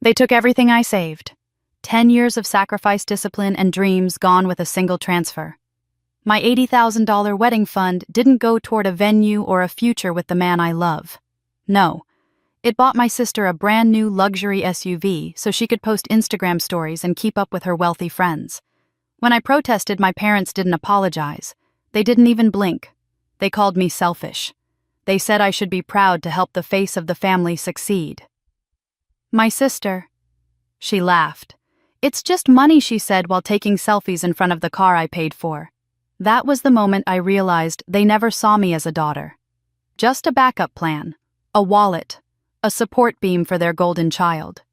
They took everything I saved. 10 years of sacrifice, discipline, and dreams gone with a single transfer. My $80,000 wedding fund didn't go toward a venue or a future with the man I love. No. It bought my sister a brand new luxury SUV so she could post Instagram stories and keep up with her wealthy friends. When I protested, my parents didn't apologize. They didn't even blink. They called me selfish. They said I should be proud to help the face of the family succeed. My sister. She laughed. It's just money, she said while taking selfies in front of the car I paid for. That was the moment I realized they never saw me as a daughter. Just a backup plan, a wallet, a support beam for their golden child.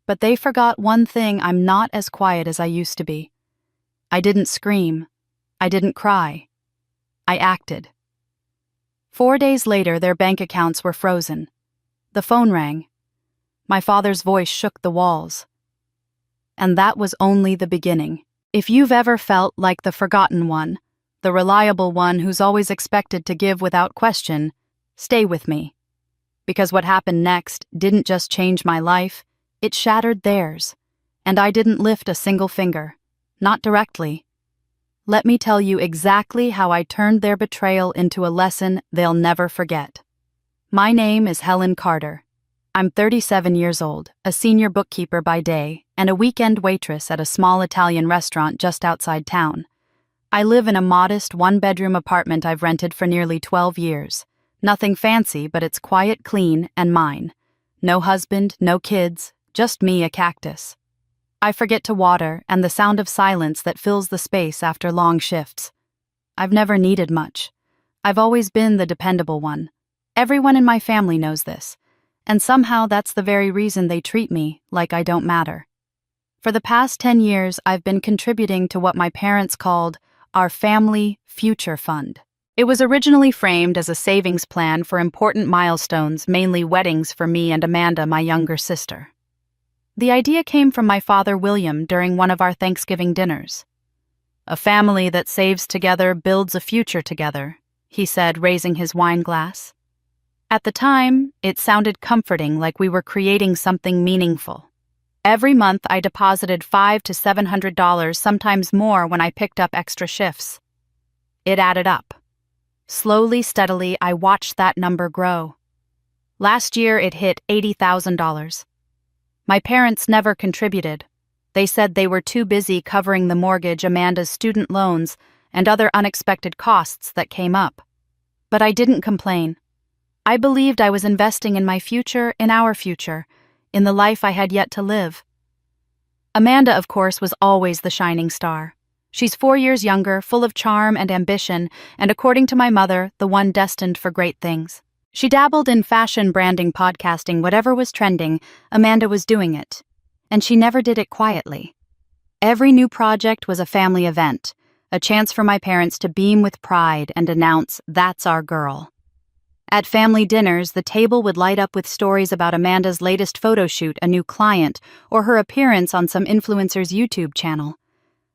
But they forgot one thing: I'm not as quiet as I used to be. I didn't scream. I didn't cry. I acted. 4 days later, their bank accounts were frozen. The phone rang. My father's voice shook the walls. And that was only the beginning. If you've ever felt like the forgotten one, the reliable one who's always expected to give without question, stay with me. Because what happened next didn't just change my life, it shattered theirs. And I didn't lift a single finger. Not directly. Let me tell you exactly how I turned their betrayal into a lesson they'll never forget. My name is Helen Carter. I'm 37 years old, a senior bookkeeper by day, and a weekend waitress at a small Italian restaurant just outside town. I live in a modest one-bedroom apartment I've rented for nearly 12 years. Nothing fancy, but it's quiet, clean, and mine. No husband, no kids, just me, a cactus. I forget to water, and the sound of silence that fills the space after long shifts. I've never needed much. I've always been the dependable one. Everyone in my family knows this. And somehow that's the very reason they treat me like I don't matter. For the past 10 years, I've been contributing to what my parents called our family future fund. It was originally framed as a savings plan for important milestones, mainly weddings for me and Amanda, my younger sister. The idea came from my father, William, during one of our Thanksgiving dinners. A family that saves together builds a future together, he said, raising his wine glass. At the time, it sounded comforting, like we were creating something meaningful. Every month, I deposited $500 to $700, sometimes more when I picked up extra shifts. It added up. Slowly, steadily, I watched that number grow. Last year, it hit $80,000. My parents never contributed. They said they were too busy covering the mortgage, Amanda's student loans, and other unexpected costs that came up. But I didn't complain. I believed I was investing in my future, in our future, in the life I had yet to live. Amanda, of course, was always the shining star. She's 4 years younger, full of charm and ambition, and according to my mother, the one destined for great things. She dabbled in fashion, branding, podcasting, whatever was trending, Amanda was doing it. And she never did it quietly. Every new project was a family event, a chance for my parents to beam with pride and announce, "That's our girl." At family dinners, the table would light up with stories about Amanda's latest photo shoot, a new client, or her appearance on some influencer's YouTube channel.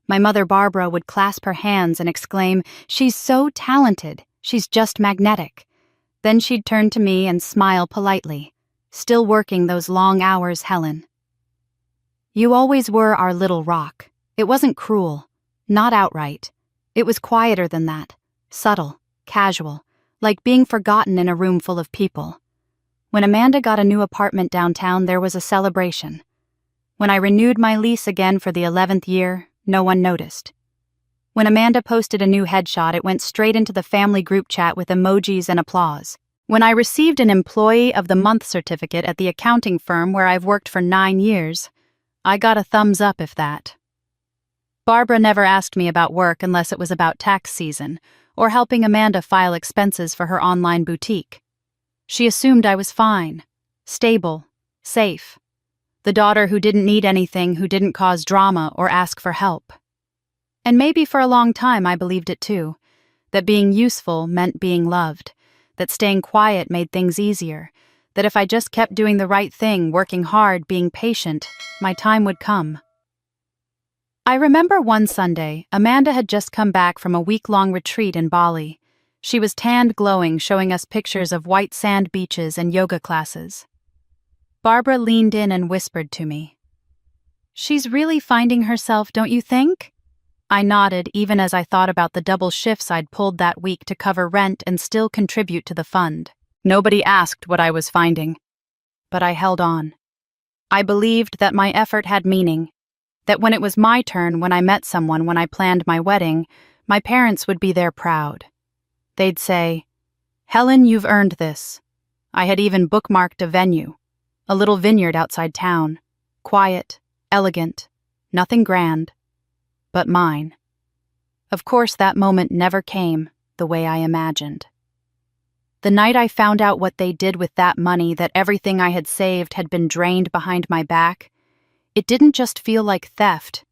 My mother, Barbara, would clasp her hands and exclaim, "She's so talented, she's just magnetic." Then she'd turn to me and smile politely. "Still working those long hours, Helen." You always were our little rock. It wasn't cruel, not outright. It was quieter than that, subtle, casual, like being forgotten in a room full of people. When Amanda got a new apartment downtown, there was a celebration. When I renewed my lease again for the 11th year, no one noticed. When Amanda posted a new headshot, it went straight into the family group chat with emojis and applause. When I received an Employee of the Month certificate at the accounting firm where I've worked for 9 years, I got a thumbs up, if that. Barbara never asked me about work unless it was about tax season, or helping Amanda file expenses for her online boutique. She assumed I was fine, stable, safe. The daughter who didn't need anything, who didn't cause drama or ask for help. And maybe for a long time I believed it too, that being useful meant being loved, that staying quiet made things easier, that if I just kept doing the right thing, working hard, being patient, my time would come. I remember one Sunday, Amanda had just come back from a week-long retreat in Bali. She was tanned, glowing, showing us pictures of white sand beaches and yoga classes. Barbara leaned in and whispered to me. "She's really finding herself, don't you think?" I nodded, even as I thought about the double shifts I'd pulled that week to cover rent and still contribute to the fund. Nobody asked what I was finding, but I held on. I believed that my effort had meaning, that when it was my turn, when I met someone, when I planned my wedding, my parents would be there proud. They'd say, "Helen, you've earned this." I had even bookmarked a venue, a little vineyard outside town, quiet, elegant, nothing grand, but mine. Of course, that moment never came the way I imagined. The night I found out what they did with that money, that everything I had saved had been drained behind my back, it didn't just feel like theft,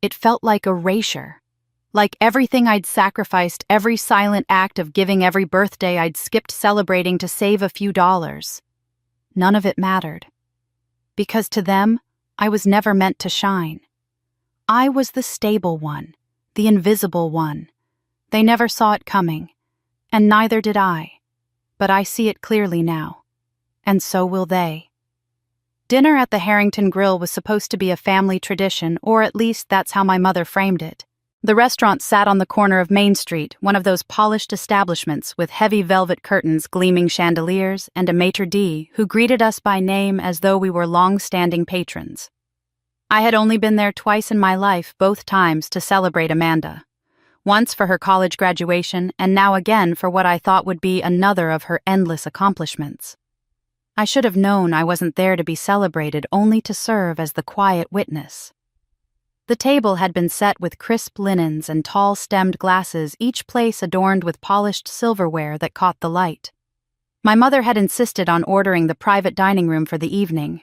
it felt like erasure. Like everything I'd sacrificed, every silent act of giving, every birthday I'd skipped celebrating to save a few dollars. None of it mattered. Because to them, I was never meant to shine. I was the stable one, the invisible one. They never saw it coming, and neither did I. But I see it clearly now, and so will they. Dinner at the Harrington Grill was supposed to be a family tradition, or at least that's how my mother framed it. The restaurant sat on the corner of Main Street, one of those polished establishments with heavy velvet curtains, gleaming chandeliers, and a maitre d' who greeted us by name as though we were long-standing patrons. I had only been there twice in my life, both times to celebrate Amanda. Once for her college graduation, and now again for what I thought would be another of her endless accomplishments. I should have known I wasn't there to be celebrated, only to serve as the quiet witness. The table had been set with crisp linens and tall-stemmed glasses, each place adorned with polished silverware that caught the light. My mother had insisted on ordering the private dining room for the evening.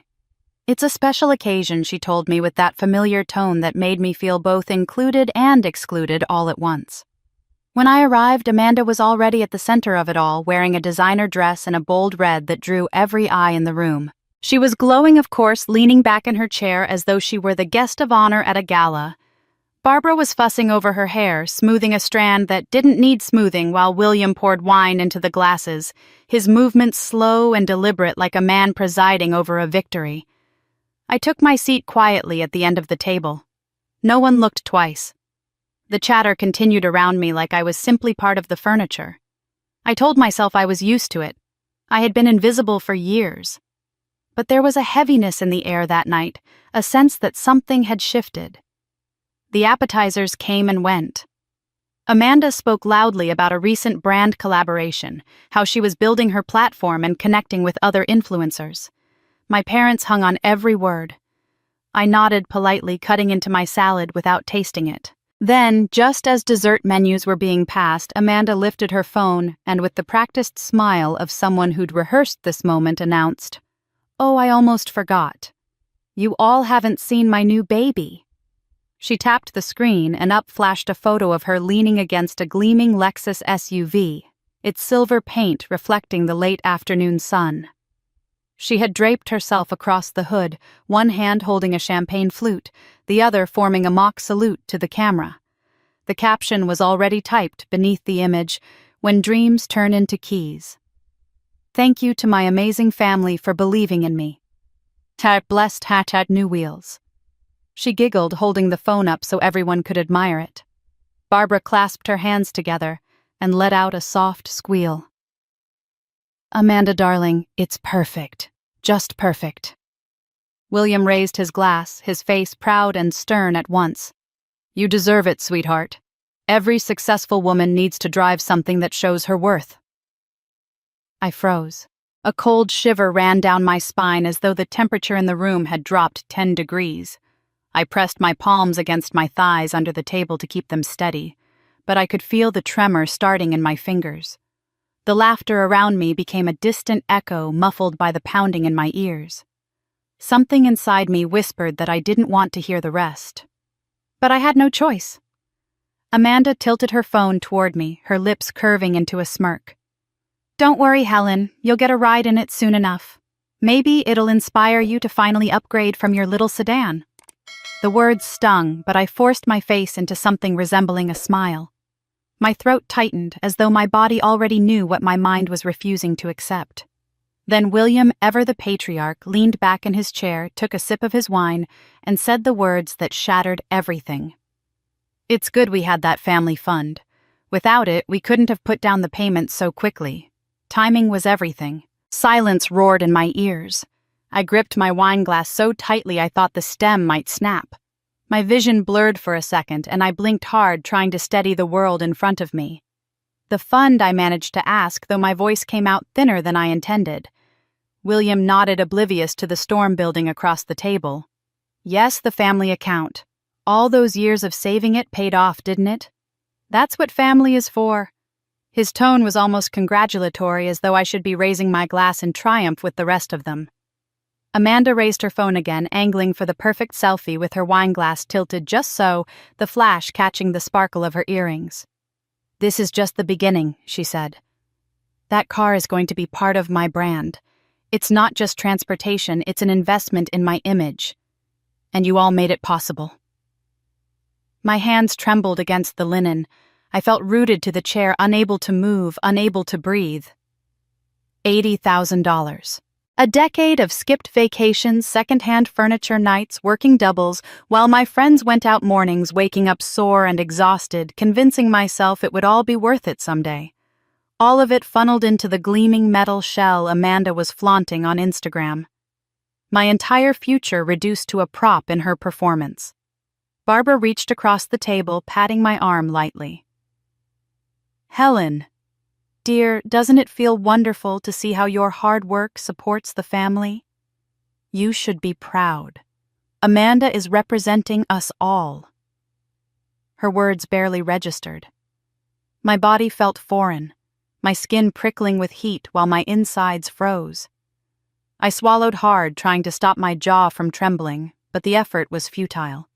"It's a special occasion," she told me with that familiar tone that made me feel both included and excluded all at once. When I arrived, Amanda was already at the center of it all, wearing a designer dress and a bold red that drew every eye in the room. She was glowing, of course, leaning back in her chair as though she were the guest of honor at a gala. Barbara was fussing over her hair, smoothing a strand that didn't need smoothing while William poured wine into the glasses, his movements slow and deliberate like a man presiding over a victory. I took my seat quietly at the end of the table. No one looked twice. The chatter continued around me like I was simply part of the furniture. I told myself I was used to it. I had been invisible for years. But there was a heaviness in the air that night, a sense that something had shifted. The appetizers came and went. Amanda spoke loudly about a recent brand collaboration, how she was building her platform and connecting with other influencers. My parents hung on every word. I nodded politely, cutting into my salad without tasting it. Then, just as dessert menus were being passed, Amanda lifted her phone and, with the practiced smile of someone who'd rehearsed this moment, announced, "Oh, I almost forgot. You all haven't seen my new baby." She tapped the screen and up flashed a photo of her leaning against a gleaming Lexus SUV, its silver paint reflecting the late afternoon sun. She had draped herself across the hood, one hand holding a champagne flute, the other forming a mock salute to the camera. The caption was already typed beneath the image, "When dreams turn into keys. Thank you to my amazing family for believing in me. Blessed # new wheels." She giggled, holding the phone up so everyone could admire it. Barbara clasped her hands together and let out a soft squeal. "Amanda, darling, it's perfect. Just perfect." William raised his glass, his face proud and stern at once. "You deserve it, sweetheart. Every successful woman needs to drive something that shows her worth." I froze. A cold shiver ran down my spine as though the temperature in the room had dropped 10 degrees. I pressed my palms against my thighs under the table to keep them steady, but I could feel the tremor starting in my fingers. The laughter around me became a distant echo muffled by the pounding in my ears. Something inside me whispered that I didn't want to hear the rest. But I had no choice. Amanda tilted her phone toward me, her lips curving into a smirk. "Don't worry, Helen, you'll get a ride in it soon enough. Maybe it'll inspire you to finally upgrade from your little sedan." The words stung, but I forced my face into something resembling a smile. My throat tightened as though my body already knew what my mind was refusing to accept. Then William, ever the patriarch, leaned back in his chair, took a sip of his wine, and said the words that shattered everything. "It's good we had that family fund. Without it, we couldn't have put down the payments so quickly. Timing was everything." Silence roared in my ears. I gripped my wine glass so tightly I thought the stem might snap. My vision blurred for a second, and I blinked hard, trying to steady the world in front of me. "The fund," I managed to ask, though my voice came out thinner than I intended. William nodded, oblivious to the storm building across the table. "Yes, the family account. All those years of saving it paid off, didn't it? That's what family is for." His tone was almost congratulatory, as though I should be raising my glass in triumph with the rest of them. Amanda raised her phone again, angling for the perfect selfie with her wine glass tilted just so, the flash catching the sparkle of her earrings. "This is just the beginning," she said. "That car is going to be part of my brand. It's not just transportation, it's an investment in my image. And you all made it possible." My hands trembled against the linen. I felt rooted to the chair, unable to move, unable to breathe. $80,000. A decade of skipped vacations, second-hand furniture nights, working doubles, while my friends went out mornings, waking up sore and exhausted, convincing myself it would all be worth it someday. All of it funneled into the gleaming metal shell Amanda was flaunting on Instagram. My entire future reduced to a prop in her performance. Barbara reached across the table, patting my arm lightly. "Helen, dear, doesn't it feel wonderful to see how your hard work supports the family? You should be proud. Amanda is representing us all." Her words barely registered. My body felt foreign, my skin prickling with heat while my insides froze. I swallowed hard, trying to stop my jaw from trembling, but the effort was futile.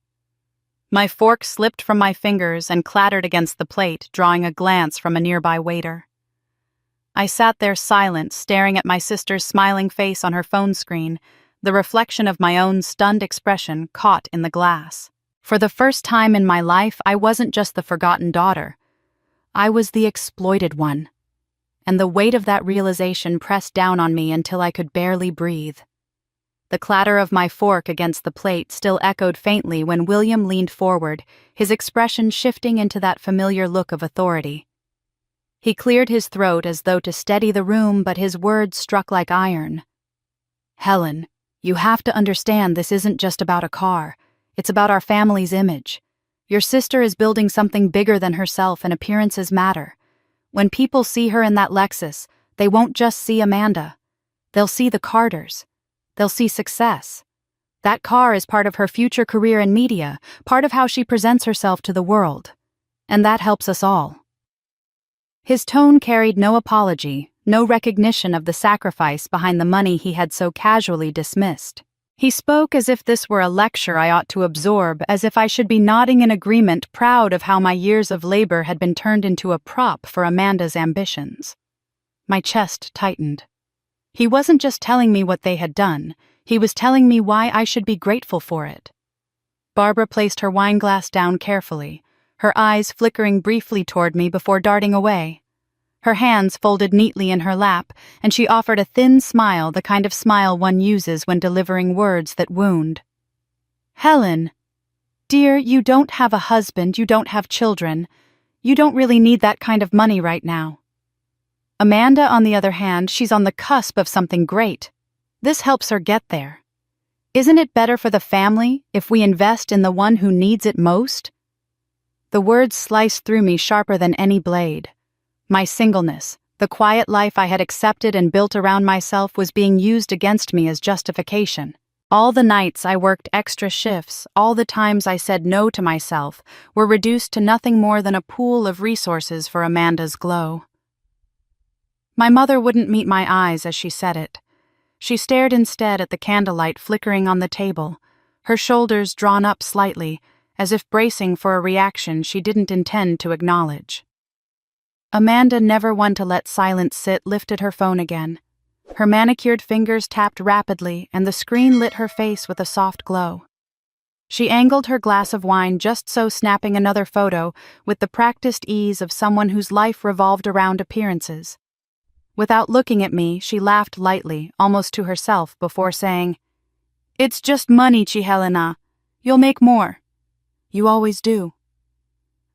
My fork slipped from my fingers and clattered against the plate, drawing a glance from a nearby waiter. I sat there silent, staring at my sister's smiling face on her phone screen, the reflection of my own stunned expression caught in the glass. For the first time in my life, I wasn't just the forgotten daughter. I was the exploited one. And the weight of that realization pressed down on me until I could barely breathe. The clatter of my fork against the plate still echoed faintly when William leaned forward, his expression shifting into that familiar look of authority. He cleared his throat as though to steady the room, but his words struck like iron. "Helen, you have to understand this isn't just about a car. It's about our family's image. Your sister is building something bigger than herself, and appearances matter. When people see her in that Lexus, they won't just see Amanda. They'll see the Carters. They'll see success. That car is part of her future career in media, part of how she presents herself to the world. And that helps us all." His tone carried no apology, no recognition of the sacrifice behind the money he had so casually dismissed. He spoke as if this were a lecture I ought to absorb, as if I should be nodding in agreement, proud of how my years of labor had been turned into a prop for Amanda's ambitions. My chest tightened. He wasn't just telling me what they had done, he was telling me why I should be grateful for it. Barbara placed her wine glass down carefully, her eyes flickering briefly toward me before darting away. Her hands folded neatly in her lap, and she offered a thin smile, the kind of smile one uses when delivering words that wound. "Helen, dear, you don't have a husband, you don't have children. You don't really need that kind of money right now. Amanda, on the other hand, she's on the cusp of something great. This helps her get there. Isn't it better for the family if we invest in the one who needs it most?" The words sliced through me sharper than any blade. My singleness, the quiet life I had accepted and built around myself, was being used against me as justification. All the nights I worked extra shifts, all the times I said no to myself, were reduced to nothing more than a pool of resources for Amanda's glow. My mother wouldn't meet my eyes as she said it. She stared instead at the candlelight flickering on the table, her shoulders drawn up slightly, as if bracing for a reaction she didn't intend to acknowledge. Amanda, never one to let silence sit, lifted her phone again. Her manicured fingers tapped rapidly, and the screen lit her face with a soft glow. She angled her glass of wine just so, snapping another photo with the practiced ease of someone whose life revolved around appearances. Without looking at me, she laughed lightly, almost to herself, before saying, "It's just money, Helena. You'll make more. You always do."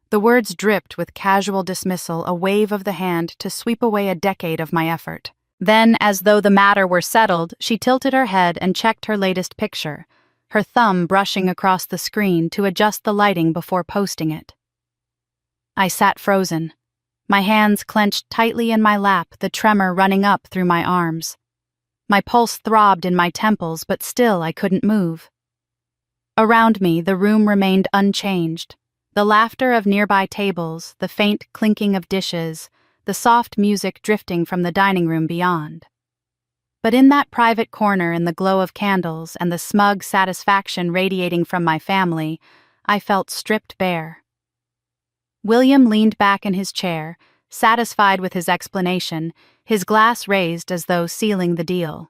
The words dripped with casual dismissal, a wave of the hand to sweep away a decade of my effort. Then, as though the matter were settled, she tilted her head and checked her latest picture, her thumb brushing across the screen to adjust the lighting before posting it. I sat frozen, my hands clenched tightly in my lap, the tremor running up through my arms. My pulse throbbed in my temples, but still I couldn't move. Around me, the room remained unchanged. The laughter of nearby tables, the faint clinking of dishes, the soft music drifting from the dining room beyond. But in that private corner, in the glow of candles and the smug satisfaction radiating from my family, I felt stripped bare. William leaned back in his chair, satisfied with his explanation, his glass raised as though sealing the deal.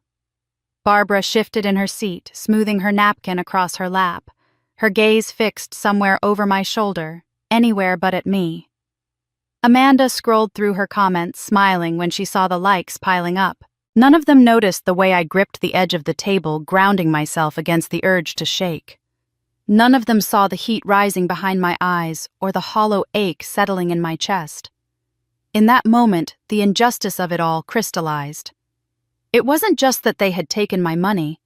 Barbara shifted in her seat, smoothing her napkin across her lap, her gaze fixed somewhere over my shoulder, anywhere but at me. Amanda scrolled through her comments, smiling when she saw the likes piling up. None of them noticed the way I gripped the edge of the table, grounding myself against the urge to shake. None of them saw the heat rising behind my eyes or the hollow ache settling in my chest. In that moment, the injustice of it all crystallized. It wasn't just that they had taken my money.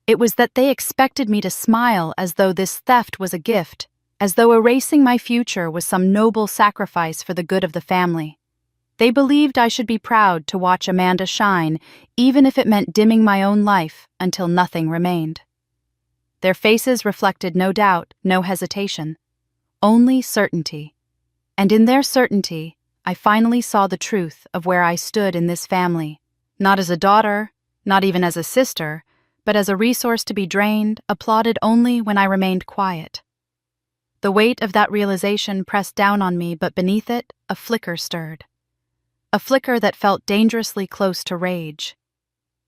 It was that they expected me to smile as though this theft was a gift, as though erasing my future was some noble sacrifice for the good of the family. They believed I should be proud to watch Amanda shine, even if it meant dimming my own life until nothing remained. Their faces reflected no doubt, no hesitation, only certainty. And in their certainty, I finally saw the truth of where I stood in this family, not as a daughter, not even as a sister, but as a resource to be drained, applauded only when I remained quiet. The weight of that realization pressed down on me, but beneath it, a flicker stirred. A flicker that felt dangerously close to rage.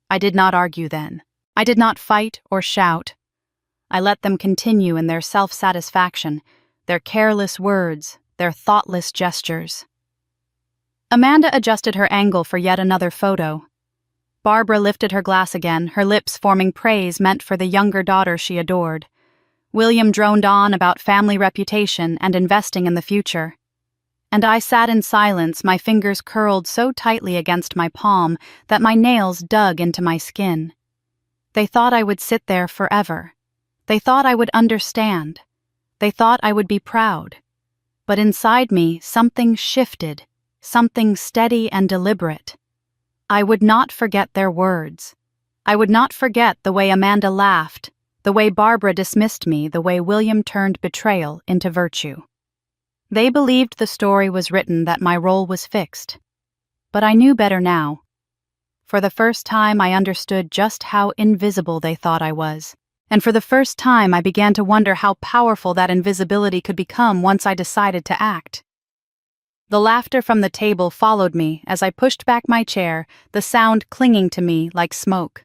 I did not argue then. I did not fight or shout. I let them continue in their self-satisfaction, their careless words, their thoughtless gestures. Amanda adjusted her angle for yet another photo. Barbara lifted her glass again, her lips forming praise meant for the younger daughter she adored. William droned on about family reputation and investing in the future. And I sat in silence, my fingers curled so tightly against my palm that my nails dug into my skin. They thought I would sit there forever. They thought I would understand. They thought I would be proud. But inside me, something shifted, something steady and deliberate. I would not forget their words. I would not forget the way Amanda laughed, the way Barbara dismissed me, the way William turned betrayal into virtue. They believed the story was written, that my role was fixed. But I knew better now. For the first time, I understood just how invisible they thought I was. And for the first time, I began to wonder how powerful that invisibility could become once I decided to act. The laughter from the table followed me as I pushed back my chair, the sound clinging to me like smoke.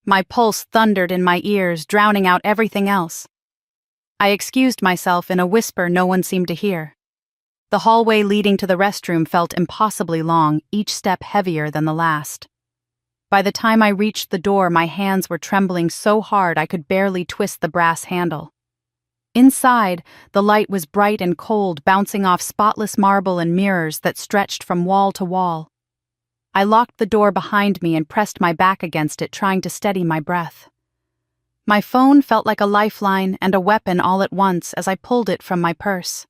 My pulse thundered in my ears, drowning out everything else. I excused myself in a whisper no one seemed to hear. The hallway leading to the restroom felt impossibly long, each step heavier than the last. By the time I reached the door, my hands were trembling so hard I could barely twist the brass handle. Inside, the light was bright and cold, bouncing off spotless marble and mirrors that stretched from wall to wall. I locked the door behind me and pressed my back against it, trying to steady my breath. My phone felt like a lifeline and a weapon all at once as I pulled it from my purse.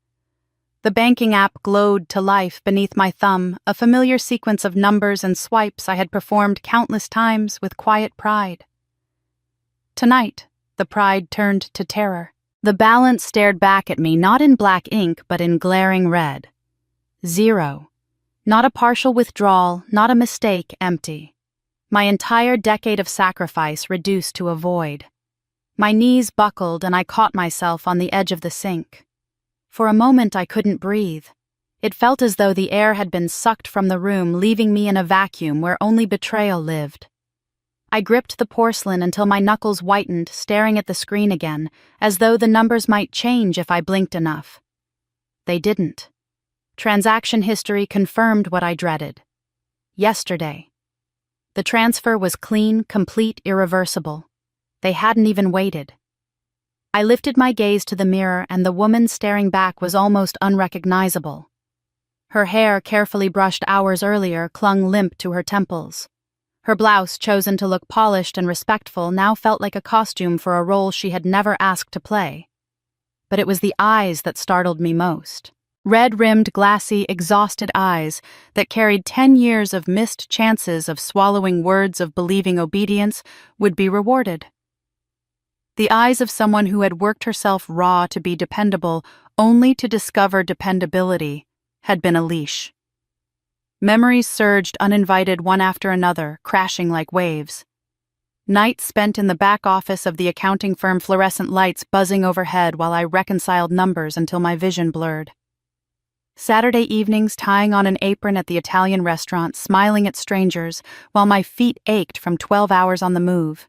The banking app glowed to life beneath my thumb, a familiar sequence of numbers and swipes I had performed countless times with quiet pride. Tonight, the pride turned to terror. The balance stared back at me, not in black ink, but in glaring red. 0. Not a partial withdrawal, not a mistake, empty. My entire decade of sacrifice reduced to a void. My knees buckled and I caught myself on the edge of the sink. For a moment I couldn't breathe. It felt as though the air had been sucked from the room, leaving me in a vacuum where only betrayal lived. I gripped the porcelain until my knuckles whitened, staring at the screen again, as though the numbers might change if I blinked enough. They didn't. Transaction history confirmed what I dreaded. Yesterday. The transfer was clean, complete, irreversible. They hadn't even waited. I lifted my gaze to the mirror, and the woman staring back was almost unrecognizable. Her hair, carefully brushed hours earlier, clung limp to her temples. Her blouse, chosen to look polished and respectful, now felt like a costume for a role she had never asked to play. But it was the eyes that startled me most. Red-rimmed, glassy, exhausted eyes that carried 10 years of missed chances of swallowing words of believing obedience would be rewarded. The eyes of someone who had worked herself raw to be dependable only to discover dependability had been a leash. Memories surged uninvited one after another, crashing like waves. Nights spent in the back office of the accounting firm, fluorescent lights buzzing overhead while I reconciled numbers until my vision blurred. Saturday evenings tying on an apron at the Italian restaurant, smiling at strangers while my feet ached from 12 hours on the move.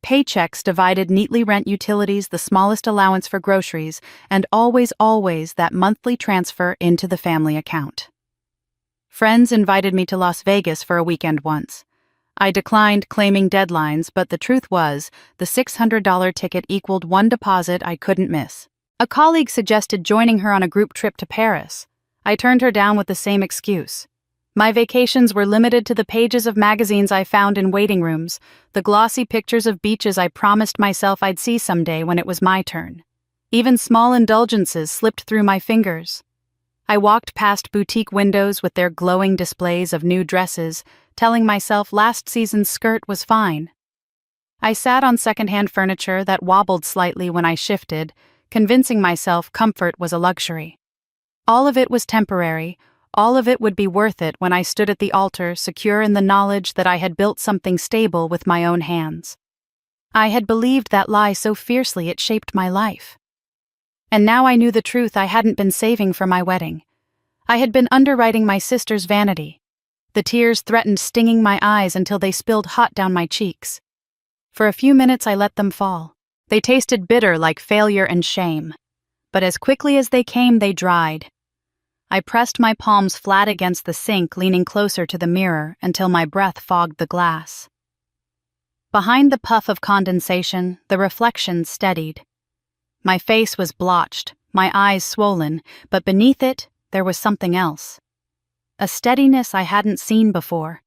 Paychecks divided neatly, rent, utilities, the smallest allowance for groceries, and always that monthly transfer into the family account. Friends invited me to Las Vegas for a weekend once. I declined, claiming deadlines, but the truth was, the $600 ticket equaled one deposit I couldn't miss. A colleague suggested joining her on a group trip to Paris. I turned her down with the same excuse. My vacations were limited to the pages of magazines I found in waiting rooms, the glossy pictures of beaches I promised myself I'd see someday when it was my turn. Even small indulgences slipped through my fingers. I walked past boutique windows with their glowing displays of new dresses, telling myself last season's skirt was fine. I sat on secondhand furniture that wobbled slightly when I shifted, convincing myself comfort was a luxury. All of it was temporary. All of it would be worth it when I stood at the altar, secure in the knowledge that I had built something stable with my own hands. I had believed that lie so fiercely it shaped my life. And now I knew the truth I hadn't been saving for my wedding. I had been underwriting my sister's vanity. The tears threatened stinging my eyes until they spilled hot down my cheeks. For a few minutes I let them fall. They tasted bitter like failure and shame. But as quickly as they came, they dried. I pressed my palms flat against the sink, leaning closer to the mirror until my breath fogged the glass. Behind the puff of condensation, the reflection steadied. My face was blotched, my eyes swollen, but beneath it, there was something else. A steadiness I hadn't seen before.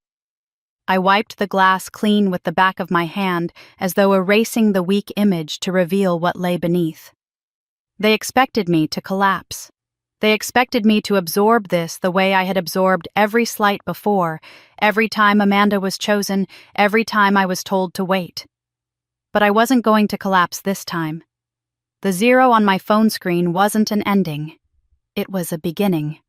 I wiped the glass clean with the back of my hand, as though erasing the weak image to reveal what lay beneath. They expected me to collapse. They expected me to absorb this the way I had absorbed every slight before, every time Amanda was chosen, every time I was told to wait. But I wasn't going to collapse this time. The zero on my phone screen wasn't an ending. It was a beginning.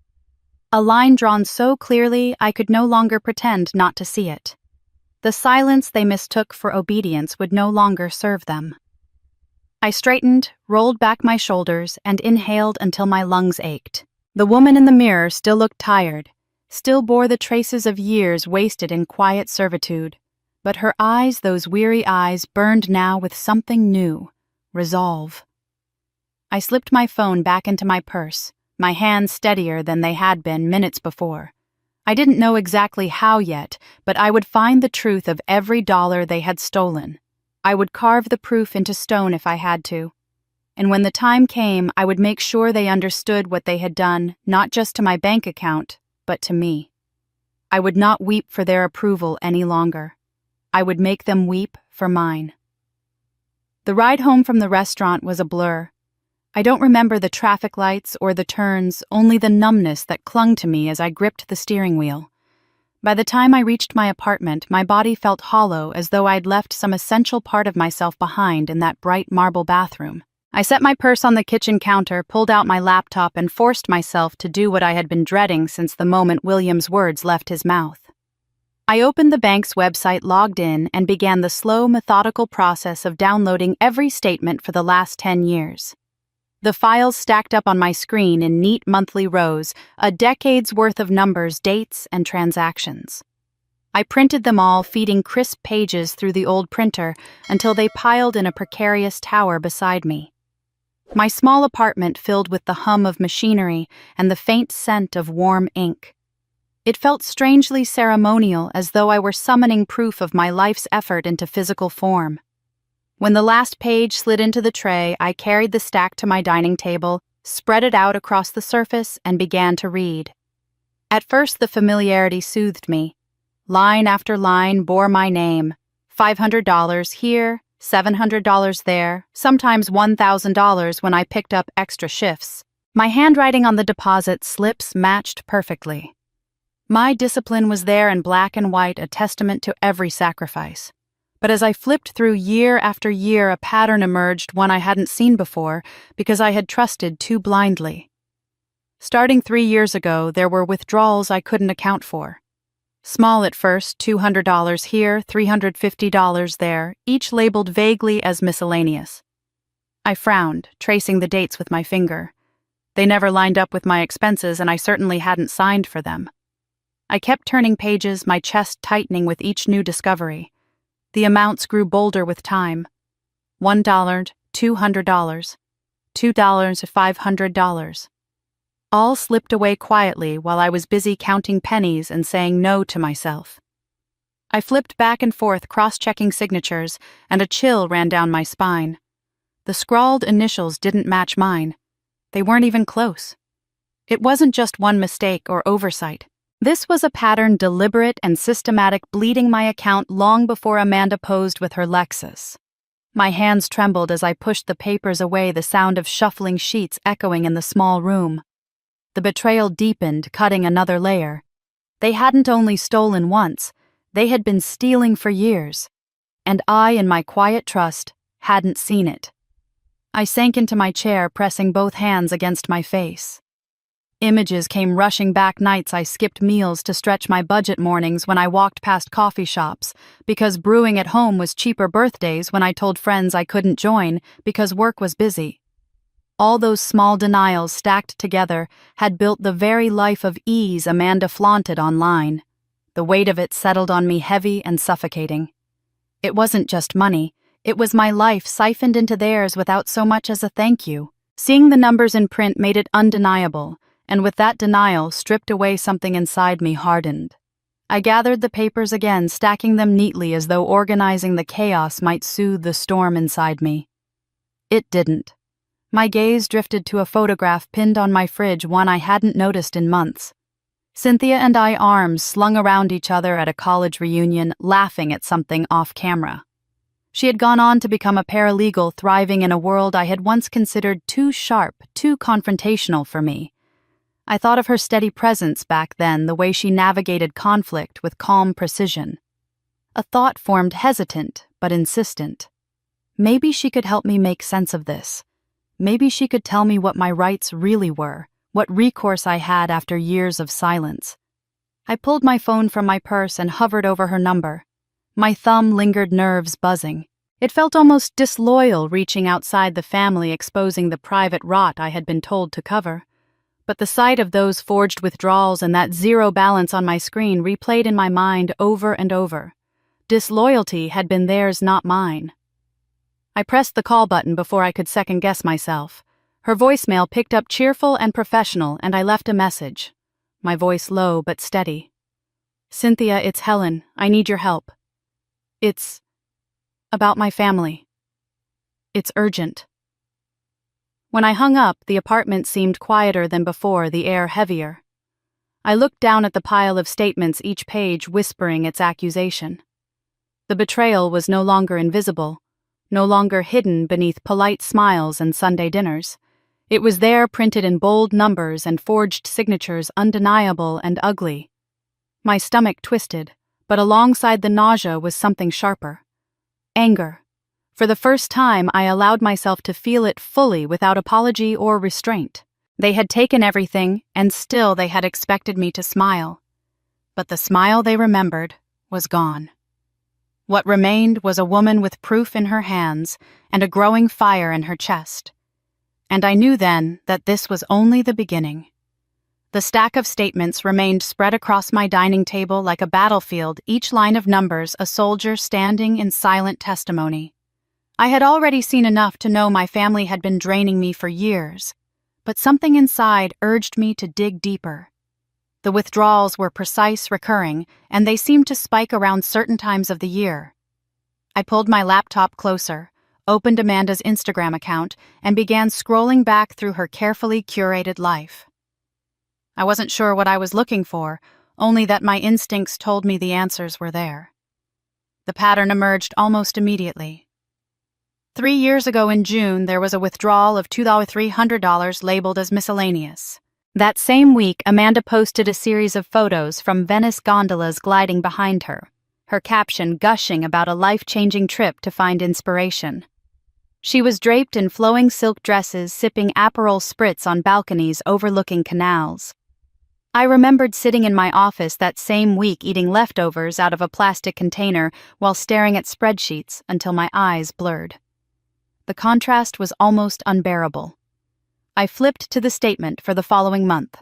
A line drawn so clearly I could no longer pretend not to see it. The silence they mistook for obedience would no longer serve them. I straightened, rolled back my shoulders, and inhaled until my lungs ached. The woman in the mirror still looked tired, still bore the traces of years wasted in quiet servitude, but her eyes, those weary eyes, burned now with something new, resolve. I slipped my phone back into my purse, my hands steadier than they had been minutes before. I didn't know exactly how yet, but I would find the truth of every dollar they had stolen. I would carve the proof into stone if I had to. And when the time came, I would make sure they understood what they had done, not just to my bank account, but to me. I would not weep for their approval any longer. I would make them weep for mine. The ride home from the restaurant was a blur. I don't remember the traffic lights or the turns, only the numbness that clung to me as I gripped the steering wheel. By the time I reached my apartment, my body felt hollow, as though I'd left some essential part of myself behind in that bright marble bathroom. I set my purse on the kitchen counter, pulled out my laptop, and forced myself to do what I had been dreading since the moment William's words left his mouth. I opened the bank's website, logged in, and began the slow, methodical process of downloading every statement for the last 10 years. The files stacked up on my screen in neat monthly rows, a decade's worth of numbers, dates, and transactions. I printed them all, feeding crisp pages through the old printer until they piled in a precarious tower beside me. My small apartment filled with the hum of machinery and the faint scent of warm ink. It felt strangely ceremonial, as though I were summoning proof of my life's effort into physical form. When the last page slid into the tray, I carried the stack to my dining table, spread it out across the surface, and began to read. At first, the familiarity soothed me. Line after line bore my name. $500 here, $700 there, sometimes $1,000 when I picked up extra shifts. My handwriting on the deposit slips matched perfectly. My discipline was there in black and white, a testament to every sacrifice. But as I flipped through year after year, a pattern emerged, one I hadn't seen before, because I had trusted too blindly. Starting 3 years ago, there were withdrawals I couldn't account for. Small at first, $200 here, $350 there, each labeled vaguely as miscellaneous. I frowned, tracing the dates with my finger. They never lined up with my expenses, and I certainly hadn't signed for them. I kept turning pages, my chest tightening with each new discovery. The amounts grew bolder with time. $1, $200, $2, $500. All slipped away quietly while I was busy counting pennies and saying no to myself. I flipped back and forth, cross-checking signatures, and a chill ran down my spine. The scrawled initials didn't match mine. They weren't even close. It wasn't just one mistake or oversight. This was a pattern, deliberate and systematic, bleeding my account long before Amanda posed with her Lexus. My hands trembled as I pushed the papers away, the sound of shuffling sheets echoing in the small room. The betrayal deepened, cutting another layer. They hadn't only stolen once, they had been stealing for years. And I, in my quiet trust, hadn't seen it. I sank into my chair, pressing both hands against my face. Images came rushing back, nights I skipped meals to stretch my budget, mornings when I walked past coffee shops because brewing at home was cheaper, birthdays when I told friends I couldn't join because work was busy. All those small denials stacked together had built the very life of ease Amanda flaunted online. The weight of it settled on me, heavy and suffocating. It wasn't just money, it was my life siphoned into theirs without so much as a thank you. Seeing the numbers in print made it undeniable, and with that denial stripped away, something inside me hardened. I gathered the papers again, stacking them neatly as though organizing the chaos might soothe the storm inside me. It didn't. My gaze drifted to a photograph pinned on my fridge, one I hadn't noticed in months. Cynthia and I, arms slung around each other at a college reunion, laughing at something off camera. She had gone on to become a paralegal, thriving in a world I had once considered too sharp, too confrontational for me. I thought of her steady presence back then, the way she navigated conflict with calm precision. A thought formed, hesitant but insistent. Maybe she could help me make sense of this. Maybe she could tell me what my rights really were, what recourse I had after years of silence. I pulled my phone from my purse and hovered over her number. My thumb lingered, nerves buzzing. It felt almost disloyal reaching outside the family, exposing the private rot I had been told to cover. But the sight of those forged withdrawals and that zero balance on my screen replayed in my mind over and over. Disloyalty had been theirs, not mine. I pressed the call button before I could second-guess myself. Her voicemail picked up, cheerful and professional, and I left a message. My voice low but steady. "Cynthia, it's Helen. I need your help. It's about my family. It's urgent." When I hung up, the apartment seemed quieter than before, the air heavier. I looked down at the pile of statements, each page whispering its accusation. The betrayal was no longer invisible, no longer hidden beneath polite smiles and Sunday dinners. It was there, printed in bold numbers and forged signatures, undeniable and ugly. My stomach twisted, but alongside the nausea was something sharper. Anger. For the first time, I allowed myself to feel it fully, without apology or restraint. They had taken everything, and still they had expected me to smile. But the smile they remembered was gone. What remained was a woman with proof in her hands and a growing fire in her chest. And I knew then that this was only the beginning. The stack of statements remained spread across my dining table like a battlefield, each line of numbers a soldier standing in silent testimony. I had already seen enough to know my family had been draining me for years, but something inside urged me to dig deeper. The withdrawals were precise, recurring, and they seemed to spike around certain times of the year. I pulled my laptop closer, opened Amanda's Instagram account, and began scrolling back through her carefully curated life. I wasn't sure what I was looking for, only that my instincts told me the answers were there. The pattern emerged almost immediately. 3 years ago in June, there was a withdrawal of $2,300 labeled as miscellaneous. That same week, Amanda posted a series of photos from Venice gondolas gliding behind her, her caption gushing about a life-changing trip to find inspiration. She was draped in flowing silk dresses, sipping Aperol spritz on balconies overlooking canals. I remembered sitting in my office that same week eating leftovers out of a plastic container while staring at spreadsheets until my eyes blurred. The contrast was almost unbearable. I flipped to the statement for the following month.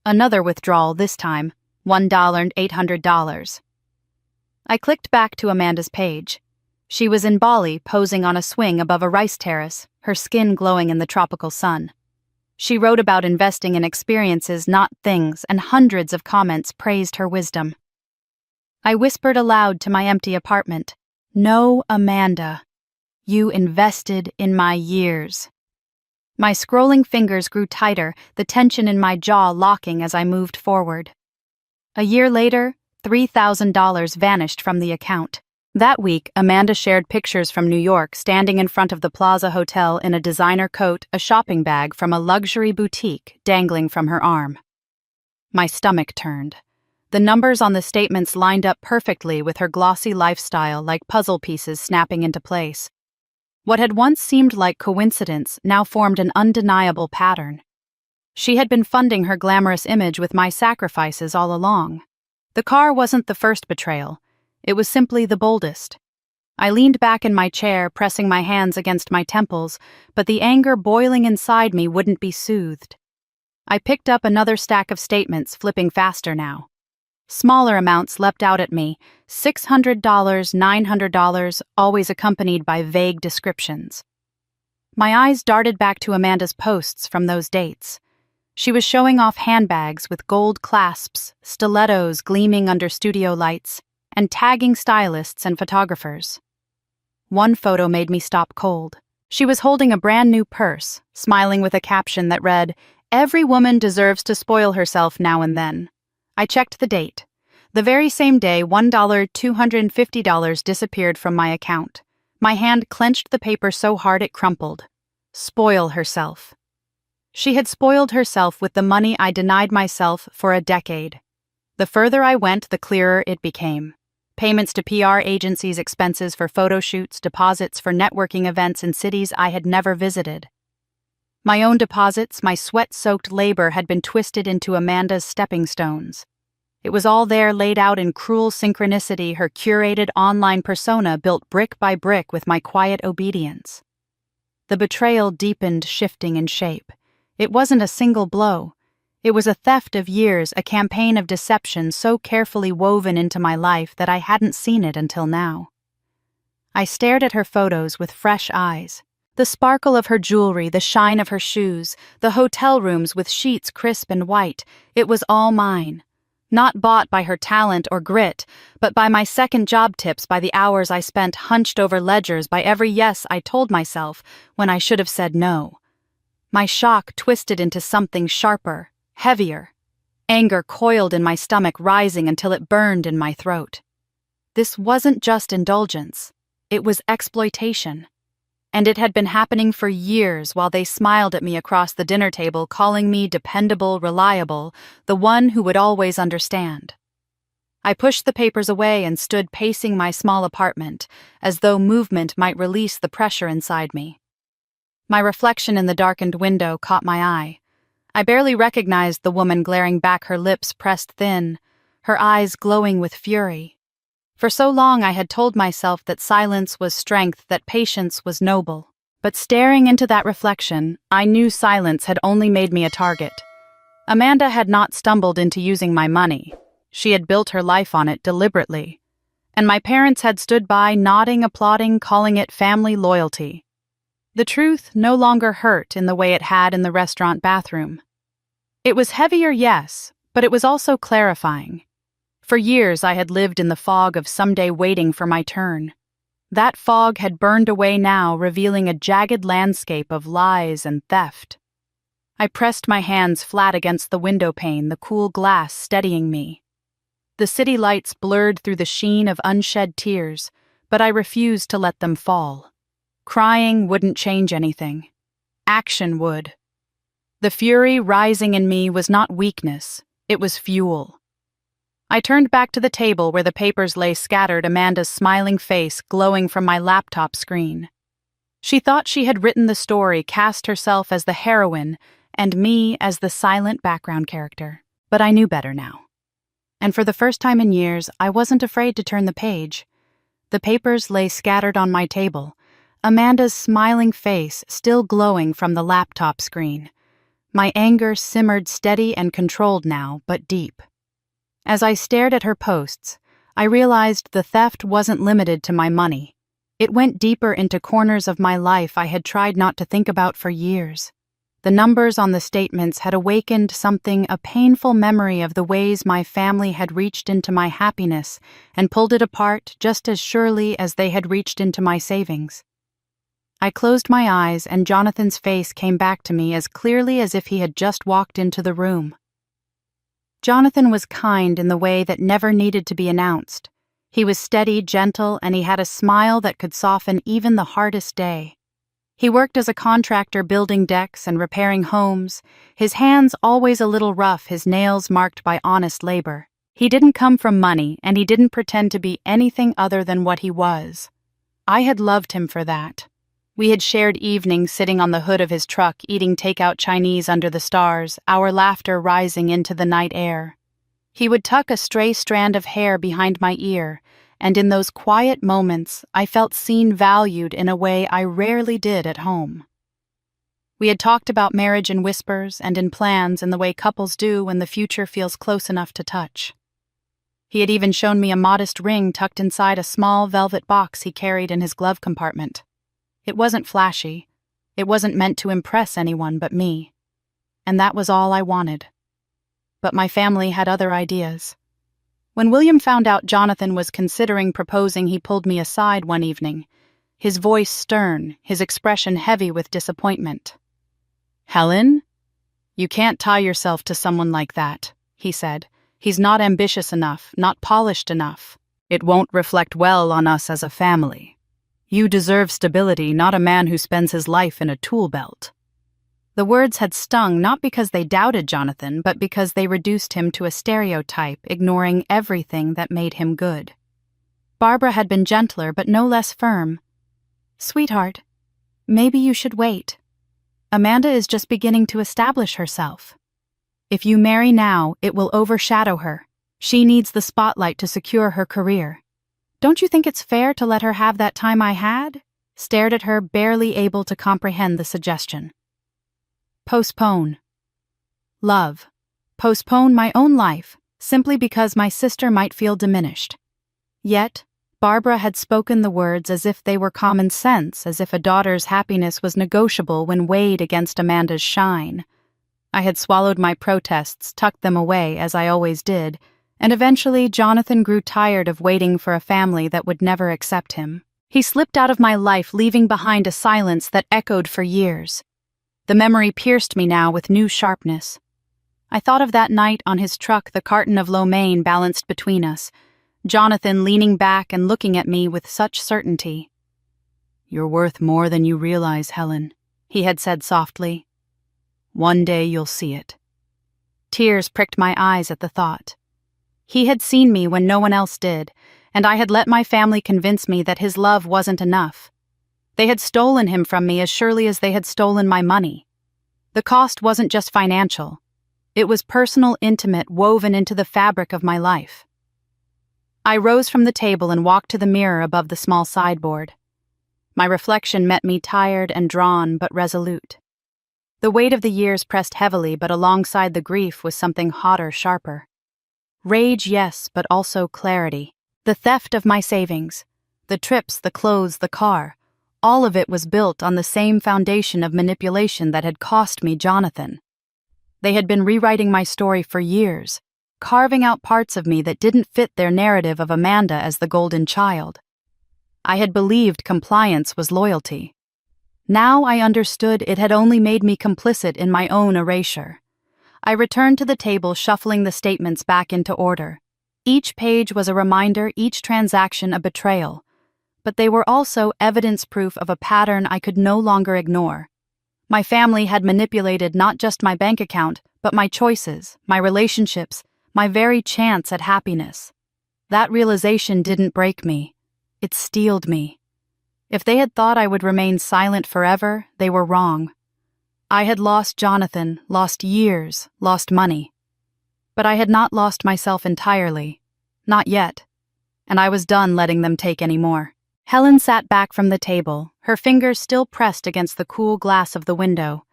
Another withdrawal this time, $1,800. I clicked back to Amanda's page. She was in Bali, posing on a swing above a rice terrace, her skin glowing in the tropical sun. She wrote about investing in experiences, not things, and hundreds of comments praised her wisdom. I whispered aloud to my empty apartment, "No, Amanda. You invested in my years." My scrolling fingers grew tighter, the tension in my jaw locking as I moved forward. A year later, $3,000 vanished from the account. That week, Amanda shared pictures from New York standing in front of the Plaza Hotel in a designer coat, a shopping bag from a luxury boutique dangling from her arm. My stomach turned. The numbers on the statements lined up perfectly with her glossy lifestyle like puzzle pieces snapping into place. What had once seemed like coincidence now formed an undeniable pattern. She had been funding her glamorous image with my sacrifices all along. The car wasn't the first betrayal. It was simply the boldest. I leaned back in my chair, pressing my hands against my temples, but the anger boiling inside me wouldn't be soothed. I picked up another stack of statements, flipping faster now. Smaller amounts leapt out at me, $600, $900, always accompanied by vague descriptions. My eyes darted back to Amanda's posts from those dates. She was showing off handbags with gold clasps, stilettos gleaming under studio lights, and tagging stylists and photographers. One photo made me stop cold. She was holding a brand new purse, smiling with a caption that read, "Every woman deserves to spoil herself now and then." I checked the date. The very same day, $1,250 disappeared from my account. My hand clenched the paper so hard it crumpled. Spoil herself. She had spoiled herself with the money I denied myself for a decade. The further I went, the clearer it became. Payments to PR agencies, expenses for photo shoots, deposits for networking events in cities I had never visited. My own deposits, my sweat-soaked labor had been twisted into Amanda's stepping stones. It was all there laid out in cruel synchronicity, her curated online persona built brick by brick with my quiet obedience. The betrayal deepened, shifting in shape. It wasn't a single blow. It was a theft of years, a campaign of deception so carefully woven into my life that I hadn't seen it until now. I stared at her photos with fresh eyes. The sparkle of her jewelry, the shine of her shoes, the hotel rooms with sheets crisp and white, it was all mine. Not bought by her talent or grit, but by my second job tips, by the hours I spent hunched over ledgers, by every yes I told myself when I should have said no. My shock twisted into something sharper, heavier. Anger coiled in my stomach, rising until it burned in my throat. This wasn't just indulgence. It was exploitation. And it had been happening for years while they smiled at me across the dinner table, calling me dependable, reliable, the one who would always understand. I pushed the papers away and stood pacing my small apartment, as though movement might release the pressure inside me. My reflection in the darkened window caught my eye. I barely recognized the woman glaring back, her lips pressed thin, her eyes glowing with fury. For so long I had told myself that silence was strength, that patience was noble. But staring into that reflection, I knew silence had only made me a target. Amanda had not stumbled into using my money. She had built her life on it deliberately. And my parents had stood by, nodding, applauding, calling it family loyalty. The truth no longer hurt in the way it had in the restaurant bathroom. It was heavier, yes, But it was also clarifying. For years I had lived in the fog of someday waiting for my turn. That fog had burned away now, revealing a jagged landscape of lies and theft. I pressed my hands flat against the window pane, the cool glass steadying me. The city lights blurred through the sheen of unshed tears, but I refused to let them fall. Crying wouldn't change anything. Action would. The fury rising in me was not weakness, it was fuel. I turned back to the table where the papers lay scattered, Amanda's smiling face glowing from my laptop screen. She thought she had written the story, cast herself as the heroine, and me as the silent background character. But I knew better now. And for the first time in years, I wasn't afraid to turn the page. The papers lay scattered on my table, Amanda's smiling face still glowing from the laptop screen. My anger simmered steady and controlled now, but deep. As I stared at her posts, I realized the theft wasn't limited to my money. It went deeper into corners of my life I had tried not to think about for years. The numbers on the statements had awakened something, a painful memory of the ways my family had reached into my happiness and pulled it apart just as surely as they had reached into my savings. I closed my eyes and Jonathan's face came back to me as clearly as if he had just walked into the room. Jonathan was kind in the way that never needed to be announced. He was steady, gentle, and he had a smile that could soften even the hardest day. He worked as a contractor building decks and repairing homes, his hands always a little rough, his nails marked by honest labor. He didn't come from money, and he didn't pretend to be anything other than what he was. I had loved him for that. We had shared evenings sitting on the hood of his truck, eating takeout Chinese under the stars, our laughter rising into the night air. He would tuck a stray strand of hair behind my ear, and in those quiet moments I felt seen, valued in a way I rarely did at home. We had talked about marriage in whispers and in plans in the way couples do when the future feels close enough to touch. He had even shown me a modest ring tucked inside a small velvet box he carried in his glove compartment. It wasn't flashy. It wasn't meant to impress anyone but me. And that was all I wanted. But my family had other ideas. When William found out Jonathan was considering proposing, he pulled me aside one evening, his voice stern, his expression heavy with disappointment. "Helen, you can't tie yourself to someone like that," he said. "He's not ambitious enough, not polished enough. It won't reflect well on us as a family. You deserve stability, not a man who spends his life in a tool belt." The words had stung not because they doubted Jonathan, but because they reduced him to a stereotype, ignoring everything that made him good. Barbara had been gentler, but no less firm. "Sweetheart, maybe you should wait. Amanda is just beginning to establish herself. If you marry now, it will overshadow her. She needs the spotlight to secure her career. Don't you think it's fair to let her have that time I had?" Stared at her, barely able to comprehend the suggestion. Postpone. Love. Postpone my own life, simply because my sister might feel diminished. Yet, Barbara had spoken the words as if they were common sense, as if a daughter's happiness was negotiable when weighed against Amanda's shine. I had swallowed my protests, tucked them away, as I always did, and eventually Jonathan grew tired of waiting for a family that would never accept him. He slipped out of my life, leaving behind a silence that echoed for years. The memory pierced me now with new sharpness. I thought of that night on his truck, the carton of lo mein balanced between us, Jonathan leaning back and looking at me with such certainty. "You're worth more than you realize, Helen," he had said softly. "One day you'll see it." Tears pricked my eyes at the thought. He had seen me when no one else did, and I had let my family convince me that his love wasn't enough. They had stolen him from me as surely as they had stolen my money. The cost wasn't just financial. It was personal, intimate, woven into the fabric of my life. I rose from the table and walked to the mirror above the small sideboard. My reflection met me tired and drawn, but resolute. The weight of the years pressed heavily, but alongside the grief was something hotter, sharper. Rage, yes, but also clarity. The theft of my savings, the trips, the clothes, the car, all of it was built on the same foundation of manipulation that had cost me Jonathan. They had been rewriting my story for years, carving out parts of me that didn't fit their narrative of Amanda as the golden child. I had believed compliance was loyalty. Now I understood it had only made me complicit in my own erasure. I returned to the table, shuffling the statements back into order. Each page was a reminder, each transaction a betrayal. But they were also evidence proof of a pattern I could no longer ignore. My family had manipulated not just my bank account, but my choices, my relationships, my very chance at happiness. That realization didn't break me. It steeled me. If they had thought I would remain silent forever, they were wrong. I had lost Jonathan, lost years, lost money. But I had not lost myself entirely. Not yet. And I was done letting them take any more. Helen sat back from the table, her fingers still pressed against the cool glass of the window.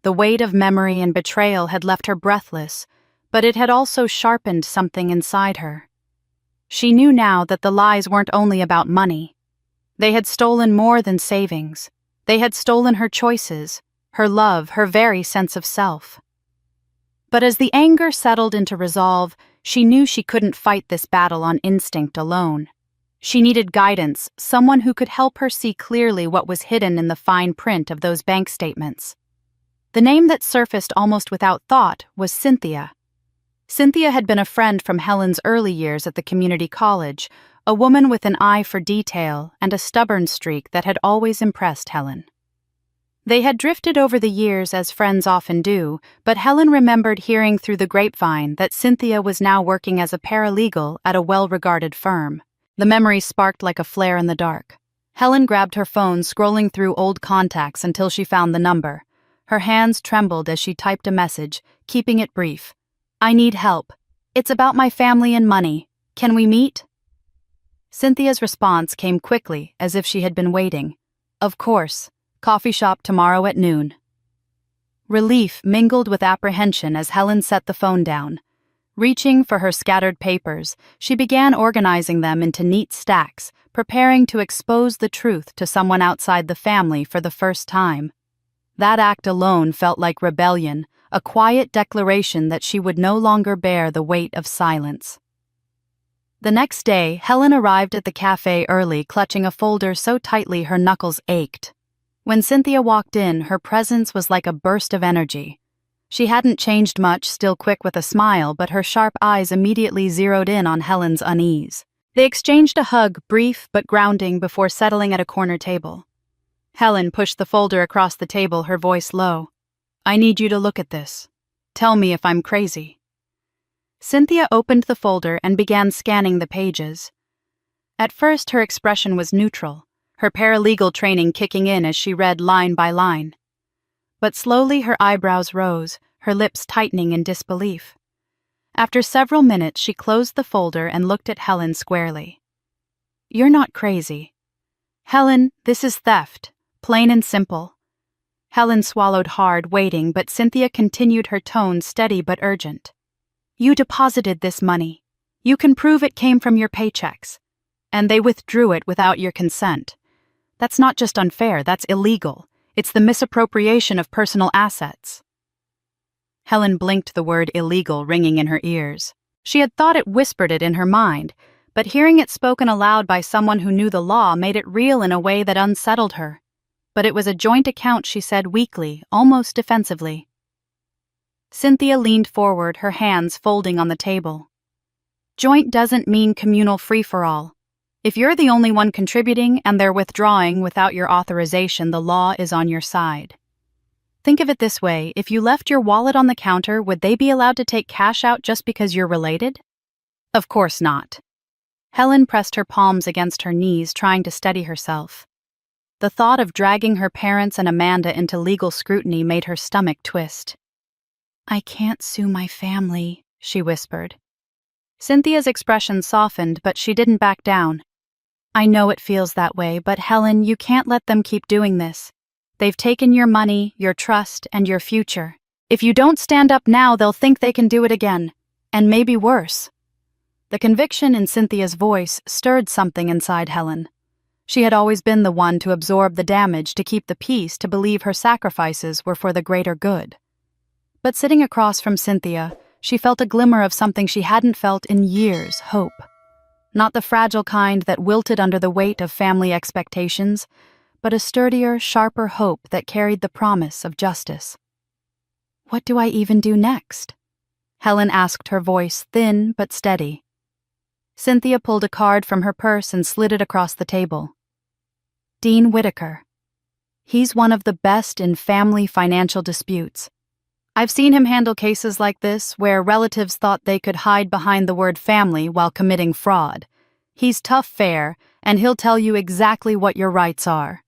The weight of memory and betrayal had left her breathless, but it had also sharpened something inside her. She knew now that the lies weren't only about money. They had stolen more than savings. They had stolen her choices, her love, her very sense of self. But as the anger settled into resolve, she knew she couldn't fight this battle on instinct alone. She needed guidance, someone who could help her see clearly what was hidden in the fine print of those bank statements. The name that surfaced almost without thought was Cynthia. Cynthia had been a friend from Helen's early years at the community college, a woman with an eye for detail and a stubborn streak that had always impressed Helen. They had drifted over the years as friends often do, but Helen remembered hearing through the grapevine that Cynthia was now working as a paralegal at a well-regarded firm. The memory sparked like a flare in the dark. Helen grabbed her phone, scrolling through old contacts until she found the number. Her hands trembled as she typed a message, keeping it brief. "I need help. It's about my family and money. Can we meet?" Cynthia's response came quickly, as if she had been waiting. "Of course. Coffee shop tomorrow at noon." Relief mingled with apprehension as Helen set the phone down. Reaching for her scattered papers, she began organizing them into neat stacks, preparing to expose the truth to someone outside the family for the first time. That act alone felt like rebellion, a quiet declaration that she would no longer bear the weight of silence. The next day, Helen arrived at the cafe early, clutching a folder so tightly her knuckles ached. When Cynthia walked in, her presence was like a burst of energy. She hadn't changed much, still quick with a smile, but her sharp eyes immediately zeroed in on Helen's unease. They exchanged a hug, brief but grounding, before settling at a corner table. Helen pushed the folder across the table, her voice low. "I need you to look at this. Tell me if I'm crazy." Cynthia opened the folder and began scanning the pages. At first, her expression was neutral, her paralegal training kicking in as she read line by line. But slowly her eyebrows rose, her lips tightening in disbelief. After several minutes, she closed the folder and looked at Helen squarely. "You're not crazy. Helen, this is theft, plain and simple." Helen swallowed hard, waiting, but Cynthia continued, her tone steady but urgent. "You deposited this money. You can prove it came from your paychecks. And they withdrew it without your consent. That's not just unfair, that's illegal. It's the misappropriation of personal assets." Helen blinked, the word illegal ringing in her ears. She had thought it whispered it in her mind, but hearing it spoken aloud by someone who knew the law made it real in a way that unsettled her. But it was a joint account, she said weakly, almost defensively. Cynthia leaned forward, her hands folding on the table. "Joint doesn't mean communal free-for-all. If you're the only one contributing and they're withdrawing without your authorization, the law is on your side. Think of it this way, if you left your wallet on the counter, would they be allowed to take cash out just because you're related? Of course not." Helen pressed her palms against her knees, trying to steady herself. The thought of dragging her parents and Amanda into legal scrutiny made her stomach twist. "I can't sue my family," she whispered. Cynthia's expression softened, but she didn't back down. "I know it feels that way, but Helen, you can't let them keep doing this. They've taken your money, your trust, and your future. If you don't stand up now, they'll think they can do it again. And maybe worse." The conviction in Cynthia's voice stirred something inside Helen. She had always been the one to absorb the damage, to keep the peace, to believe her sacrifices were for the greater good. But sitting across from Cynthia, she felt a glimmer of something she hadn't felt in years: hope. Not the fragile kind that wilted under the weight of family expectations, but a sturdier, sharper hope that carried the promise of justice. "What do I even do next?" Helen asked, her voice thin but steady. Cynthia pulled a card from her purse and slid it across the table. "Dean Whitaker. He's one of the best in family financial disputes. I've seen him handle cases like this where relatives thought they could hide behind the word family while committing fraud. He's tough fare, and he'll tell you exactly what your rights are."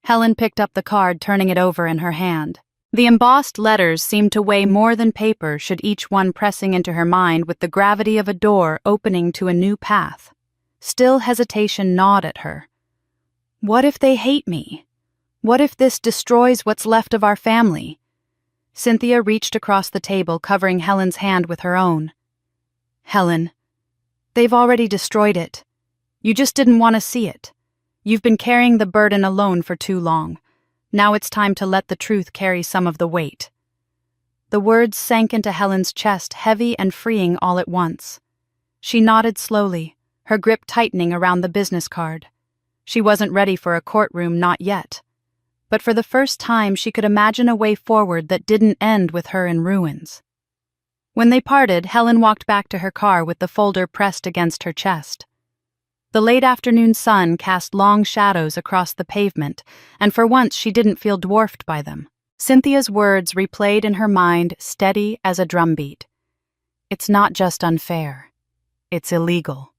Helen picked up the card, turning it over in her hand. The embossed letters seemed to weigh more than paper, should each one pressing into her mind with the gravity of a door opening to a new path. Still hesitation gnawed at her. What if they hate me? What if this destroys what's left of our family? Cynthia reached across the table, covering Helen's hand with her own. "Helen, they've already destroyed it. You just didn't want to see it. You've been carrying the burden alone for too long. Now it's time to let the truth carry some of the weight." The words sank into Helen's chest, heavy and freeing all at once. She nodded slowly, her grip tightening around the business card. She wasn't ready for a courtroom, not yet. But for the first time she could imagine a way forward that didn't end with her in ruins. When they parted, Helen walked back to her car with the folder pressed against her chest. The late afternoon sun cast long shadows across the pavement, and for once she didn't feel dwarfed by them. Cynthia's words replayed in her mind, steady as a drumbeat. "It's not just unfair. It's illegal."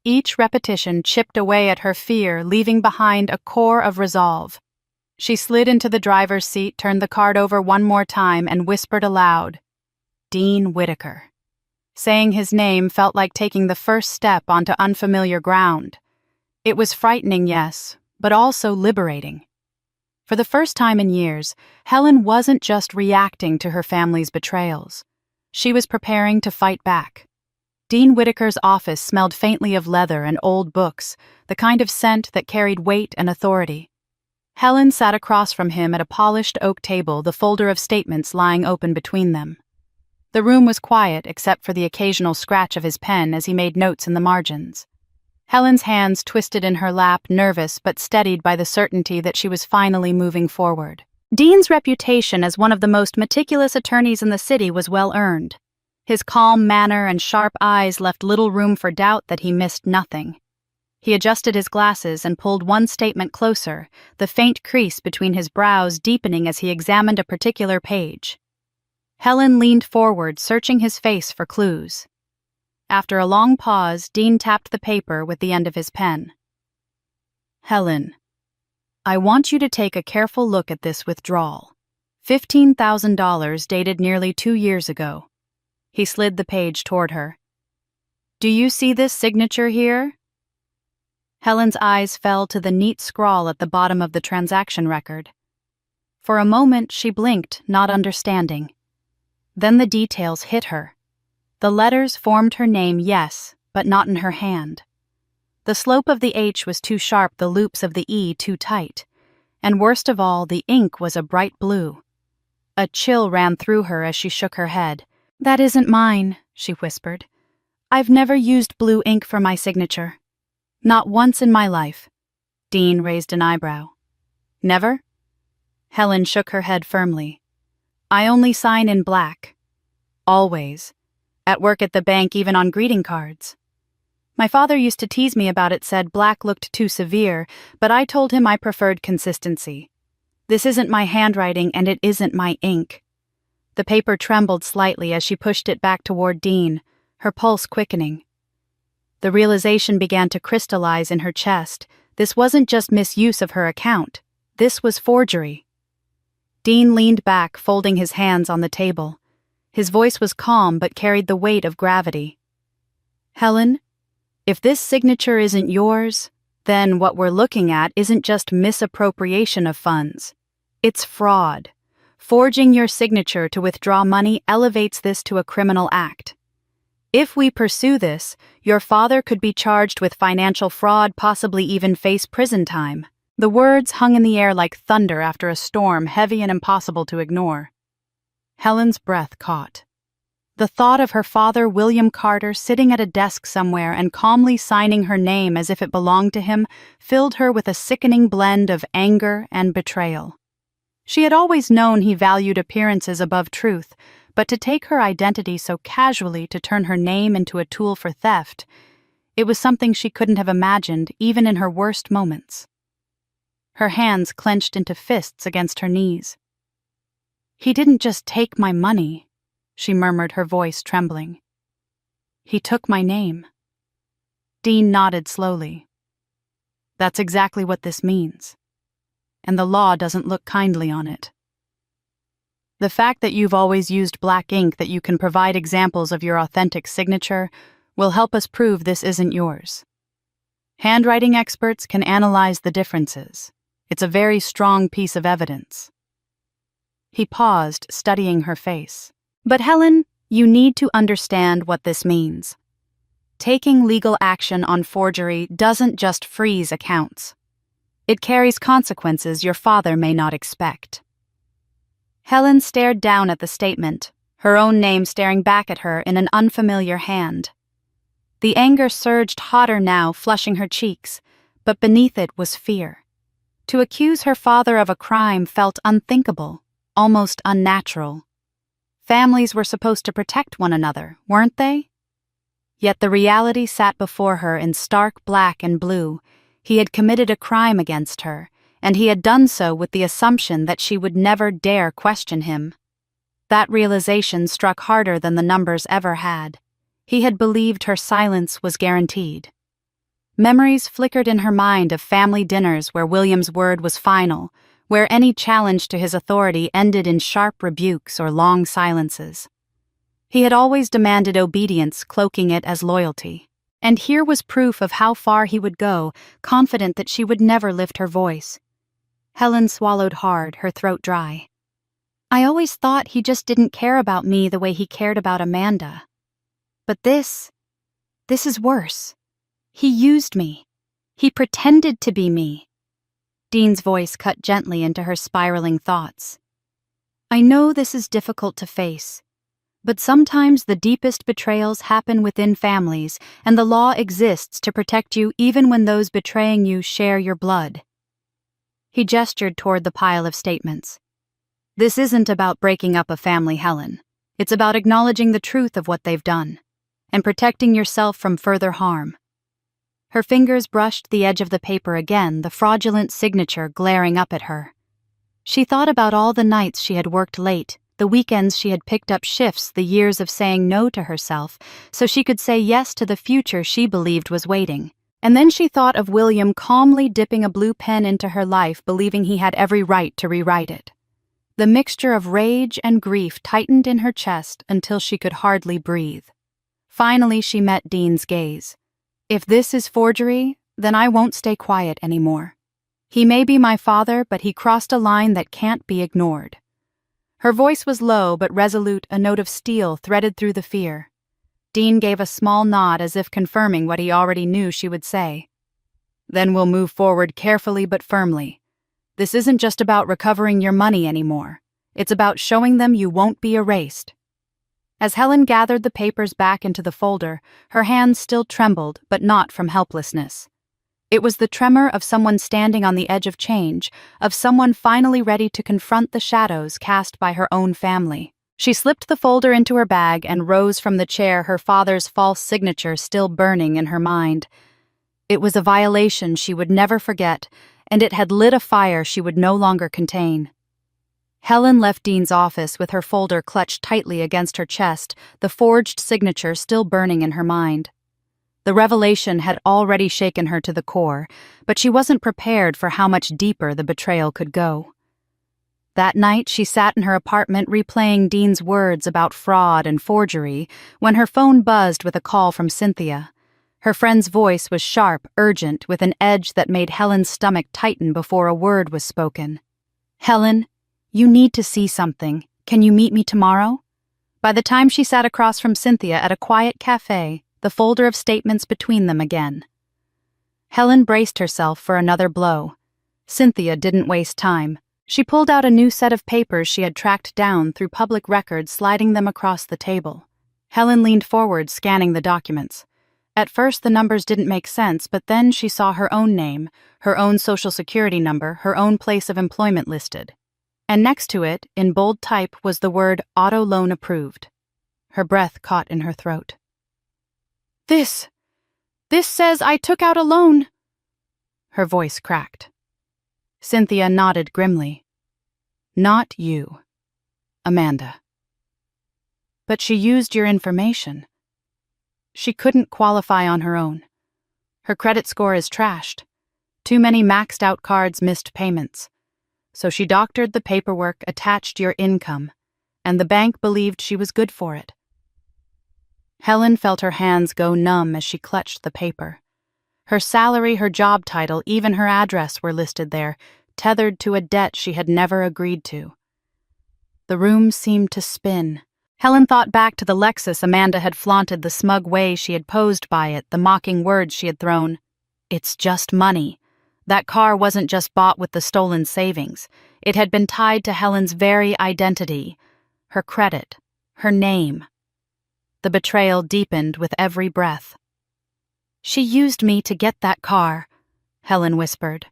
Each repetition chipped away at her fear, leaving behind a core of resolve. She slid into the driver's seat, turned the card over one more time, and whispered aloud, "Dean Whitaker." Saying his name felt like taking the first step onto unfamiliar ground. It was frightening, yes, but also liberating. For the first time in years, Helen wasn't just reacting to her family's betrayals. She was preparing to fight back. Dean Whitaker's office smelled faintly of leather and old books, the kind of scent that carried weight and authority. Helen sat across from him at a polished oak table, the folder of statements lying open between them. The room was quiet except for the occasional scratch of his pen as he made notes in the margins. Helen's hands twisted in her lap, nervous but steadied by the certainty that she was finally moving forward. Dean's reputation as one of the most meticulous attorneys in the city was well earned. His calm manner and sharp eyes left little room for doubt that he missed nothing. He adjusted his glasses and pulled one statement closer, the faint crease between his brows deepening as he examined a particular page. Helen leaned forward, searching his face for clues. After a long pause, Dean tapped the paper with the end of his pen. "Helen, I want you to take a careful look at this withdrawal. $15,000 dated nearly 2 years ago." He slid the page toward her. "Do you see this signature here?" Helen's eyes fell to the neat scrawl at the bottom of the transaction record. For a moment she blinked, not understanding. Then the details hit her. The letters formed her name, yes, but not in her hand. The slope of the H was too sharp, the loops of the E too tight. And worst of all, the ink was a bright blue. A chill ran through her as she shook her head. "That isn't mine," she whispered. "I've never used blue ink for my signature. Not once in my life." Dean raised an eyebrow. "Never?" Helen shook her head firmly. "I only sign in black. Always. At work, at the bank, even on greeting cards. My father used to tease me about it, said black looked too severe, but I told him I preferred consistency. This isn't my handwriting and it isn't my ink." The paper trembled slightly as she pushed it back toward Dean, her pulse quickening. The realization began to crystallize in her chest. This wasn't just misuse of her account. This was forgery. Dean leaned back, folding his hands on the table. His voice was calm but carried the weight of gravity. "Helen, if this signature isn't yours, then what we're looking at isn't just misappropriation of funds. It's fraud. Forging your signature to withdraw money elevates this to a criminal act. If we pursue this, your father could be charged with financial fraud, possibly even face prison time." The words hung in the air like thunder after a storm, heavy and impossible to ignore. Helen's breath caught. The thought of her father, William Carter, sitting at a desk somewhere and calmly signing her name as if it belonged to him filled her with a sickening blend of anger and betrayal. She had always known he valued appearances above truth, but to take her identity so casually to turn her name into a tool for theft, it was something she couldn't have imagined even in her worst moments. Her hands clenched into fists against her knees. "He didn't just take my money," she murmured, her voice trembling. "He took my name." Dean nodded slowly. "That's exactly what this means. And the law doesn't look kindly on it. The fact that you've always used black ink, that you can provide examples of your authentic signature, will help us prove this isn't yours. Handwriting experts can analyze the differences. It's a very strong piece of evidence." He paused, studying her face. "But Helen, you need to understand what this means. Taking legal action on forgery doesn't just freeze accounts. It carries consequences your father may not expect." Helen stared down at the statement, her own name staring back at her in an unfamiliar hand. The anger surged hotter now, flushing her cheeks, but beneath it was fear. To accuse her father of a crime felt unthinkable, almost unnatural. Families were supposed to protect one another, weren't they? Yet the reality sat before her in stark black and blue. He had committed a crime against her, and he had done so with the assumption that she would never dare question him. That realization struck harder than the numbers ever had. He had believed her silence was guaranteed. Memories flickered in her mind of family dinners where William's word was final, where any challenge to his authority ended in sharp rebukes or long silences. He had always demanded obedience, cloaking it as loyalty. And here was proof of how far he would go, confident that she would never lift her voice. Helen swallowed hard, her throat dry. "I always thought he just didn't care about me the way he cared about Amanda. But this is worse. He used me. He pretended to be me." Dean's voice cut gently into her spiraling thoughts. "I know this is difficult to face, but sometimes the deepest betrayals happen within families, and the law exists to protect you even when those betraying you share your blood." He gestured toward the pile of statements. "This isn't about breaking up a family, Helen. It's about acknowledging the truth of what they've done, and protecting yourself from further harm." Her fingers brushed the edge of the paper again, the fraudulent signature glaring up at her. She thought about all the nights she had worked late, the weekends she had picked up shifts, the years of saying no to herself, so she could say yes to the future she believed was waiting. And then she thought of William calmly dipping a blue pen into her life, believing he had every right to rewrite it. The mixture of rage and grief tightened in her chest until she could hardly breathe. Finally, she met Dean's gaze. "If this is forgery, then I won't stay quiet anymore. He may be my father, but he crossed a line that can't be ignored." Her voice was low but resolute, a note of steel threaded through the fear. Dean gave a small nod as if confirming what he already knew she would say. "Then we'll move forward carefully but firmly. This isn't just about recovering your money anymore. It's about showing them you won't be erased." As Helen gathered the papers back into the folder, her hands still trembled, but not from helplessness. It was the tremor of someone standing on the edge of change, of someone finally ready to confront the shadows cast by her own family. She slipped the folder into her bag and rose from the chair, her father's false signature still burning in her mind. It was a violation she would never forget, and it had lit a fire she would no longer contain. Helen left Dean's office with her folder clutched tightly against her chest, the forged signature still burning in her mind. The revelation had already shaken her to the core, but she wasn't prepared for how much deeper the betrayal could go. That night, she sat in her apartment replaying Dean's words about fraud and forgery when her phone buzzed with a call from Cynthia. Her friend's voice was sharp, urgent, with an edge that made Helen's stomach tighten before a word was spoken. "Helen, you need to see something. Can you meet me tomorrow?" By the time she sat across from Cynthia at a quiet cafe, the folder of statements between them again. Helen braced herself for another blow. Cynthia didn't waste time. She pulled out a new set of papers she had tracked down through public records, sliding them across the table. Helen leaned forward, scanning the documents. At first, the numbers didn't make sense, but then she saw her own name, her own social security number, her own place of employment listed. And next to it, in bold type, was the word auto loan approved. Her breath caught in her throat. This says I took out a loan. Her voice cracked. Cynthia nodded grimly. Not you, Amanda. But she used your information. She couldn't qualify on her own. Her credit score is trashed. Too many maxed out cards missed payments. So she doctored the paperwork, attached your income, and the bank believed she was good for it. Helen felt her hands go numb as she clutched the paper. Her salary, her job title, even her address were listed there, tethered to a debt she had never agreed to. The room seemed to spin. Helen thought back to the Lexus Amanda had flaunted, the smug way she had posed by it, the mocking words she had thrown. It's just money. That car wasn't just bought with the stolen savings. It had been tied to Helen's very identity, her credit, her name. The betrayal deepened with every breath. She used me to get that car, Helen whispered.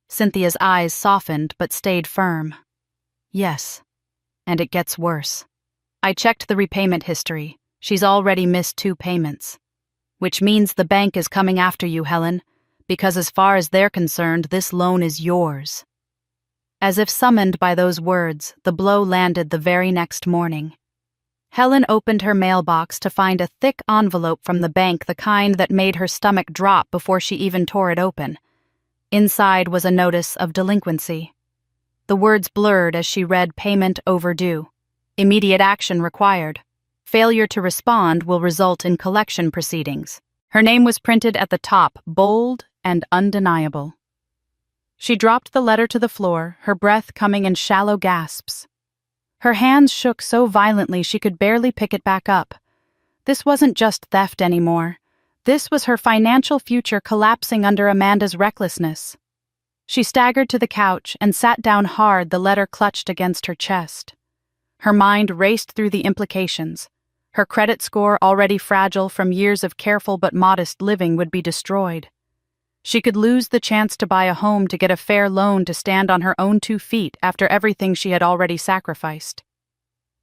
Cynthia's eyes softened but stayed firm. Yes, and it gets worse. I checked the repayment history. She's already missed 2 payments. Which means the bank is coming after you, Helen, because as far as they're concerned, this loan is yours. As if summoned by those words, the blow landed the very next morning. Helen opened her mailbox to find a thick envelope from the bank, the kind that made her stomach drop before she even tore it open. Inside was a notice of delinquency. The words blurred as she read payment overdue. Immediate action required. Failure to respond will result in collection proceedings. Her name was printed at the top, bold and undeniable. She dropped the letter to the floor, her breath coming in shallow gasps. Her hands shook so violently she could barely pick it back up. This wasn't just theft anymore. This was her financial future collapsing under Amanda's recklessness. She staggered to the couch and sat down hard, the letter clutched against her chest. Her mind raced through the implications. Her credit score, already fragile from years of careful but modest living, would be destroyed. She could lose the chance to buy a home, to get a fair loan, to stand on her own 2 feet after everything she had already sacrificed.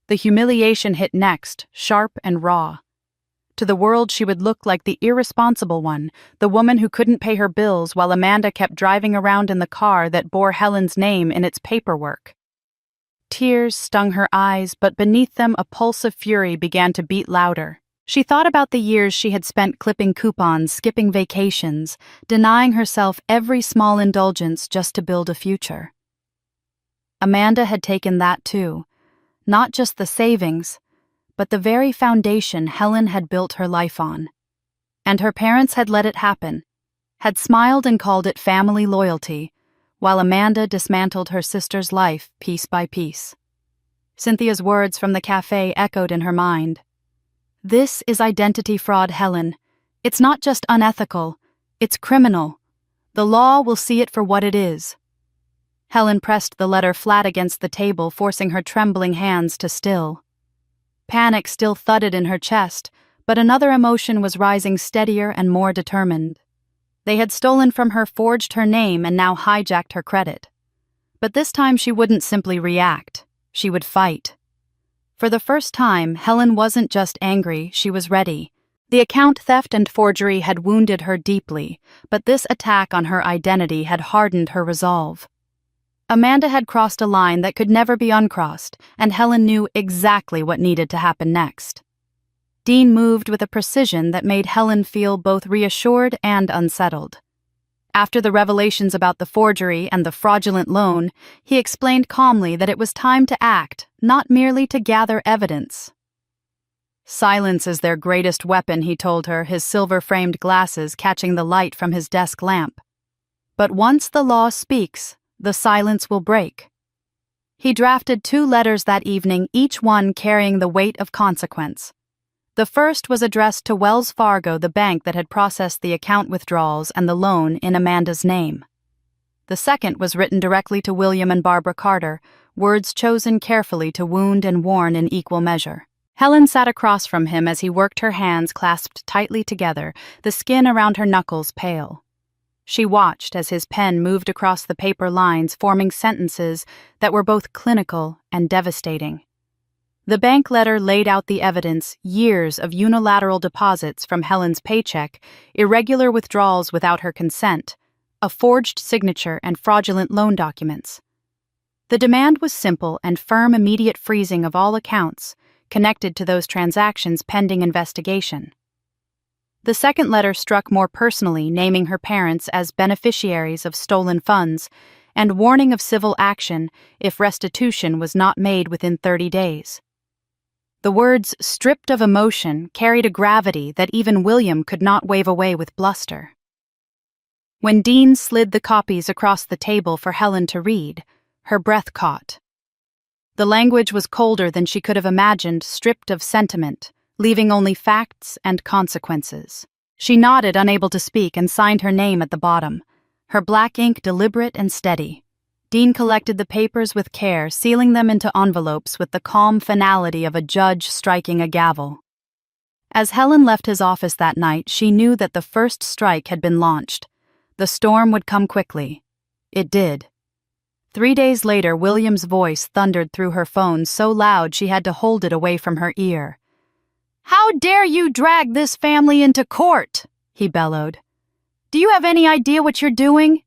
The humiliation hit next, sharp and raw. To the world she would look like the irresponsible one, the woman who couldn't pay her bills while Amanda kept driving around in the car that bore Helen's name in its paperwork. Tears stung her eyes, but beneath them a pulse of fury began to beat louder. She thought about the years she had spent clipping coupons, skipping vacations, denying herself every small indulgence just to build a future. Amanda had taken that too, not just the savings, but the very foundation Helen had built her life on. And her parents had let it happen, had smiled and called it family loyalty, while Amanda dismantled her sister's life piece by piece. Cynthia's words from the cafe echoed in her mind. This is identity fraud, Helen. It's not just unethical, it's criminal. The law will see it for what it is. Helen pressed the letter flat against the table, forcing her trembling hands to still. Panic still thudded in her chest, but another emotion was rising, steadier and more determined. They had stolen from her, forged her name, and now hijacked her credit. But this time she wouldn't simply react. She would fight. For the first time, Helen wasn't just angry, she was ready. The account theft and forgery had wounded her deeply, but this attack on her identity had hardened her resolve. Amanda had crossed a line that could never be uncrossed, and Helen knew exactly what needed to happen next. Dean moved with a precision that made Helen feel both reassured and unsettled. After the revelations about the forgery and the fraudulent loan, he explained calmly that it was time to act, not merely to gather evidence. Silence is their greatest weapon, he told her, his silver-framed glasses catching the light from his desk lamp. But once the law speaks, the silence will break. He drafted 2 letters that evening, each one carrying the weight of consequence. The first was addressed to Wells Fargo, the bank that had processed the account withdrawals and the loan in Amanda's name. The second was written directly to William and Barbara Carter, words chosen carefully to wound and warn in equal measure. Helen sat across from him as he worked, her hands clasped tightly together, the skin around her knuckles pale. She watched as his pen moved across the paper lines, forming sentences that were both clinical and devastating. The bank letter laid out the evidence: years of unilateral deposits from Helen's paycheck, irregular withdrawals without her consent, a forged signature, and fraudulent loan documents. The demand was simple and firm: immediate freezing of all accounts connected to those transactions pending investigation. The second letter struck more personally, naming her parents as beneficiaries of stolen funds and warning of civil action if restitution was not made within 30 days. The words, stripped of emotion, carried a gravity that even William could not wave away with bluster. When Dean slid the copies across the table for Helen to read, her breath caught. The language was colder than she could have imagined, stripped of sentiment, leaving only facts and consequences. She nodded, unable to speak, and signed her name at the bottom, her black ink deliberate and steady. Dean collected the papers with care, sealing them into envelopes with the calm finality of a judge striking a gavel. As Helen left his office that night, she knew that the first strike had been launched. The storm would come quickly. It did. 3 days later, William's voice thundered through her phone so loud she had to hold it away from her ear. "How dare you drag this family into court?" he bellowed. "Do you have any idea what you're doing?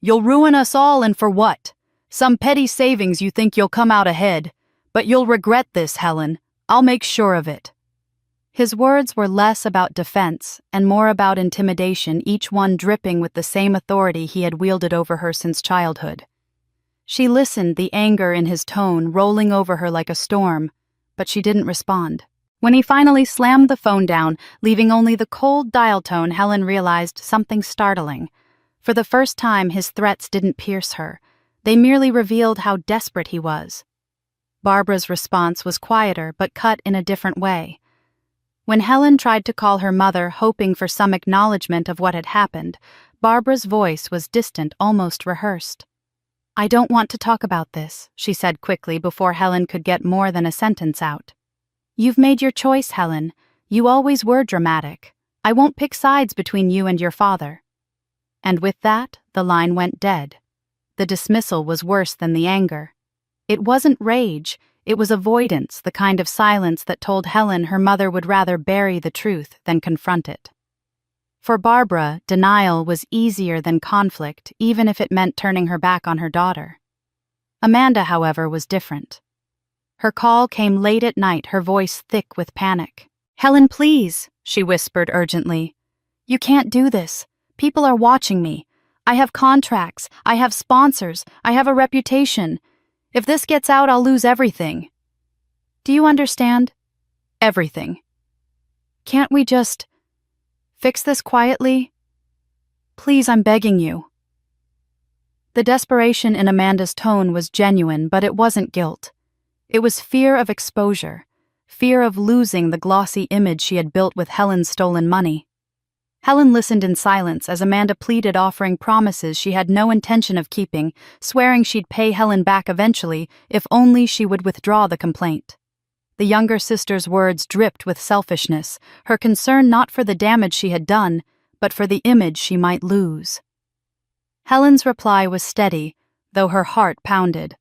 You'll ruin us all, and for what? Some petty savings you think you'll come out ahead. But you'll regret this, Helen. I'll make sure of it." His words were less about defense and more about intimidation, each one dripping with the same authority he had wielded over her since childhood. She listened, the anger in his tone rolling over her like a storm, but she didn't respond. When he finally slammed the phone down, leaving only the cold dial tone, Helen realized something startling. For the first time, his threats didn't pierce her. They merely revealed how desperate he was. Barbara's response was quieter, but cut in a different way. When Helen tried to call her mother, hoping for some acknowledgement of what had happened, Barbara's voice was distant, almost rehearsed. "I don't want to talk about this," she said quickly before Helen could get more than a sentence out. "You've made your choice, Helen. You always were dramatic. I won't pick sides between you and your father." And with that, the line went dead. The dismissal was worse than the anger. It wasn't rage, it was avoidance, the kind of silence that told Helen her mother would rather bury the truth than confront it. For Barbara, denial was easier than conflict, even if it meant turning her back on her daughter. Amanda, however, was different. Her call came late at night, her voice thick with panic. "Helen, please," she whispered urgently. "You can't do this. People are watching me. I have contracts, I have sponsors, I have a reputation. If this gets out, I'll lose everything. Do you understand? Everything. Can't we just fix this quietly? Please, I'm begging you." The desperation in Amanda's tone was genuine, but it wasn't guilt. It was fear of exposure, fear of losing the glossy image she had built with Helen's stolen money. Helen listened in silence as Amanda pleaded, offering promises she had no intention of keeping, swearing she'd pay Helen back eventually if only she would withdraw the complaint. The younger sister's words dripped with selfishness, her concern not for the damage she had done, but for the image she might lose. Helen's reply was steady, though her heart pounded.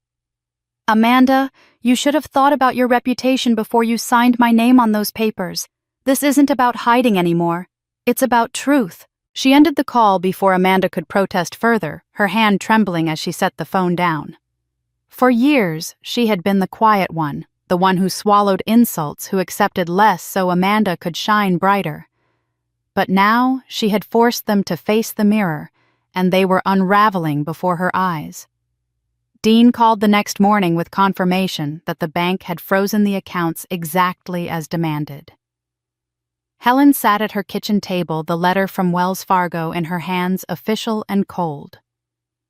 "Amanda, you should have thought about your reputation before you signed my name on those papers. This isn't about hiding anymore. It's about truth." She ended the call before Amanda could protest further, her hand trembling as she set the phone down. For years, she had been the quiet one, the one who swallowed insults, who accepted less so Amanda could shine brighter. But now she had forced them to face the mirror, and they were unraveling before her eyes. Dean called the next morning with confirmation that the bank had frozen the accounts exactly as demanded. Helen sat at her kitchen table, the letter from Wells Fargo in her hands, official and cold.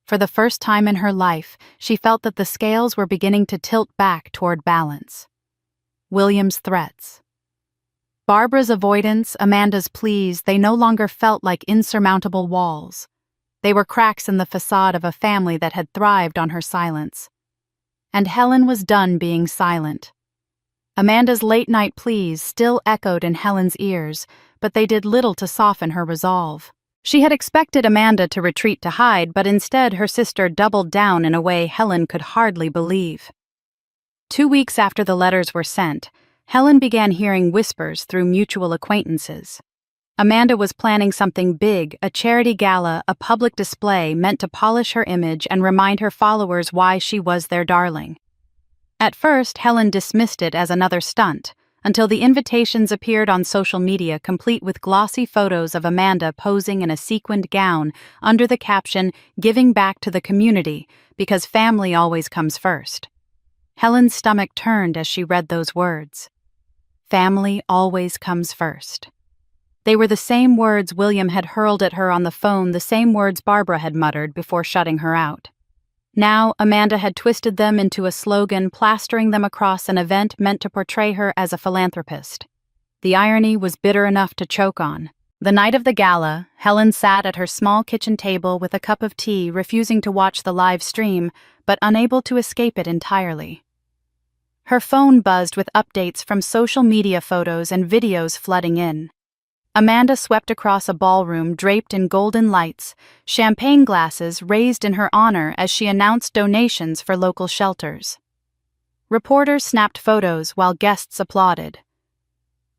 For the first time in her life, she felt that the scales were beginning to tilt back toward balance. William's threats, Barbara's avoidance, Amanda's pleas, they no longer felt like insurmountable walls. They were cracks in the facade of a family that had thrived on her silence. And Helen was done being silent. Amanda's late-night pleas still echoed in Helen's ears, but they did little to soften her resolve. She had expected Amanda to retreat to hide, but instead her sister doubled down in a way Helen could hardly believe. 2 weeks after the letters were sent, Helen began hearing whispers through mutual acquaintances. Amanda was planning something big, a charity gala, a public display meant to polish her image and remind her followers why she was their darling. At first, Helen dismissed it as another stunt, until the invitations appeared on social media complete with glossy photos of Amanda posing in a sequined gown under the caption, "Giving back to the community, because family always comes first." Helen's stomach turned as she read those words. Family always comes first. They were the same words William had hurled at her on the phone, the same words Barbara had muttered before shutting her out. Now, Amanda had twisted them into a slogan, plastering them across an event meant to portray her as a philanthropist. The irony was bitter enough to choke on. The night of the gala, Helen sat at her small kitchen table with a cup of tea, refusing to watch the live stream, but unable to escape it entirely. Her phone buzzed with updates from social media photos and videos flooding in. Amanda swept across a ballroom draped in golden lights, champagne glasses raised in her honor as she announced donations for local shelters. Reporters snapped photos while guests applauded.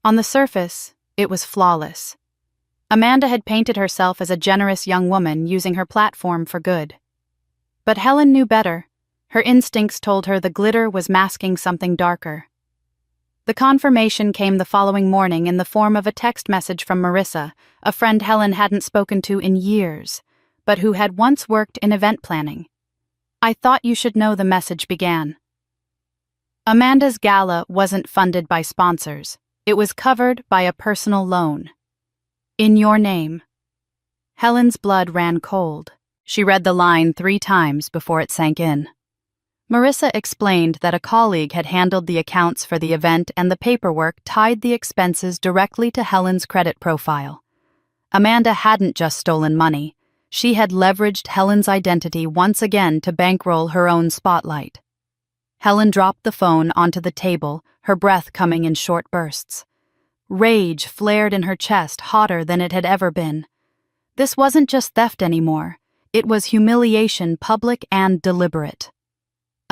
On the surface, it was flawless. Amanda had painted herself as a generous young woman using her platform for good. But Helen knew better. Her instincts told her the glitter was masking something darker. The confirmation came the following morning in the form of a text message from Marissa, a friend Helen hadn't spoken to in years, but who had once worked in event planning. "I thought you should know," the message began. Amanda's gala wasn't funded by sponsors. It was covered by a personal loan. "In your name." Helen's blood ran cold. She read the line 3 times before it sank in. Marissa explained that a colleague had handled the accounts for the event and the paperwork tied the expenses directly to Helen's credit profile. Amanda hadn't just stolen money. She had leveraged Helen's identity once again to bankroll her own spotlight. Helen dropped the phone onto the table, her breath coming in short bursts. Rage flared in her chest, hotter than it had ever been. This wasn't just theft anymore. It was humiliation, public and deliberate.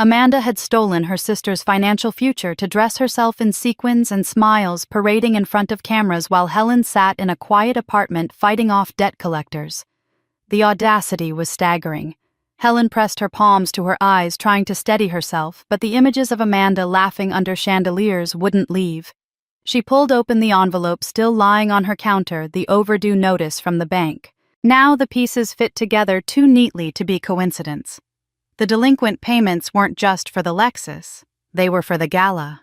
Amanda had stolen her sister's financial future to dress herself in sequins and smiles, parading in front of cameras while Helen sat in a quiet apartment fighting off debt collectors. The audacity was staggering. Helen pressed her palms to her eyes, trying to steady herself, but the images of Amanda laughing under chandeliers wouldn't leave. She pulled open the envelope still lying on her counter, the overdue notice from the bank. Now the pieces fit together too neatly to be coincidence. The delinquent payments weren't just for the Lexus, they were for the gala.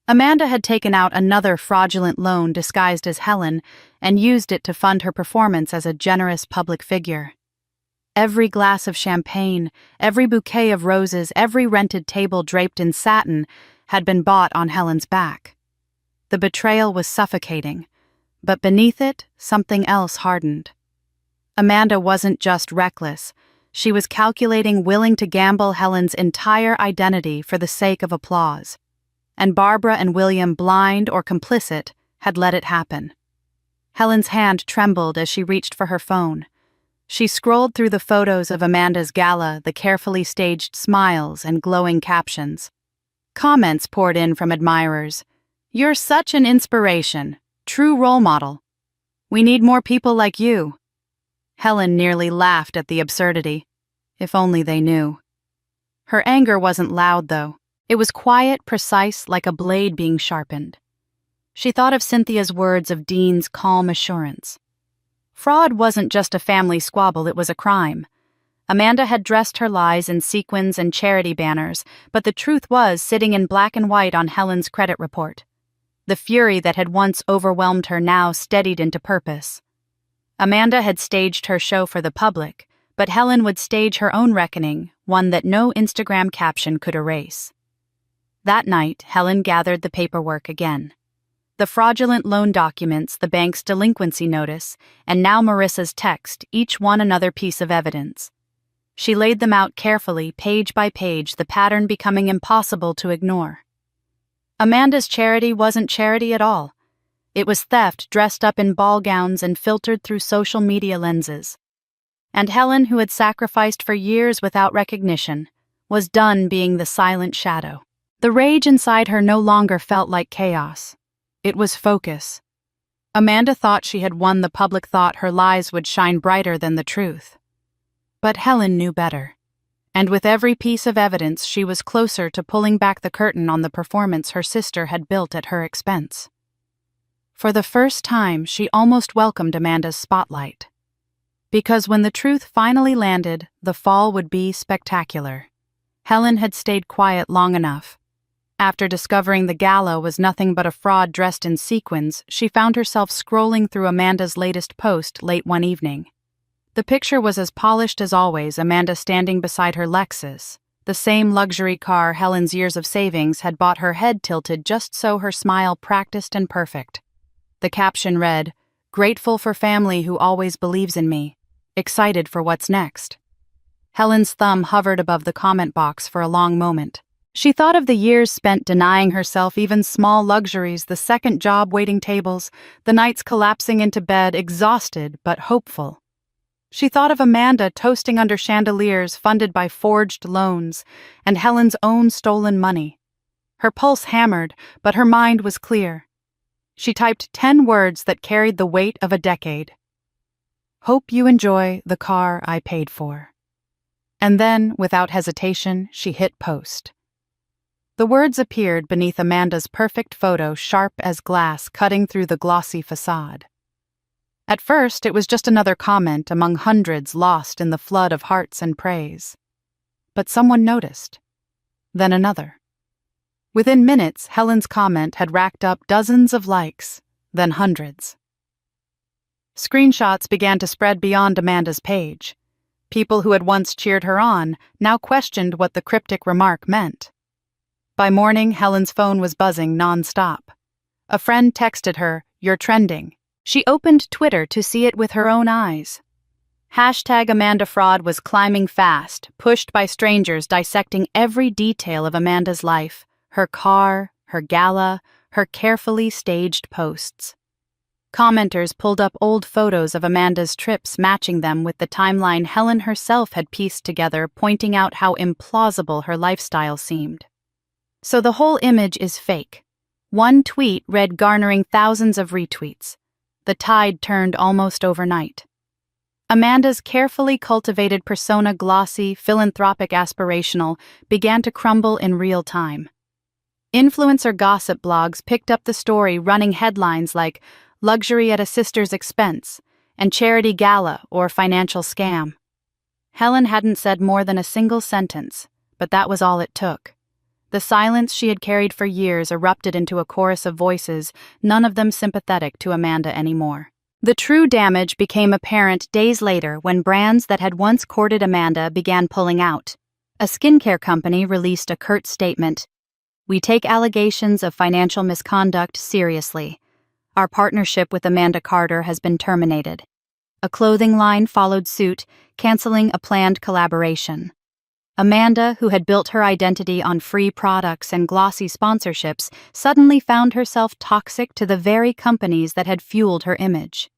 Amanda had taken out another fraudulent loan disguised as Helen and used it to fund her performance as a generous public figure. Every glass of champagne, every bouquet of roses, every rented table draped in satin had been bought on Helen's back. The betrayal was suffocating, but beneath it, something else hardened. Amanda wasn't just reckless. She was calculating, willing to gamble Helen's entire identity for the sake of applause. And Barbara and William, blind or complicit, had let it happen. Helen's hand trembled as she reached for her phone. She scrolled through the photos of Amanda's gala, the carefully staged smiles and glowing captions. Comments poured in from admirers. "You're such an inspiration, true role model. We need more people like you." Helen nearly laughed at the absurdity. If only they knew. Her anger wasn't loud, though. It was quiet, precise, like a blade being sharpened. She thought of Cynthia's words of Dean's calm assurance. Fraud wasn't just a family squabble, it was a crime. Amanda had dressed her lies in sequins and charity banners, but the truth was sitting in black and white on Helen's credit report. The fury that had once overwhelmed her now steadied into purpose. Amanda had staged her show for the public, but Helen would stage her own reckoning, one that no Instagram caption could erase. That night, Helen gathered the paperwork again. The fraudulent loan documents, the bank's delinquency notice, and now Marissa's text, each one another piece of evidence. She laid them out carefully, page by page, the pattern becoming impossible to ignore. Amanda's charity wasn't charity at all. It was theft dressed up in ball gowns and filtered through social media lenses. And Helen, who had sacrificed for years without recognition, was done being the silent shadow. The rage inside her no longer felt like chaos. It was focus. Amanda thought she had won the public thought her lies would shine brighter than the truth. But Helen knew better. And with every piece of evidence, she was closer to pulling back the curtain on the performance her sister had built at her expense. For the first time, she almost welcomed Amanda's spotlight. Because when the truth finally landed, the fall would be spectacular. Helen had stayed quiet long enough. After discovering the gala was nothing but a fraud dressed in sequins, she found herself scrolling through Amanda's latest post late one evening. The picture was as polished as always, Amanda standing beside her Lexus, the same luxury car Helen's years of savings had bought, her head tilted just so her smile practiced and perfect. The caption read, "Grateful for family who always believes in me. Excited for what's next." Helen's thumb hovered above the comment box for a long moment. She thought of the years spent denying herself even small luxuries, the second job waiting tables, the nights collapsing into bed, exhausted but hopeful. She thought of Amanda toasting under chandeliers funded by forged loans, and Helen's own stolen money. Her pulse hammered, but her mind was clear. She typed 10 words that carried the weight of a decade. "Hope you enjoy the car I paid for." And then, without hesitation, she hit post. The words appeared beneath Amanda's perfect photo, sharp as glass, cutting through the glossy facade. At first, it was just another comment among hundreds lost in the flood of hearts and praise. But someone noticed. Then another. Within minutes, Helen's comment had racked up dozens of likes, then hundreds. Screenshots began to spread beyond Amanda's page. People who had once cheered her on now questioned what the cryptic remark meant. By morning, Helen's phone was buzzing nonstop. A friend texted her, "You're trending." She opened Twitter to see it with her own eyes. #AmandaFraud was climbing fast, pushed by strangers dissecting every detail of Amanda's life, her car, her gala, her carefully staged posts. Commenters pulled up old photos of Amanda's trips, matching them with the timeline Helen herself had pieced together, pointing out how implausible her lifestyle seemed. So the whole image is fake. One tweet read, garnering thousands of retweets. The tide turned almost overnight. Amanda's carefully cultivated persona, glossy, philanthropic, aspirational, began to crumble in real time. Influencer gossip blogs picked up the story, running headlines like "Luxury at a Sister's Expense" and "Charity Gala" or "Financial Scam." Helen hadn't said more than a single sentence, but that was all it took. The silence she had carried for years erupted into a chorus of voices, none of them sympathetic to Amanda anymore. The true damage became apparent days later when brands that had once courted Amanda began pulling out. A skincare company released a curt statement: "We take allegations of financial misconduct seriously. Our partnership with Amanda Carter has been terminated." A clothing line followed suit, canceling a planned collaboration. Amanda, who had built her identity on free products and glossy sponsorships, suddenly found herself toxic to the very companies that had fueled her image.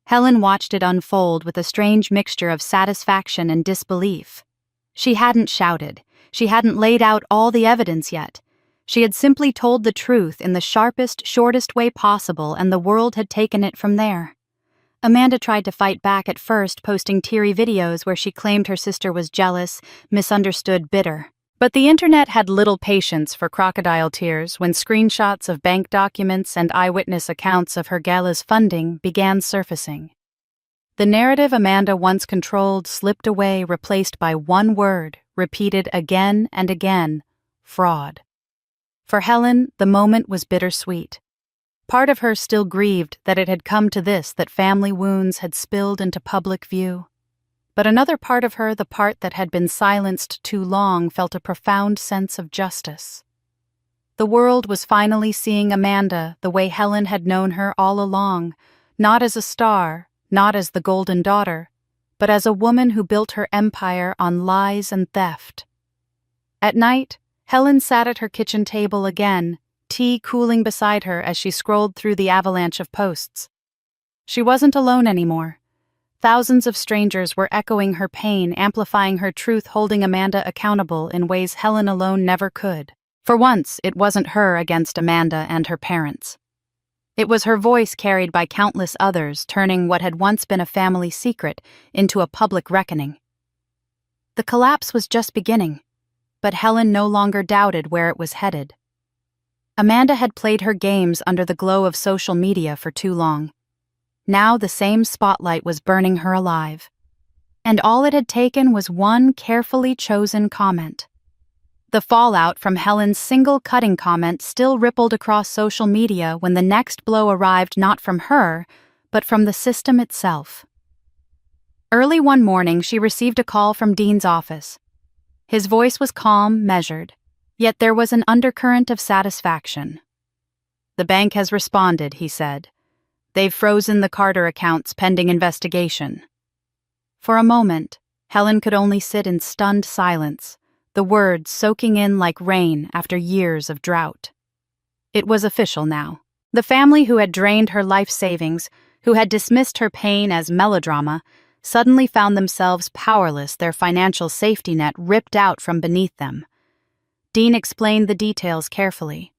Helen watched it unfold with a strange mixture of satisfaction and disbelief. She hadn't shouted. She hadn't laid out all the evidence yet. She had simply told the truth in the sharpest, shortest way possible, and the world had taken it from there. Amanda tried to fight back at first, posting teary videos where she claimed her sister was jealous, misunderstood, bitter. But the internet had little patience for crocodile tears when screenshots of bank documents and eyewitness accounts of her gala's funding began surfacing. The narrative Amanda once controlled slipped away, replaced by one word, repeated again and again: fraud. For Helen, the moment was bittersweet. Part of her still grieved that it had come to this, that family wounds had spilled into public view. But another part of her, the part that had been silenced too long, felt a profound sense of justice. The world was finally seeing Amanda the way Helen had known her all along, not as a star, not as the golden daughter, but as a woman who built her empire on lies and theft. At night, Helen sat at her kitchen table again, tea cooling beside her as she scrolled through the avalanche of posts. She wasn't alone anymore. Thousands of strangers were echoing her pain, amplifying her truth, holding Amanda accountable in ways Helen alone never could. For once, it wasn't her against Amanda and her parents. It was her voice carried by countless others, turning what had once been a family secret into a public reckoning. The collapse was just beginning, but Helen no longer doubted where it was headed. Amanda had played her games under the glow of social media for too long. Now the same spotlight was burning her alive. And all it had taken was one carefully chosen comment. The fallout from Helen's single cutting comment still rippled across social media when the next blow arrived not from her, but from the system itself. Early one morning, she received a call from Dean's office. His voice was calm, measured, yet there was an undercurrent of satisfaction. "The bank has responded," he said. "They've frozen the Carter accounts pending investigation." For a moment, Helen could only sit in stunned silence, the words soaking in like rain after years of drought. It was official now. The family who had drained her life savings, who had dismissed her pain as melodrama, suddenly found themselves powerless, their financial safety net ripped out from beneath them. Dean explained the details carefully.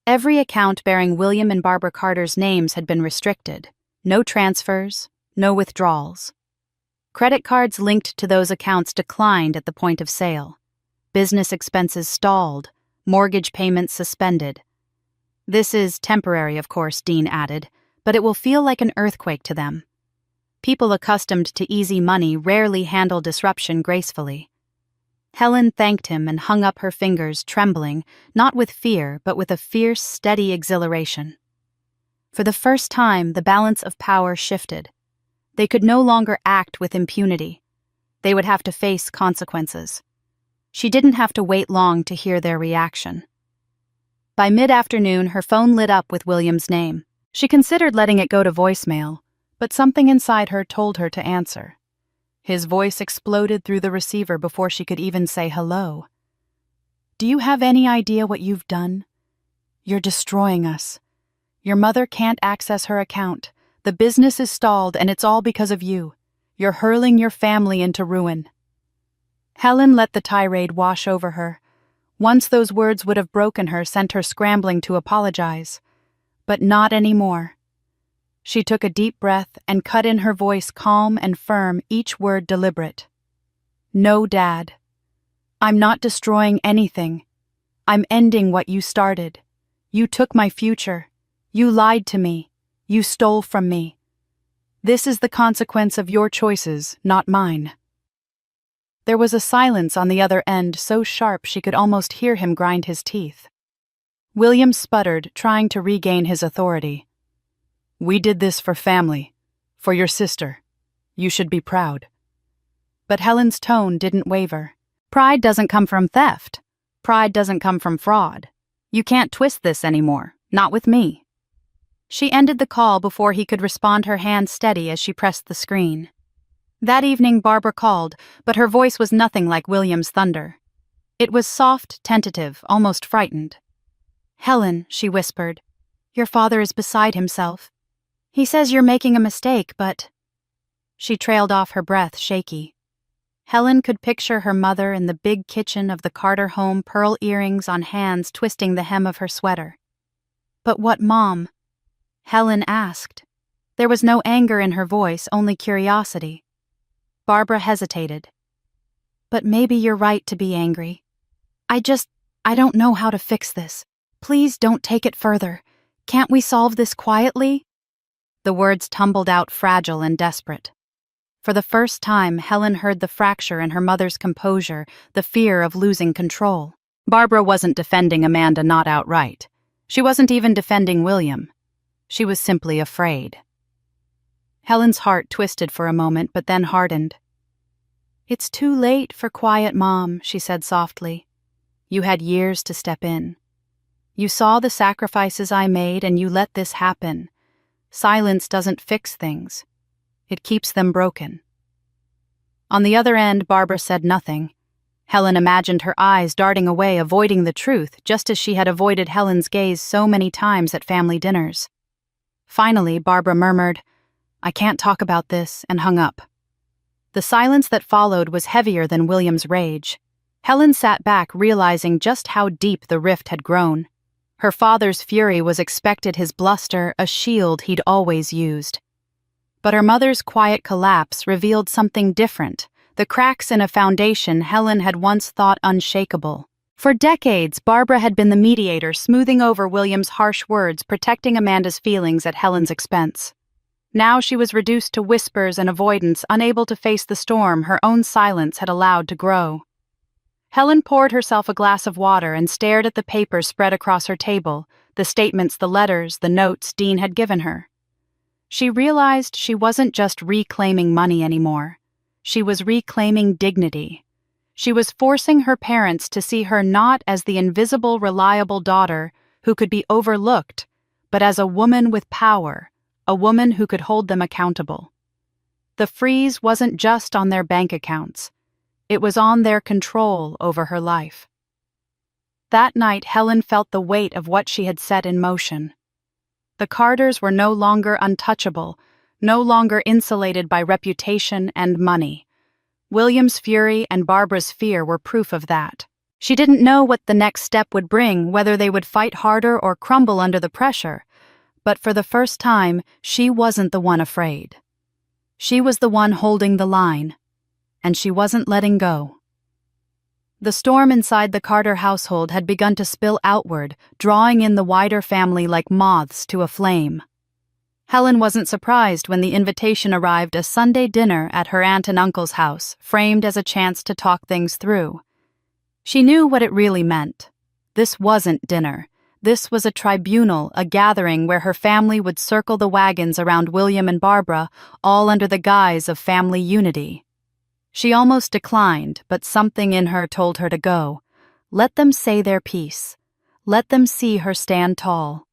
Every account bearing William and Barbara Carter's names had been restricted. No transfers, no withdrawals. Credit cards linked to those accounts declined at the point of sale. Business expenses stalled, mortgage payments suspended. "This is temporary, of course," Dean added, "but it will feel like an earthquake to them. People accustomed to easy money rarely handle disruption gracefully." Helen thanked him and hung up her fingers, trembling, not with fear, but with a fierce, steady exhilaration. For the first time, the balance of power shifted. They could no longer act with impunity. They would have to face consequences. She didn't have to wait long to hear their reaction. By mid-afternoon, her phone lit up with William's name. She considered letting it go to voicemail, but something inside her told her to answer. His voice exploded through the receiver before she could even say hello. "Do you have any idea what you've done? You're destroying us. Your mother can't access her account. The business is stalled, and it's all because of you. You're hurling your family into ruin." Helen let the tirade wash over her. Once those words would have broken her, sent her scrambling to apologize. But not anymore. She took a deep breath and cut in her voice calm and firm, each word deliberate. "No, Dad. I'm not destroying anything. I'm ending what you started. You took my future. You lied to me. You stole from me. This is the consequence of your choices, not mine." There was a silence on the other end so sharp she could almost hear him grind his teeth. William sputtered, trying to regain his authority. "We did this for family, for your sister. You should be proud." But Helen's tone didn't waver. "Pride doesn't come from theft. Pride doesn't come from fraud. You can't twist this anymore, not with me." She ended the call before he could respond, her hand steady as she pressed the screen. That evening Barbara called, but her voice was nothing like William's thunder. It was soft, tentative, almost frightened. "Helen," she whispered, "your father is beside himself. He says you're making a mistake, but—" She trailed off, her breath shaky. Helen could picture her mother in the big kitchen of the Carter home, pearl earrings on hands twisting the hem of her sweater. "But what, Mom?" Helen asked. There was no anger in her voice, only curiosity. Barbara hesitated. "But maybe you're right to be angry. I don't know how to fix this. Please don't take it further. Can't we solve this quietly?" The words tumbled out fragile and desperate. For the first time, Helen heard the fracture in her mother's composure, the fear of losing control. Barbara wasn't defending Amanda, not outright. She wasn't even defending William. She was simply afraid. Helen's heart twisted for a moment, but then hardened. "It's too late for quiet, Mom," she said softly. "You had years to step in. You saw the sacrifices I made and you let this happen. Silence doesn't fix things. It keeps them broken." On the other end, Barbara said nothing. Helen imagined her eyes darting away, avoiding the truth, just as she had avoided Helen's gaze so many times at family dinners. Finally, Barbara murmured, "I can't talk about this," and hung up. The silence that followed was heavier than William's rage. Helen sat back, realizing just how deep the rift had grown. Her father's fury was expected, his bluster a shield he'd always used. But her mother's quiet collapse revealed something different, the cracks in a foundation Helen had once thought unshakable. For decades, Barbara had been the mediator, smoothing over William's harsh words, protecting Amanda's feelings at Helen's expense. Now she was reduced to whispers and avoidance, unable to face the storm her own silence had allowed to grow. Helen poured herself a glass of water and stared at the papers spread across her table, the statements, the letters, the notes Dean had given her. She realized she wasn't just reclaiming money anymore. She was reclaiming dignity. She was forcing her parents to see her not as the invisible, reliable daughter who could be overlooked, but as a woman with power, a woman who could hold them accountable. The freeze wasn't just on their bank accounts. It was on their control over her life. That night, Helen felt the weight of what she had set in motion. The Carters were no longer untouchable, no longer insulated by reputation and money. William's fury and Barbara's fear were proof of that. She didn't know what the next step would bring, whether they would fight harder or crumble under the pressure, but for the first time, she wasn't the one afraid. She was the one holding the line, and she wasn't letting go. The storm inside the Carter household had begun to spill outward, drawing in the wider family like moths to a flame. Helen wasn't surprised when the invitation arrived, a Sunday dinner at her aunt and uncle's house, framed as a chance to talk things through. She knew what it really meant. This wasn't dinner. This was a tribunal, a gathering where her family would circle the wagons around William and Barbara, all under the guise of family unity. She almost declined, but something in her told her to go. Let them say their piece. Let them see her stand tall.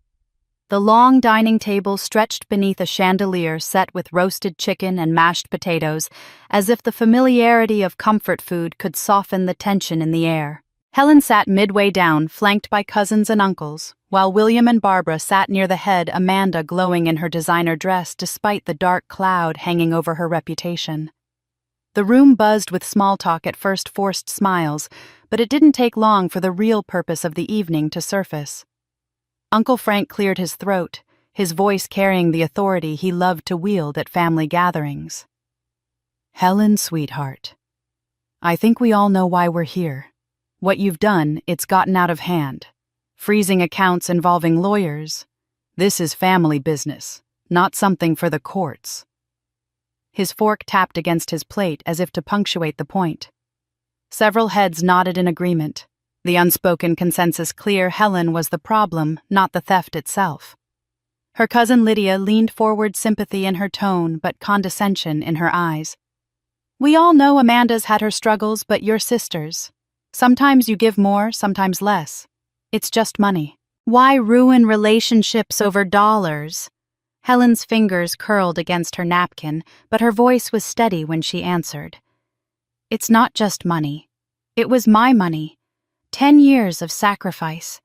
The long dining table stretched beneath a chandelier set with roasted chicken and mashed potatoes, as if the familiarity of comfort food could soften the tension in the air. Helen sat midway down, flanked by cousins and uncles, while William and Barbara sat near the head, Amanda glowing in her designer dress despite the dark cloud hanging over her reputation. The room buzzed with small talk, at first forced smiles, but it didn't take long for the real purpose of the evening to surface. Uncle Frank cleared his throat, his voice carrying the authority he loved to wield at family gatherings. "Helen, sweetheart, I think we all know why we're here. What you've done, it's gotten out of hand. Freezing accounts involving lawyers. This is family business, not something for the courts." His fork tapped against his plate as if to punctuate the point. Several heads nodded in agreement. The unspoken consensus clear: Helen was the problem, not the theft itself. Her cousin Lydia leaned forward, sympathy in her tone but condescension in her eyes. "We all know Amanda's had her struggles, but you're sisters. Sometimes you give more, sometimes less. It's just money. Why ruin relationships over dollars?" Helen's fingers curled against her napkin, but her voice was steady when she answered. "It's not just money. It was my money. 10 years of sacrifice.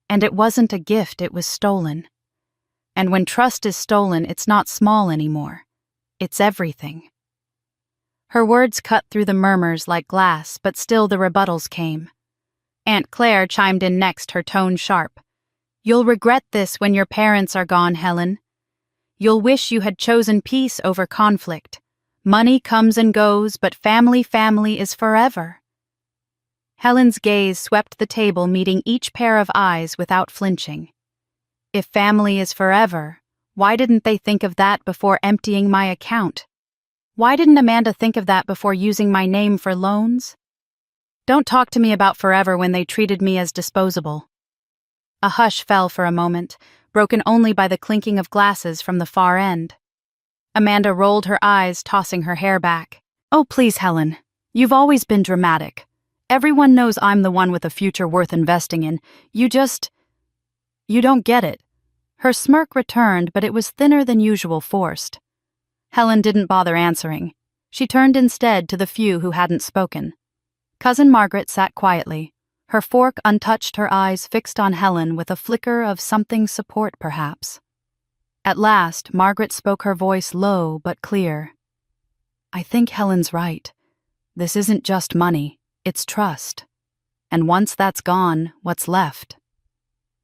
And it wasn't a gift, it was stolen. And when trust is stolen, it's not small anymore. It's everything." Her words cut through the murmurs like glass, but still the rebuttals came. Aunt Claire chimed in next, her tone sharp. "You'll regret this when your parents are gone, Helen. You'll wish you had chosen peace over conflict. Money comes and goes, but family is forever." Helen's gaze swept the table, meeting each pair of eyes without flinching. If family is forever, why didn't they think of that before emptying my account? Why didn't Amanda think of that before using my name for loans? Don't talk to me about forever when they treated me as disposable. A hush fell for a moment, broken only by the clinking of glasses from the far end. Amanda rolled her eyes, tossing her hair back. "Oh, please, Helen. You've always been dramatic. Everyone knows I'm the one with a future worth investing in. You just..." You don't get it." Her smirk returned, but it was thinner than usual, forced. Helen didn't bother answering. She turned instead to the few who hadn't spoken. Cousin Margaret sat quietly, her fork untouched, her eyes fixed on Helen with a flicker of something support, perhaps. At last, Margaret spoke, her voice low but clear. "I think Helen's right. This isn't just money, it's trust. And once that's gone, what's left?"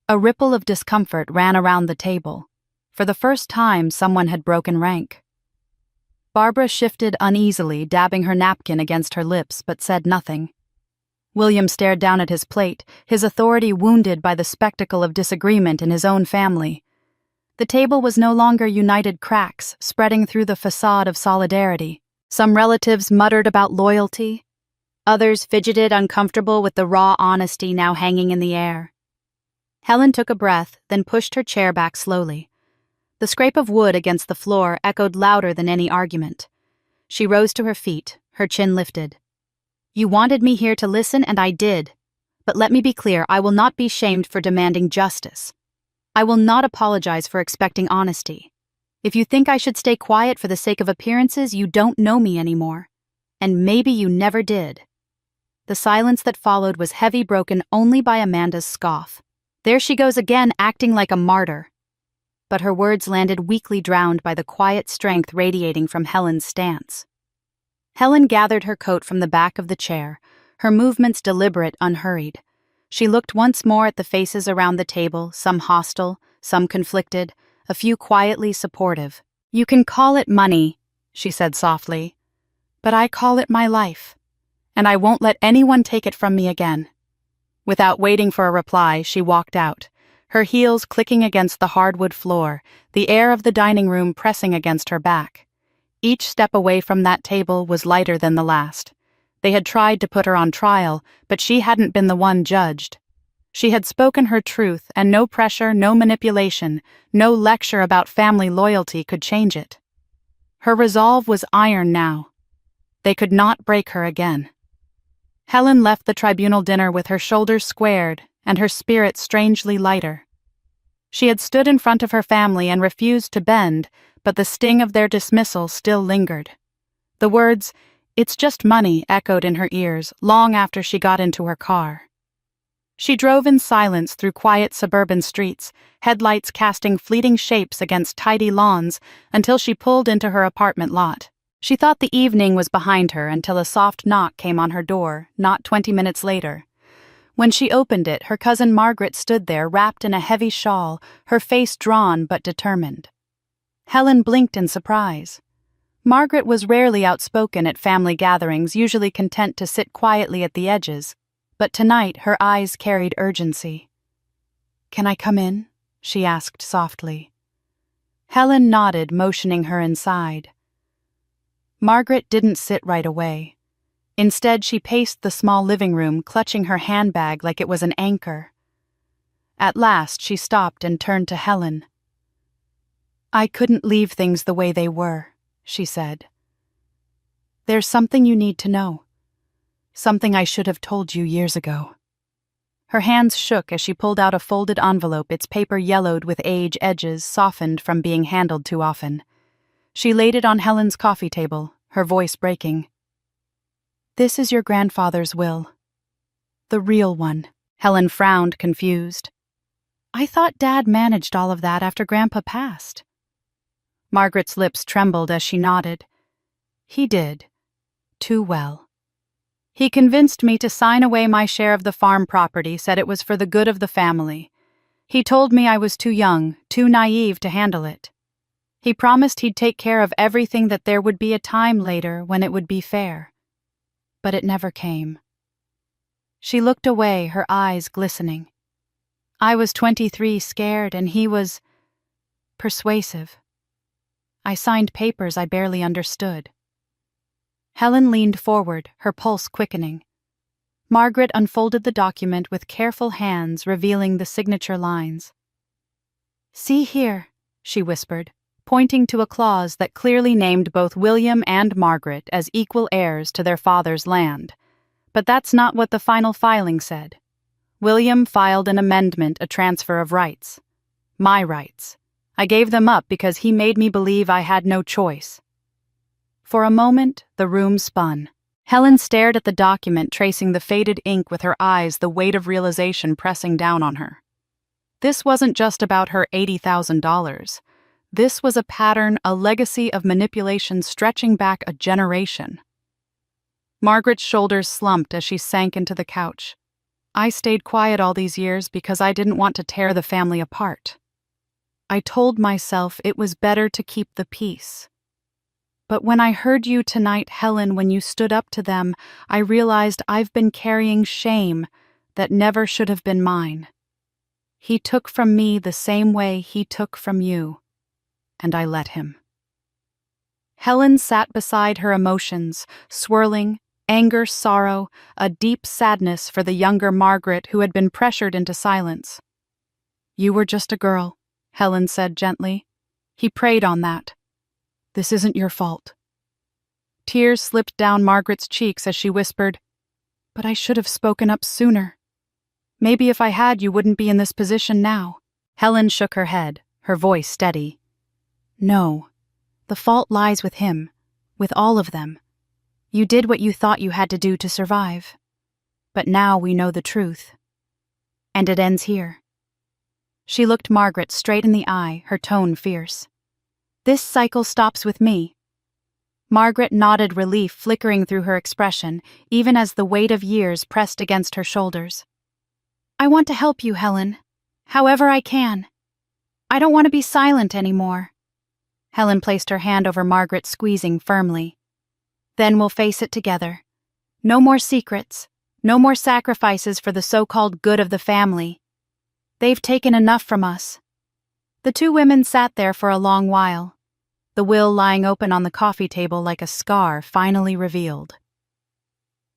A ripple of discomfort ran around the table. For the first time, someone had broken rank. Barbara shifted uneasily, dabbing her napkin against her lips, but said nothing. William stared down at his plate, his authority wounded by the spectacle of disagreement in his own family. The table was no longer united cracks, spreading through the facade of solidarity. Some relatives muttered about loyalty. Others fidgeted, uncomfortable with the raw honesty now hanging in the air. Helen took a breath, then pushed her chair back slowly. The scrape of wood against the floor echoed louder than any argument. She rose to her feet, her chin lifted. "You wanted me here to listen, and I did. But let me be clear, I will not be shamed for demanding justice. I will not apologize for expecting honesty. If you think I should stay quiet for the sake of appearances, you don't know me anymore. And maybe you never did." The silence that followed was heavy, broken only by Amanda's scoff. "There she goes again, acting like a martyr." But her words landed weakly, drowned by the quiet strength radiating from Helen's stance. Helen gathered her coat from the back of the chair, her movements deliberate, unhurried. She looked once more at the faces around the table, some hostile, some conflicted, a few quietly supportive. "You can call it money," she said softly, "but I call it my life, and I won't let anyone take it from me again." Without waiting for a reply, she walked out, her heels clicking against the hardwood floor, the air of the dining room pressing against her back. Each step away from that table was lighter than the last. They had tried to put her on trial, but she hadn't been the one judged. She had spoken her truth, and no pressure, no manipulation, no lecture about family loyalty could change it. Her resolve was iron now. They could not break her again. Helen left the tribunal dinner with her shoulders squared and her spirit strangely lighter. She had stood in front of her family and refused to bend, but the sting of their dismissal still lingered. The words, "It's just money," echoed in her ears long after she got into her car. She drove in silence through quiet suburban streets, headlights casting fleeting shapes against tidy lawns, until she pulled into her apartment lot. She thought the evening was behind her until a soft knock came on her door, not 20 minutes later. When she opened it, her cousin Margaret stood there, wrapped in a heavy shawl, her face drawn but determined. Helen blinked in surprise. Margaret was rarely outspoken at family gatherings, usually content to sit quietly at the edges, but tonight her eyes carried urgency. "Can I come in?" she asked softly. Helen nodded, motioning her inside. Margaret didn't sit right away. Instead, she paced the small living room, clutching her handbag like it was an anchor. At last, she stopped and turned to Helen. "I couldn't leave things the way they were," she said. "There's something you need to know. Something I should have told you years ago." Her hands shook as she pulled out a folded envelope, its paper yellowed with age, edges softened from being handled too often. She laid it on Helen's coffee table, her voice breaking. "This is your grandfather's will. The real one." Helen frowned, confused. "I thought Dad managed all of that after Grandpa passed." Margaret's lips trembled as she nodded. "He did. Too well. He convinced me to sign away my share of the farm property, said it was for the good of the family. He told me I was too young, too naive to handle it. He promised he'd take care of everything, that there would be a time later when it would be fair. But it never came." She looked away, her eyes glistening. "I was 23, scared, and he was persuasive. I signed papers I barely understood." Helen leaned forward, her pulse quickening. Margaret unfolded the document with careful hands, revealing the signature lines. "See here," she whispered, pointing to a clause that clearly named both William and Margaret as equal heirs to their father's land. But that's not what the final filing said. William filed an amendment, a transfer of rights. My rights. I gave them up because he made me believe I had no choice. For a moment, the room spun. Helen stared at the document, tracing the faded ink with her eyes, the weight of realization pressing down on her. This wasn't just about her $80,000. This was a pattern, a legacy of manipulation stretching back a generation. Margaret's shoulders slumped as she sank into the couch. I stayed quiet all these years because I didn't want to tear the family apart. I told myself it was better to keep the peace. But when I heard you tonight, Helen, when you stood up to them, I realized I've been carrying shame that never should have been mine. He took from me the same way he took from you, and I let him. Helen sat beside her emotions, swirling, anger, sorrow, a deep sadness for the younger Margaret who had been pressured into silence. You were just a girl, Helen said gently. He preyed on that. This isn't your fault. Tears slipped down Margaret's cheeks as she whispered, But I should have spoken up sooner. Maybe if I had, you wouldn't be in this position now. Helen shook her head, her voice steady. No, the fault lies with him, with all of them. You did what you thought you had to do to survive. But now we know the truth. And it ends here. She looked Margaret straight in the eye, her tone fierce. This cycle stops with me. Margaret nodded, relief flickering through her expression, even as the weight of years pressed against her shoulders. I want to help you, Helen, however I can. I don't want to be silent anymore. Helen placed her hand over Margaret, squeezing firmly. Then we'll face it together. No more secrets, no more sacrifices for the so-called good of the family. They've taken enough from us. The two women sat there for a long while, the will lying open on the coffee table like a scar finally revealed.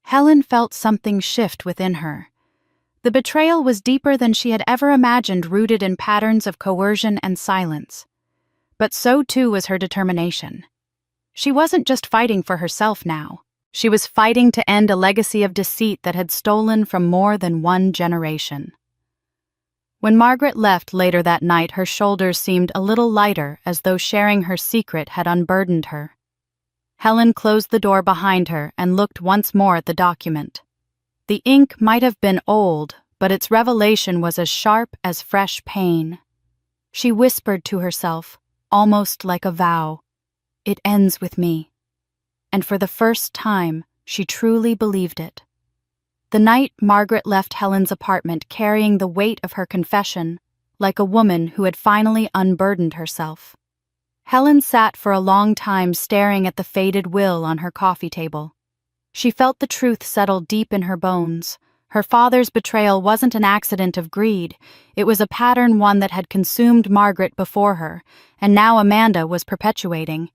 Helen felt something shift within her. The betrayal was deeper than she had ever imagined, rooted in patterns of coercion and silence. But so too was her determination. She wasn't just fighting for herself now. She was fighting to end a legacy of deceit that had stolen from more than one generation. When Margaret left later that night, her shoulders seemed a little lighter, as though sharing her secret had unburdened her. Helen closed the door behind her and looked once more at the document. The ink might have been old, but its revelation was as sharp as fresh pain. She whispered to herself, almost like a vow, "It ends with me." And for the first time, she truly believed it. The night Margaret left Helen's apartment, carrying the weight of her confession, like a woman who had finally unburdened herself. Helen sat for a long time staring at the faded will on her coffee table. She felt the truth settle deep in her bones. Her father's betrayal wasn't an accident of greed. It was a pattern, one that had consumed Margaret before her, and now Amanda was perpetuating.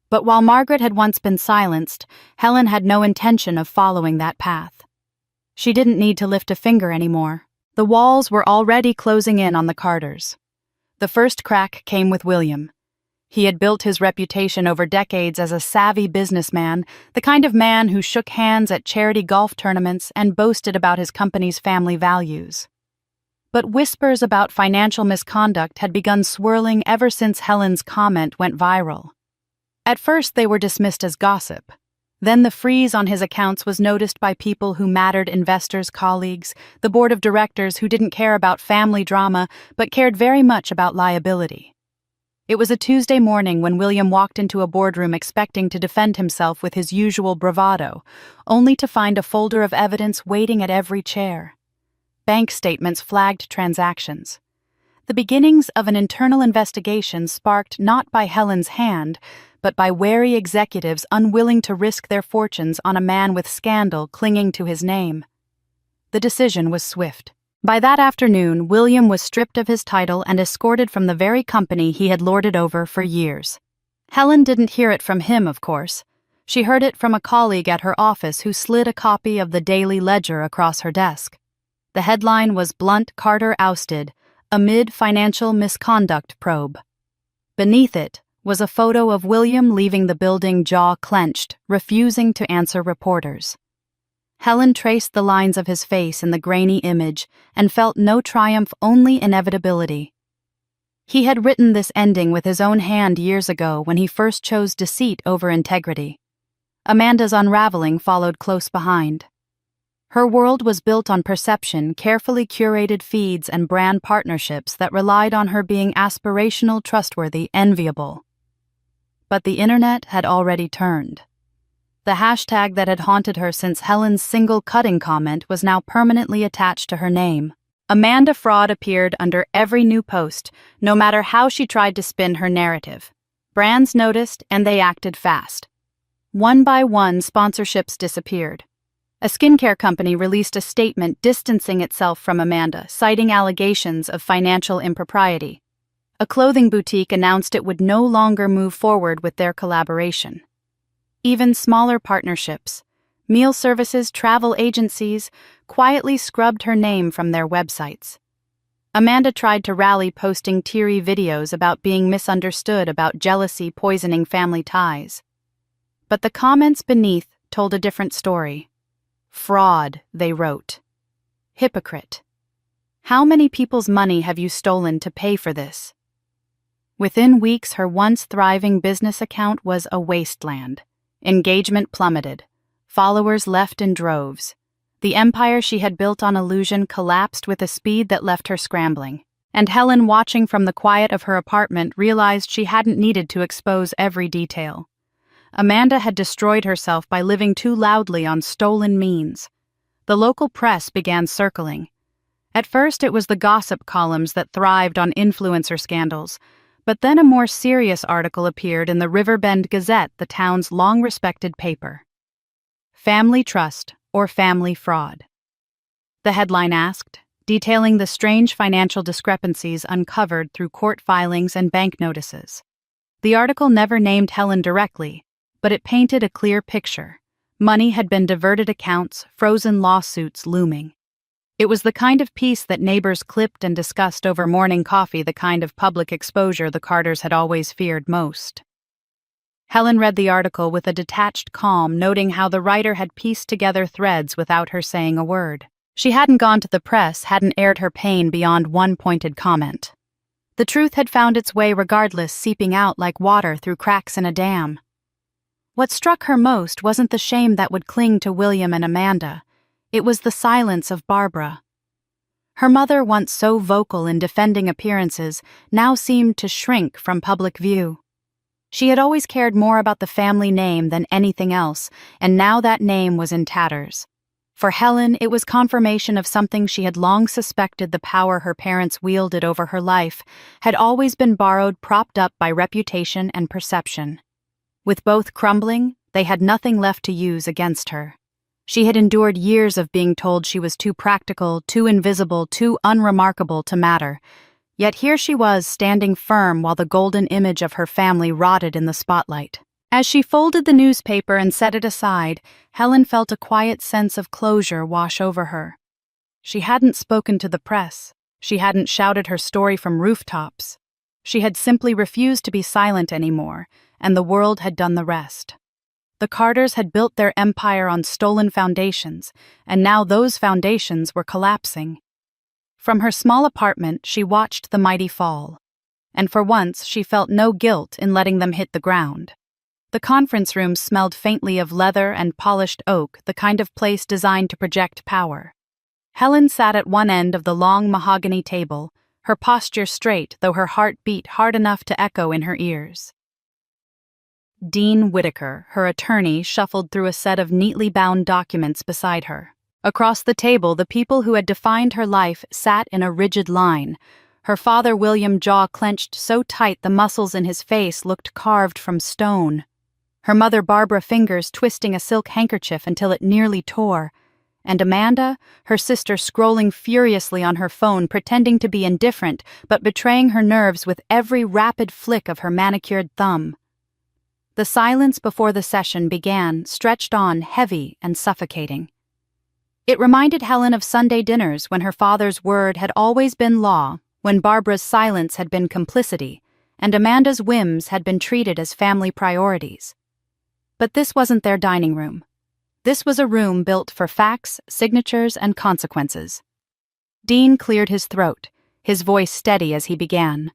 But while Margaret had once been silenced, Helen had no intention of following that path. She didn't need to lift a finger anymore. The walls were already closing in on the Carters. The first crack came with William. He had built his reputation over decades as a savvy businessman, the kind of man who shook hands at charity golf tournaments and boasted about his company's family values. But whispers about financial misconduct had begun swirling ever since Helen's comment went viral. At first, they were dismissed as gossip. Then the freeze on his accounts was noticed by people who mattered: investors, colleagues, the board of directors who didn't care about family drama but cared very much about liability. It was a Tuesday morning when William walked into a boardroom expecting to defend himself with his usual bravado, only to find a folder of evidence waiting at every chair. Bank statements flagged transactions. The beginnings of an internal investigation sparked not by Helen's hand, but by wary executives unwilling to risk their fortunes on a man with scandal clinging to his name. The decision was swift. By that afternoon, William was stripped of his title and escorted from the very company he had lorded over for years. Helen didn't hear it from him, of course. She heard it from a colleague at her office who slid a copy of the Daily Ledger across her desk. The headline was "Blunt Carter Ousted, Amid Financial Misconduct Probe." Beneath it was a photo of William leaving the building, jaw clenched, refusing to answer reporters. Helen traced the lines of his face in the grainy image and felt no triumph, only inevitability. He had written this ending with his own hand years ago when he first chose deceit over integrity. Amanda's unraveling followed close behind. Her world was built on perception, carefully curated feeds, and brand partnerships that relied on her being aspirational, trustworthy, enviable. But the internet had already turned. The hashtag that had haunted her since Helen's single cutting comment was now permanently attached to her name. Amanda Fraud appeared under every new post, no matter how she tried to spin her narrative. Brands noticed, and they acted fast. One by one, sponsorships disappeared. A skincare company released a statement distancing itself from Amanda, citing allegations of financial impropriety. A clothing boutique announced it would no longer move forward with their collaboration. Even smaller partnerships, meal services, travel agencies, quietly scrubbed her name from their websites. Amanda tried to rally, posting teary videos about being misunderstood, about jealousy poisoning family ties. But the comments beneath told a different story. Fraud, they wrote. Hypocrite. How many people's money have you stolen to pay for this? Within weeks, her once thriving business account was a wasteland. Engagement plummeted. Followers left in droves. The empire she had built on illusion collapsed with a speed that left her scrambling. And Helen, watching from the quiet of her apartment, realized she hadn't needed to expose every detail. Amanda had destroyed herself by living too loudly on stolen means. The local press began circling. At first, it was the gossip columns that thrived on influencer scandals, but then a more serious article appeared in the Riverbend Gazette, the town's long-respected paper. Family Trust or Family Fraud? The headline asked, detailing the strange financial discrepancies uncovered through court filings and bank notices. The article never named Helen directly, but it painted a clear picture. Money had been diverted, accounts, frozen, lawsuits looming. It was the kind of piece that neighbors clipped and discussed over morning coffee, the kind of public exposure the Carters had always feared most. Helen read the article with a detached calm, noting how the writer had pieced together threads without her saying a word. She hadn't gone to the press, hadn't aired her pain beyond one pointed comment. The truth had found its way regardless, seeping out like water through cracks in a dam. What struck her most wasn't the shame that would cling to William and Amanda. It was the silence of Barbara. Her mother, once so vocal in defending appearances, now seemed to shrink from public view. She had always cared more about the family name than anything else, and now that name was in tatters. For Helen, it was confirmation of something she had long suspected: the power her parents wielded over her life had always been borrowed, propped up by reputation and perception. With both crumbling, they had nothing left to use against her. She had endured years of being told she was too practical, too invisible, too unremarkable to matter. Yet here she was, standing firm while the golden image of her family rotted in the spotlight. As she folded the newspaper and set it aside, Helen felt a quiet sense of closure wash over her. She hadn't spoken to the press. She hadn't shouted her story from rooftops. She had simply refused to be silent anymore, and the world had done the rest. The Carters had built their empire on stolen foundations, and now those foundations were collapsing. From her small apartment, she watched the mighty fall, and for once she felt no guilt in letting them hit the ground. The conference room smelled faintly of leather and polished oak, the kind of place designed to project power. Helen sat at one end of the long mahogany table, her posture straight, though her heart beat hard enough to echo in her ears. Dean Whitaker, her attorney, shuffled through a set of neatly bound documents beside her. Across the table, the people who had defined her life sat in a rigid line. Her father, William, jaw clenched so tight the muscles in his face looked carved from stone. Her mother, Barbara, fingers twisting a silk handkerchief until it nearly tore. And Amanda, her sister, scrolling furiously on her phone, pretending to be indifferent, but betraying her nerves with every rapid flick of her manicured thumb. The silence before the session began stretched on, heavy and suffocating. It reminded Helen of Sunday dinners when her father's word had always been law, when Barbara's silence had been complicity, and Amanda's whims had been treated as family priorities. But this wasn't their dining room. This was a room built for facts, signatures, and consequences. Dean cleared his throat, his voice steady as he began.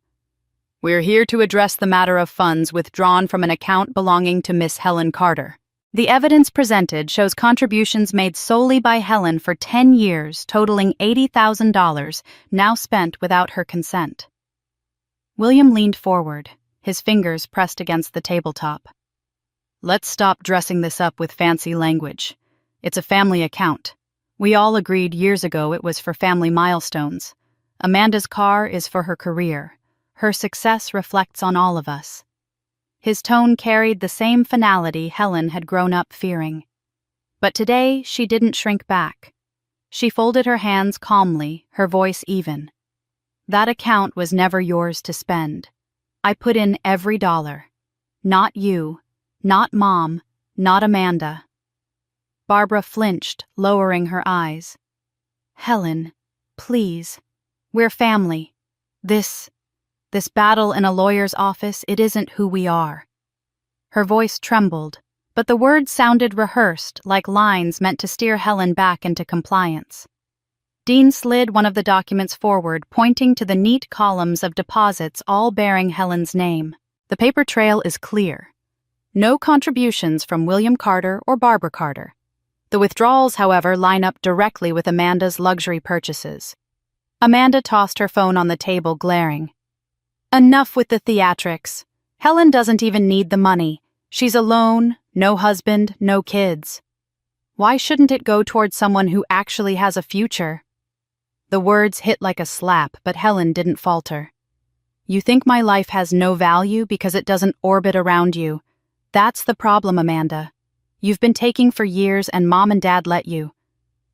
"We're here to address the matter of funds withdrawn from an account belonging to Miss Helen Carter. The evidence presented shows contributions made solely by Helen for 10 years, totaling $80,000, now spent without her consent." William leaned forward, his fingers pressed against the tabletop. "Let's stop dressing this up with fancy language. It's a family account. We all agreed years ago it was for family milestones. Amanda's car is for her career. Her success reflects on all of us." His tone carried the same finality Helen had grown up fearing. But today she didn't shrink back. She folded her hands calmly, her voice even. "That account was never yours to spend. I put in every dollar. Not you, not Mom, not Amanda." Barbara flinched, lowering her eyes. "Helen, please. We're family. This battle in a lawyer's office, it isn't who we are." Her voice trembled, but the words sounded rehearsed, like lines meant to steer Helen back into compliance. Dean slid one of the documents forward, pointing to the neat columns of deposits all bearing Helen's name. "The paper trail is clear. No contributions from William Carter or Barbara Carter. The withdrawals, however, line up directly with Amanda's luxury purchases." Amanda tossed her phone on the table, glaring. "Enough with the theatrics. Helen doesn't even need the money. She's alone, no husband, no kids. Why shouldn't it go towards someone who actually has a future?" The words hit like a slap, but Helen didn't falter. "You think my life has no value because it doesn't orbit around you. That's the problem, Amanda. You've been taking for years and Mom and Dad let you.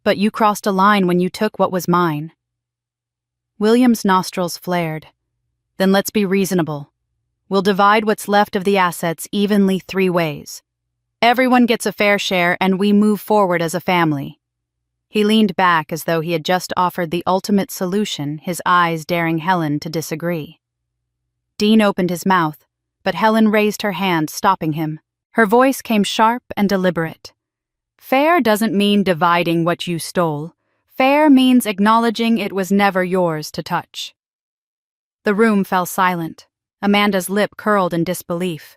But you crossed a line when you took what was mine." William's nostrils flared. "Then let's be reasonable. We'll divide what's left of the assets evenly 3 ways. Everyone gets a fair share and we move forward as a family." He leaned back as though he had just offered the ultimate solution, his eyes daring Helen to disagree. Dean opened his mouth, but Helen raised her hand, stopping him. Her voice came sharp and deliberate. "Fair doesn't mean dividing what you stole. Fair means acknowledging it was never yours to touch." The room fell silent. Amanda's lip curled in disbelief.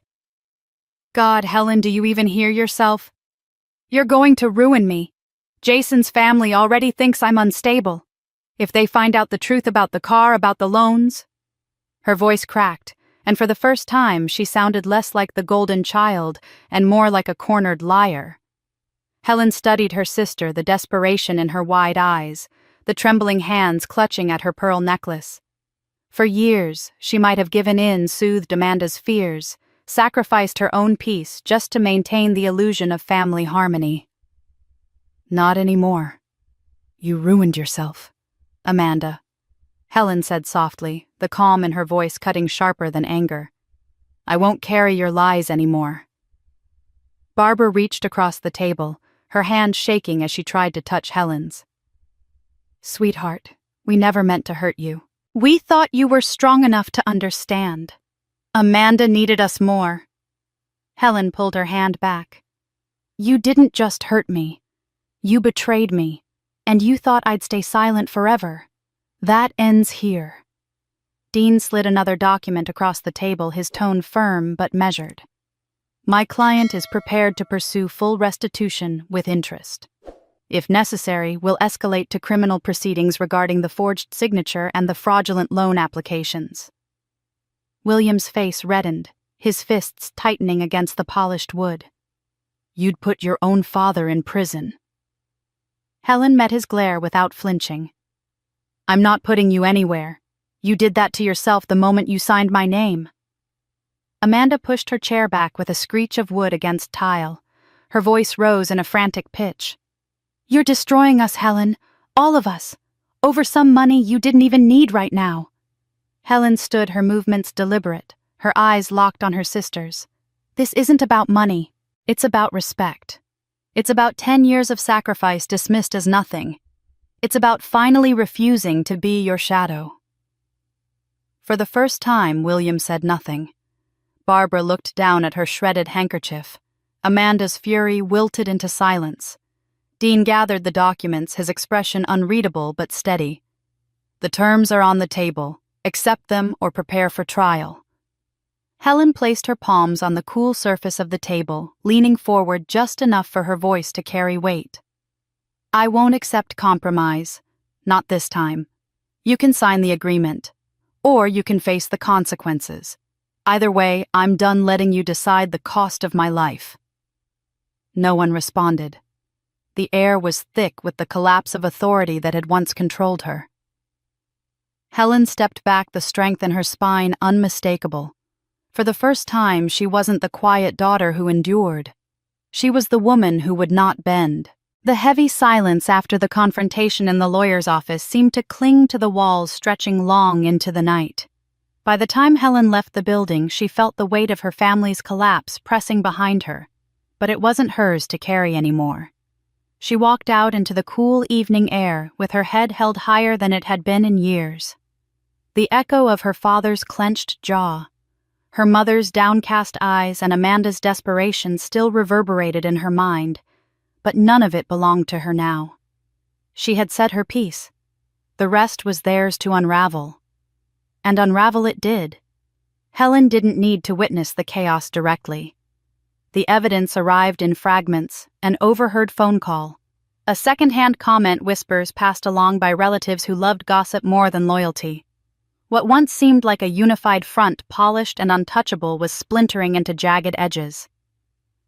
"God, Helen, do you even hear yourself? You're going to ruin me. Jason's family already thinks I'm unstable. If they find out the truth about the car, about the loans..." Her voice cracked, and for the first time she sounded less like the golden child and more like a cornered liar. Helen studied her sister, the desperation in her wide eyes, the trembling hands clutching at her pearl necklace. For years, she might have given in, soothed Amanda's fears, sacrificed her own peace just to maintain the illusion of family harmony. "Not anymore. You ruined yourself, Amanda," Helen said softly, the calm in her voice cutting sharper than anger. "I won't carry your lies anymore." Barbara reached across the table, her hand shaking as she tried to touch Helen's. "Sweetheart, we never meant to hurt you. We thought you were strong enough to understand. Amanda needed us more." Helen pulled her hand back. "You didn't just hurt me. You betrayed me, and you thought I'd stay silent forever. That ends here." Dean slid another document across the table, his tone firm but measured. "My client is prepared to pursue full restitution with interest. If necessary, we'll escalate to criminal proceedings regarding the forged signature and the fraudulent loan applications." William's face reddened, his fists tightening against the polished wood. "You'd put your own father in prison." Helen met his glare without flinching. "I'm not putting you anywhere. You did that to yourself the moment you signed my name." Amanda pushed her chair back with a screech of wood against tile. Her voice rose in a frantic pitch. "You're destroying us, Helen. All of us. Over some money you didn't even need right now." Helen stood, her movements deliberate, her eyes locked on her sister's. "This isn't about money. It's about respect. It's about 10 years of sacrifice dismissed as nothing. It's about finally refusing to be your shadow." For the first time, William said nothing. Barbara looked down at her shredded handkerchief. Amanda's fury wilted into silence. Dean gathered the documents, his expression unreadable but steady. "The terms are on the table. Accept them or prepare for trial." Helen placed her palms on the cool surface of the table, leaning forward just enough for her voice to carry weight. "I won't accept compromise. Not this time. You can sign the agreement. Or you can face the consequences. Either way, I'm done letting you decide the cost of my life." No one responded. The air was thick with the collapse of authority that had once controlled her. Helen stepped back, the strength in her spine unmistakable. For the first time, she wasn't the quiet daughter who endured. She was the woman who would not bend. The heavy silence after the confrontation in the lawyer's office seemed to cling to the walls, stretching long into the night. By the time Helen left the building, she felt the weight of her family's collapse pressing behind her, but it wasn't hers to carry anymore. She walked out into the cool evening air with her head held higher than it had been in years. The echo of her father's clenched jaw, her mother's downcast eyes, and Amanda's desperation still reverberated in her mind, but none of it belonged to her now. She had said her piece. The rest was theirs to unravel. And unravel it did. Helen didn't need to witness the chaos directly. The evidence arrived in fragments, an overheard phone call, a second-hand comment, whispers passed along by relatives who loved gossip more than loyalty. What once seemed like a unified front, polished and untouchable, was splintering into jagged edges.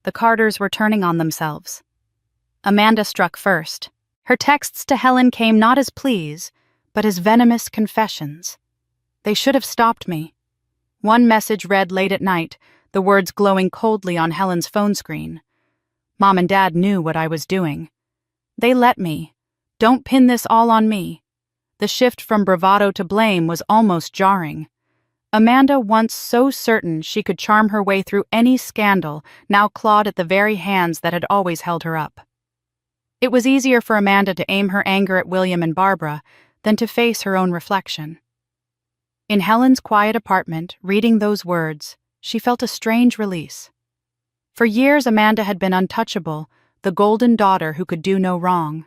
The Carters were turning on themselves. Amanda struck first. Her texts to Helen came not as pleas, but as venomous confessions. "They should have stopped me." One message read late at night, the words glowing coldly on Helen's phone screen. "Mom and Dad knew what I was doing. They let me. Don't pin this all on me." The shift from bravado to blame was almost jarring. Amanda, once so certain she could charm her way through any scandal, now clawed at the very hands that had always held her up. It was easier for Amanda to aim her anger at William and Barbara than to face her own reflection. In Helen's quiet apartment, reading those words, she felt a strange release. For years, Amanda had been untouchable, the golden daughter who could do no wrong.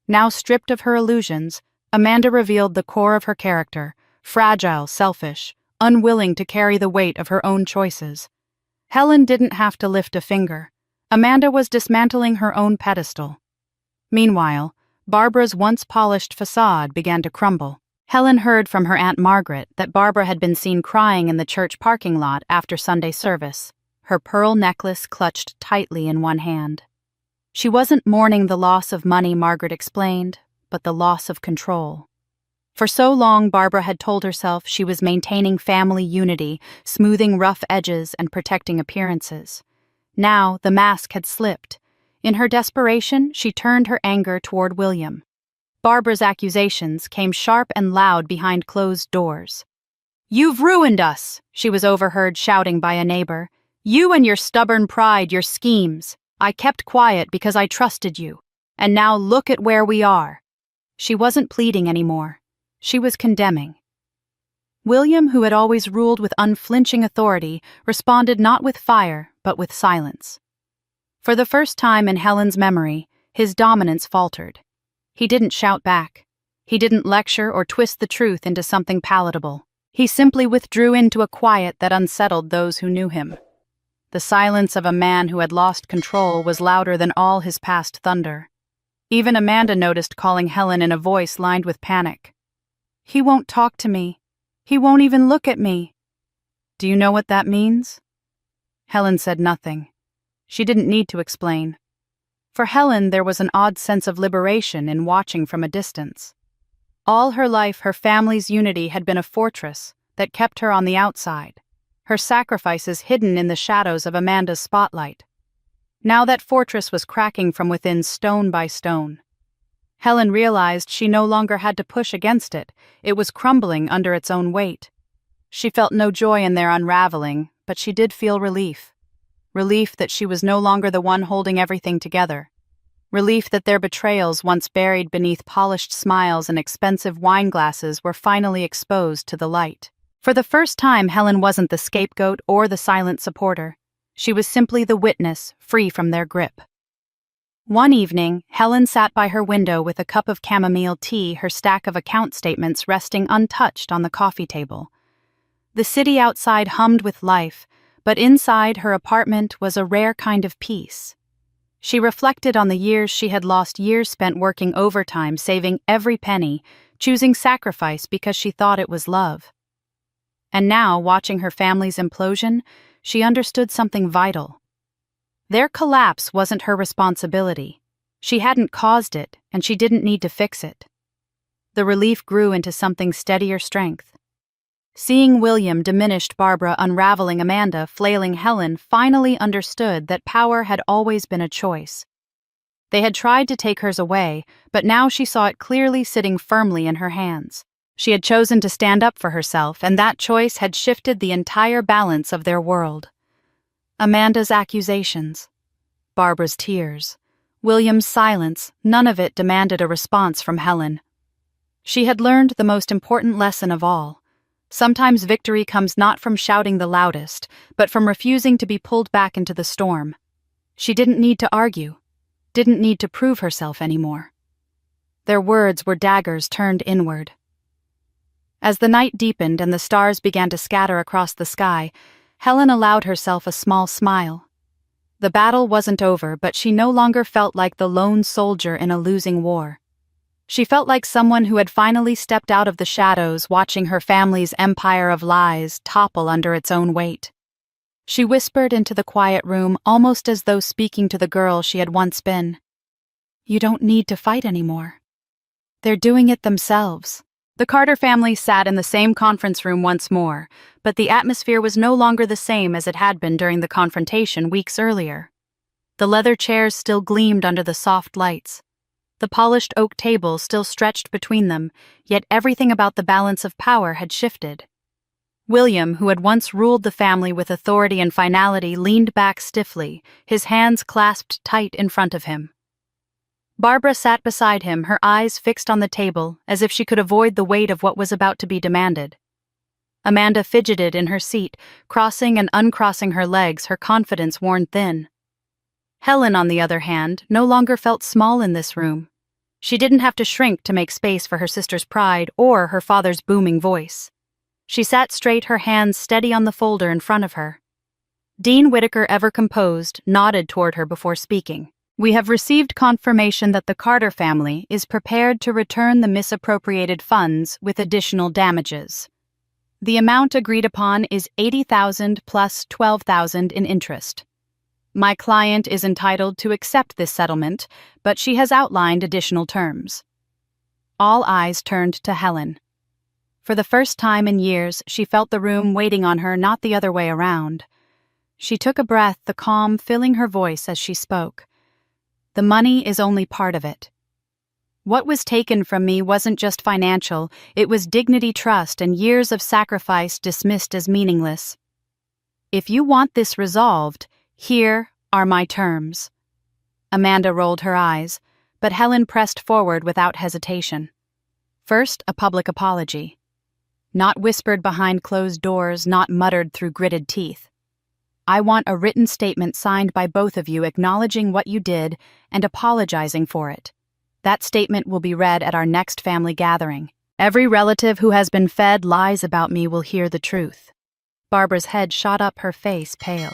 Now stripped of her illusions, Amanda revealed the core of her character, fragile, selfish, unwilling to carry the weight of her own choices. Helen didn't have to lift a finger. Amanda was dismantling her own pedestal. Meanwhile, Barbara's once polished facade began to crumble. Helen heard from her Aunt Margaret that Barbara had been seen crying in the church parking lot after Sunday service, her pearl necklace clutched tightly in one hand. She wasn't mourning the loss of money, Margaret explained, but the loss of control. For so long, Barbara had told herself she was maintaining family unity, smoothing rough edges and protecting appearances. Now, the mask had slipped. In her desperation, she turned her anger toward William. Barbara's accusations came sharp and loud behind closed doors. "You've ruined us," she was overheard shouting by a neighbor. "You and your stubborn pride, your schemes. I kept quiet because I trusted you. And now look at where we are." She wasn't pleading anymore. She was condemning. William, who had always ruled with unflinching authority, responded not with fire, but with silence. For the first time in Helen's memory, his dominance faltered. He didn't shout back. He didn't lecture or twist the truth into something palatable. He simply withdrew into a quiet that unsettled those who knew him. The silence of a man who had lost control was louder than all his past thunder. Even Amanda noticed calling Helen in a voice lined with panic. "He won't talk to me. He won't even look at me." "Do you know what that means?" Helen said nothing. She didn't need to explain. For Helen, there was an odd sense of liberation in watching from a distance. All her life, her family's unity had been a fortress that kept her on the outside, her sacrifices hidden in the shadows of Amanda's spotlight. Now that fortress was cracking from within, stone by stone. Helen realized she no longer had to push against it. It was crumbling under its own weight. She felt no joy in their unraveling, but she did feel relief. Relief that she was no longer the one holding everything together. Relief that their betrayals, once buried beneath polished smiles and expensive wine glasses, were finally exposed to the light. For the first time, Helen wasn't the scapegoat or the silent supporter. She was simply the witness, free from their grip. One evening, Helen sat by her window with a cup of chamomile tea, her stack of account statements resting untouched on the coffee table. The city outside hummed with life, but inside her apartment was a rare kind of peace. She reflected on the years she had lost, years spent working overtime, saving every penny, choosing sacrifice because she thought it was love. And now, watching her family's implosion, she understood something vital. Their collapse wasn't her responsibility. She hadn't caused it, and she didn't need to fix it. The relief grew into something steadier strength. Seeing William diminished Barbara, unraveling Amanda, flailing Helen, finally understood that power had always been a choice. They had tried to take hers away, but now she saw it clearly sitting firmly in her hands. She had chosen to stand up for herself, and that choice had shifted the entire balance of their world. Amanda's accusations, Barbara's tears, William's silence, none of it demanded a response from Helen. She had learned the most important lesson of all. Sometimes victory comes not from shouting the loudest, but from refusing to be pulled back into the storm. She didn't need to argue, didn't need to prove herself anymore. Their words were daggers turned inward. As the night deepened and the stars began to scatter across the sky, Helen allowed herself a small smile. The battle wasn't over, but she no longer felt like the lone soldier in a losing war. She felt like someone who had finally stepped out of the shadows, watching her family's empire of lies topple under its own weight. She whispered into the quiet room, almost as though speaking to the girl she had once been. "You don't need to fight anymore. They're doing it themselves." The Carter family sat in the same conference room once more, but the atmosphere was no longer the same as it had been during the confrontation weeks earlier. The leather chairs still gleamed under the soft lights. The polished oak table still stretched between them, yet everything about the balance of power had shifted. William, who had once ruled the family with authority and finality, leaned back stiffly, his hands clasped tight in front of him. Barbara sat beside him, her eyes fixed on the table, as if she could avoid the weight of what was about to be demanded. Amanda fidgeted in her seat, crossing and uncrossing her legs, her confidence worn thin. Helen, on the other hand, no longer felt small in this room. She didn't have to shrink to make space for her sister's pride or her father's booming voice. She sat straight, her hands steady on the folder in front of her. Dean Whitaker, ever composed, nodded toward her before speaking. "We have received confirmation that the Carter family is prepared to return the misappropriated funds with additional damages. The amount agreed upon is $80,000 plus $12,000 in interest. My client is entitled to accept this settlement, but she has outlined additional terms." All eyes turned to Helen. For the first time in years, she felt the room waiting on her, not the other way around. She took a breath, the calm filling her voice as she spoke. "The money is only part of it. What was taken from me wasn't just financial, it was dignity, trust, and years of sacrifice dismissed as meaningless. If you want this resolved, here are my terms." Amanda rolled her eyes, but Helen pressed forward without hesitation. First, a public apology. Not whispered behind closed doors, not muttered through gritted teeth. "I want a written statement signed by both of you acknowledging what you did and apologizing for it. That statement will be read at our next family gathering. Every relative who has been fed lies about me will hear the truth." Barbara's head shot up, her face pale.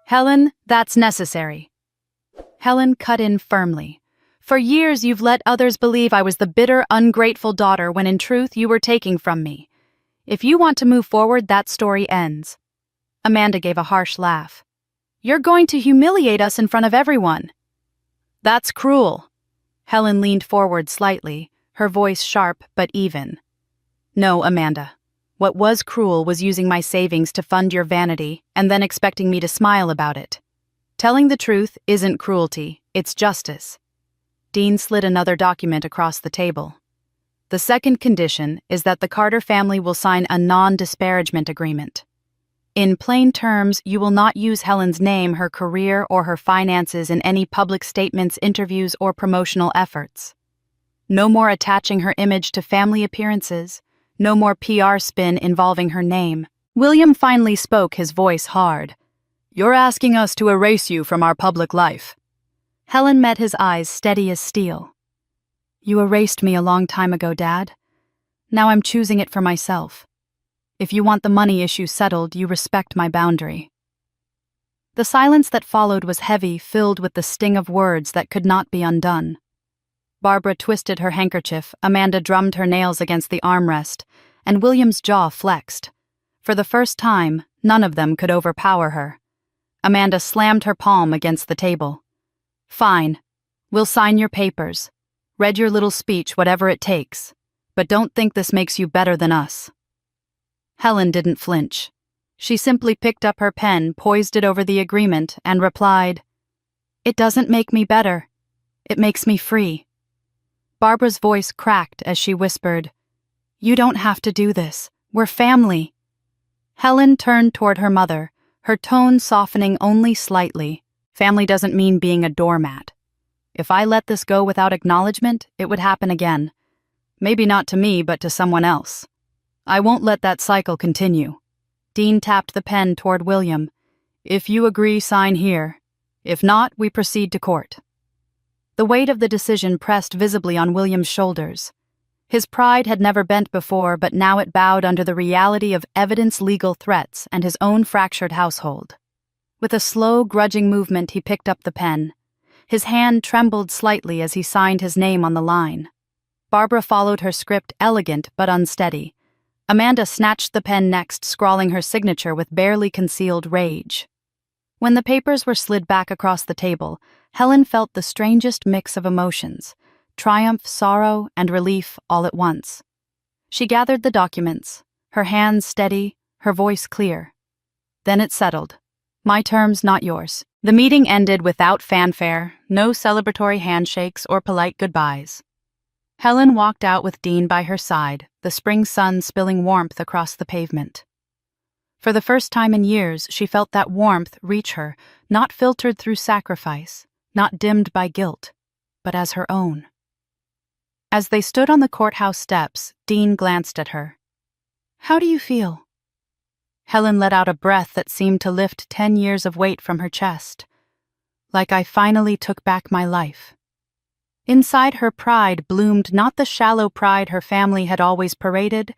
"Helen, that's necessary." Helen cut in firmly. "For years you've let others believe I was the bitter, ungrateful daughter when in truth you were taking from me. If you want to move forward, that story ends." Amanda gave a harsh laugh. "You're going to humiliate us in front of everyone." "That's cruel." Helen leaned forward slightly, her voice sharp but even. "No, Amanda. What was cruel was using my savings to fund your vanity and then expecting me to smile about it. Telling the truth isn't cruelty, it's justice." Dean slid another document across the table. "The second condition is that the Carter family will sign a non-disparagement agreement. In plain terms, you will not use Helen's name, her career, or her finances in any public statements, interviews, or promotional efforts. No more attaching her image to family appearances. No more PR spin involving her name." William finally spoke, his voice hard. You're asking us to erase you from our public life. Helen met his eyes steady as steel. You erased me a long time ago, Dad. Now I'm choosing it for myself. If you want the money issue settled, you respect my boundary. The silence that followed was heavy, filled with the sting of words that could not be undone. Barbara twisted her handkerchief, Amanda drummed her nails against the armrest, and William's jaw flexed. For the first time, none of them could overpower her. Amanda slammed her palm against the table. Fine. We'll sign your papers. Read your little speech, whatever it takes. But don't think this makes you better than us. Helen didn't flinch. She simply picked up her pen, poised it over the agreement, and replied, It doesn't make me better. It makes me free. Barbara's voice cracked as she whispered, You don't have to do this. We're family. Helen turned toward her mother, her tone softening only slightly. Family doesn't mean being a doormat. If I let this go without acknowledgement, it would happen again. Maybe not to me, but to someone else. I won't let that cycle continue. Dean tapped the pen toward William. If you agree, sign here. If not, we proceed to court. The weight of the decision pressed visibly on William's shoulders. His pride had never bent before, but now it bowed under the reality of evidence-legal threats and his own fractured household. With a slow, grudging movement, he picked up the pen. His hand trembled slightly as he signed his name on the line. Barbara followed her script, elegant but unsteady. Amanda snatched the pen next, scrawling her signature with barely concealed rage. When the papers were slid back across the table, Helen felt the strangest mix of emotions, triumph, sorrow, and relief all at once. She gathered the documents, her hands steady, her voice clear. Then it settled. My terms, not yours. The meeting ended without fanfare, no celebratory handshakes or polite goodbyes. Helen walked out with Dean by her side, the spring sun spilling warmth across the pavement. For the first time in years, she felt that warmth reach her, not filtered through sacrifice, not dimmed by guilt, but as her own. As they stood on the courthouse steps, Dean glanced at her. How do you feel? Helen let out a breath that seemed to lift 10 years of weight from her chest. Like I finally took back my life. Inside her pride bloomed not the shallow pride her family had always paraded,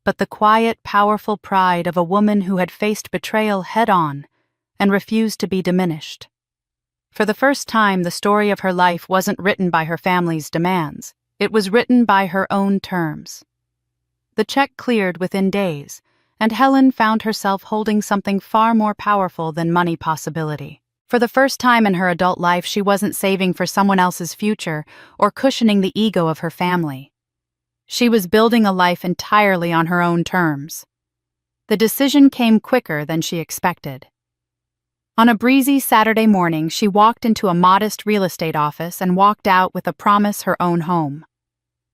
but the quiet, powerful pride of a woman who had faced betrayal head-on and refused to be diminished. For the first time, the story of her life wasn't written by her family's demands. It was written by her own terms. The check cleared within days, and Helen found herself holding something far more powerful than money possibility. For the first time in her adult life, she wasn't saving for someone else's future or cushioning the ego of her family. She was building a life entirely on her own terms. The decision came quicker than she expected. On a breezy Saturday morning, she walked into a modest real estate office and walked out with a promise her own home.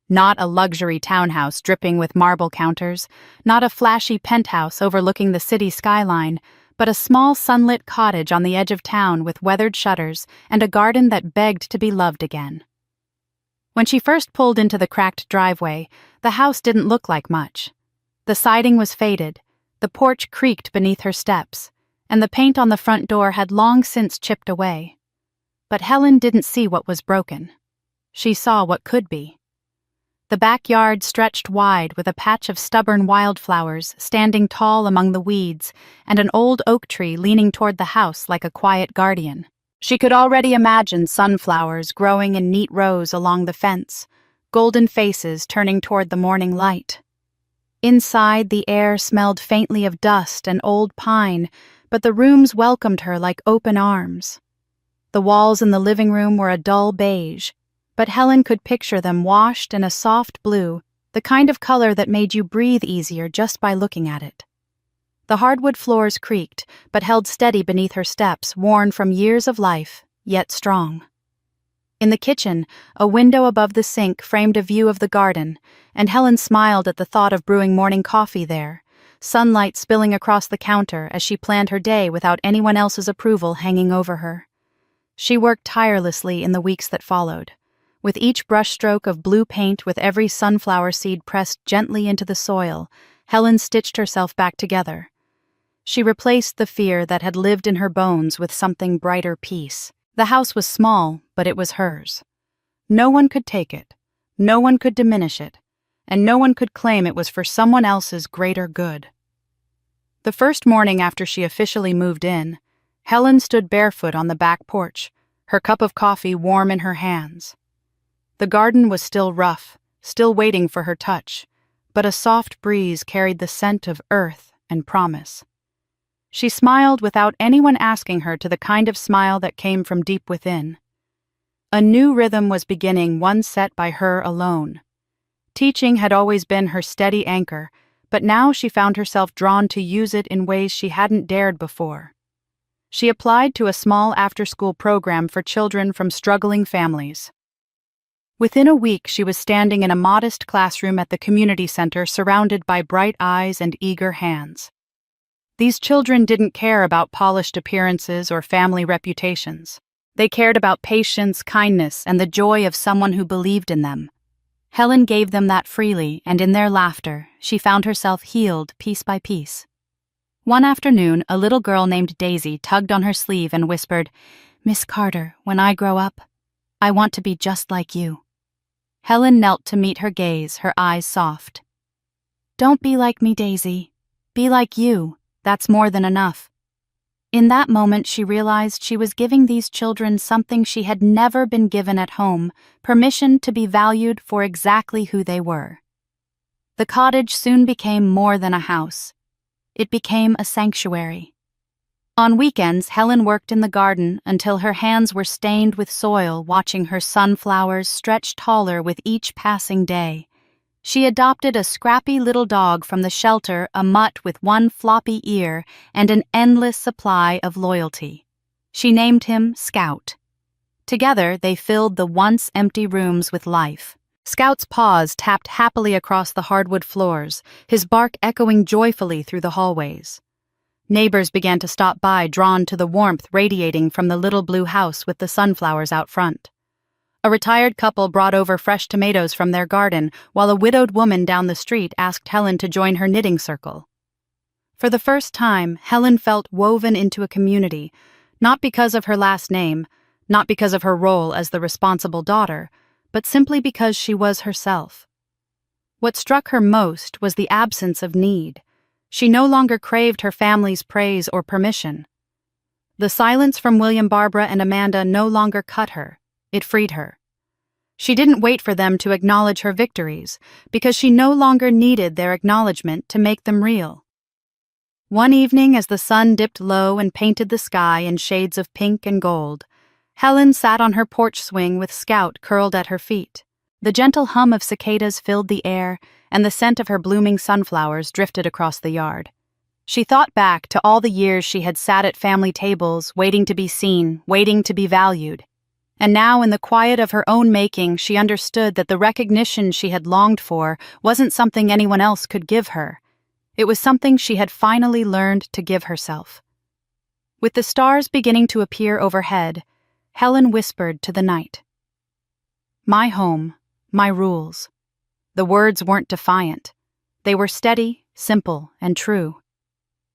Not a luxury townhouse dripping with marble counters, not a flashy penthouse overlooking the city skyline, but a small sunlit cottage on the edge of town with weathered shutters and a garden that begged to be loved again. When she first pulled into the cracked driveway, the house didn't look like much. The siding was faded, the porch creaked beneath her steps, and the paint on the front door had long since chipped away. But Helen didn't see what was broken. She saw what could be. The backyard stretched wide with a patch of stubborn wildflowers standing tall among the weeds and an old oak tree leaning toward the house like a quiet guardian. She could already imagine sunflowers growing in neat rows along the fence, golden faces turning toward the morning light. Inside, the air smelled faintly of dust and old pine, but the rooms welcomed her like open arms. The walls in the living room were a dull beige, but Helen could picture them washed in a soft blue, the kind of color that made you breathe easier just by looking at it. The hardwood floors creaked, but held steady beneath her steps, worn from years of life, yet strong. In the kitchen, a window above the sink framed a view of the garden, and Helen smiled at the thought of brewing morning coffee there, sunlight spilling across the counter as she planned her day without anyone else's approval hanging over her. She worked tirelessly in the weeks that followed. With each brushstroke of blue paint, with every sunflower seed pressed gently into the soil, Helen stitched herself back together. She replaced the fear that had lived in her bones with something brighter peace. The house was small, but it was hers. No one could take it, no one could diminish it, and no one could claim it was for someone else's greater good. The first morning after she officially moved in, Helen stood barefoot on the back porch, her cup of coffee warm in her hands. The garden was still rough, still waiting for her touch, but a soft breeze carried the scent of earth and promise. She smiled without anyone asking her, to the kind of smile that came from deep within. A new rhythm was beginning, one set by her alone. Teaching had always been her steady anchor, but now she found herself drawn to use it in ways she hadn't dared before. She applied to a small after-school program for children from struggling families. Within a week, she was standing in a modest classroom at the community center, surrounded by bright eyes and eager hands. These children didn't care about polished appearances or family reputations. They cared about patience, kindness, and the joy of someone who believed in them. Helen gave them that freely, and in their laughter, she found herself healed piece by piece. One afternoon, a little girl named Daisy tugged on her sleeve and whispered, "Miss Carter, when I grow up, I want to be just like you." Helen knelt to meet her gaze, her eyes soft. "Don't be like me, Daisy. Be like you. That's more than enough." In that moment, she realized she was giving these children something she had never been given at home: permission to be valued for exactly who they were. The cottage soon became more than a house. It became a sanctuary. On weekends, Helen worked in the garden until her hands were stained with soil, watching her sunflowers stretch taller with each passing day. She adopted a scrappy little dog from the shelter, a mutt with one floppy ear and an endless supply of loyalty. She named him Scout. Together, they filled the once empty rooms with life. Scout's paws tapped happily across the hardwood floors, his bark echoing joyfully through the hallways. Neighbors began to stop by, drawn to the warmth radiating from the little blue house with the sunflowers out front. A retired couple brought over fresh tomatoes from their garden, while a widowed woman down the street asked Helen to join her knitting circle. For the first time, Helen felt woven into a community, not because of her last name, not because of her role as the responsible daughter, but simply because she was herself. What struck her most was the absence of need. She no longer craved her family's praise or permission. The silence from William, Barbara, and Amanda no longer cut her. It freed her. She didn't wait for them to acknowledge her victories, because she no longer needed their acknowledgement to make them real. One evening, as the sun dipped low and painted the sky in shades of pink and gold, Helen sat on her porch swing with Scout curled at her feet. The gentle hum of cicadas filled the air, and the scent of her blooming sunflowers drifted across the yard. She thought back to all the years she had sat at family tables, waiting to be seen, waiting to be valued. And now, in the quiet of her own making, she understood that the recognition she had longed for wasn't something anyone else could give her. It was something she had finally learned to give herself. With the stars beginning to appear overhead, Helen whispered to the night, "My home, my rules." The words weren't defiant. They were steady, simple, and true.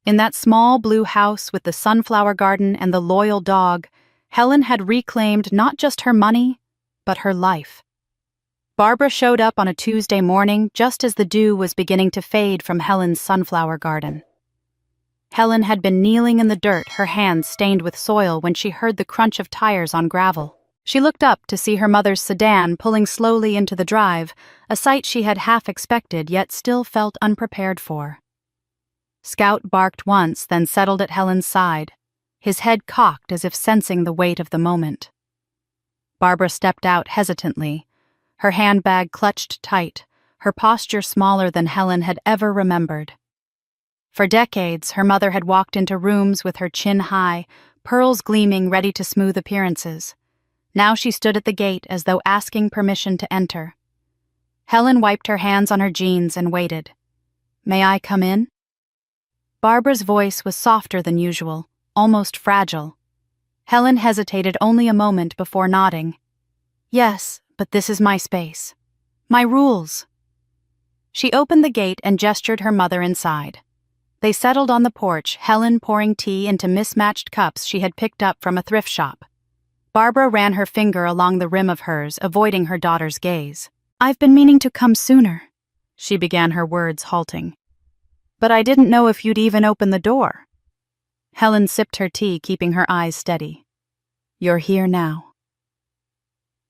In that small blue house with the sunflower garden and the loyal dog, Helen had reclaimed not just her money, but her life. Barbara showed up on a Tuesday morning just as the dew was beginning to fade from Helen's sunflower garden. Helen had been kneeling in the dirt, her hands stained with soil, when she heard the crunch of tires on gravel. She looked up to see her mother's sedan pulling slowly into the drive, a sight she had half expected yet still felt unprepared for. Scout barked once, then settled at Helen's side, his head cocked as if sensing the weight of the moment. Barbara stepped out hesitantly, her handbag clutched tight, her posture smaller than Helen had ever remembered. For decades, her mother had walked into rooms with her chin high, pearls gleaming, ready to smooth appearances. Now she stood at the gate as though asking permission to enter. Helen wiped her hands on her jeans and waited. "May I come in?" Barbara's voice was softer than usual, almost fragile. Helen hesitated only a moment before nodding. "Yes, but this is my space. My rules." She opened the gate and gestured her mother inside. They settled on the porch, Helen pouring tea into mismatched cups she had picked up from a thrift shop. Barbara ran her finger along the rim of hers, avoiding her daughter's gaze. "I've been meaning to come sooner," she began, her words halting. "But I didn't know if you'd even open the door." Helen sipped her tea, keeping her eyes steady. "You're here now."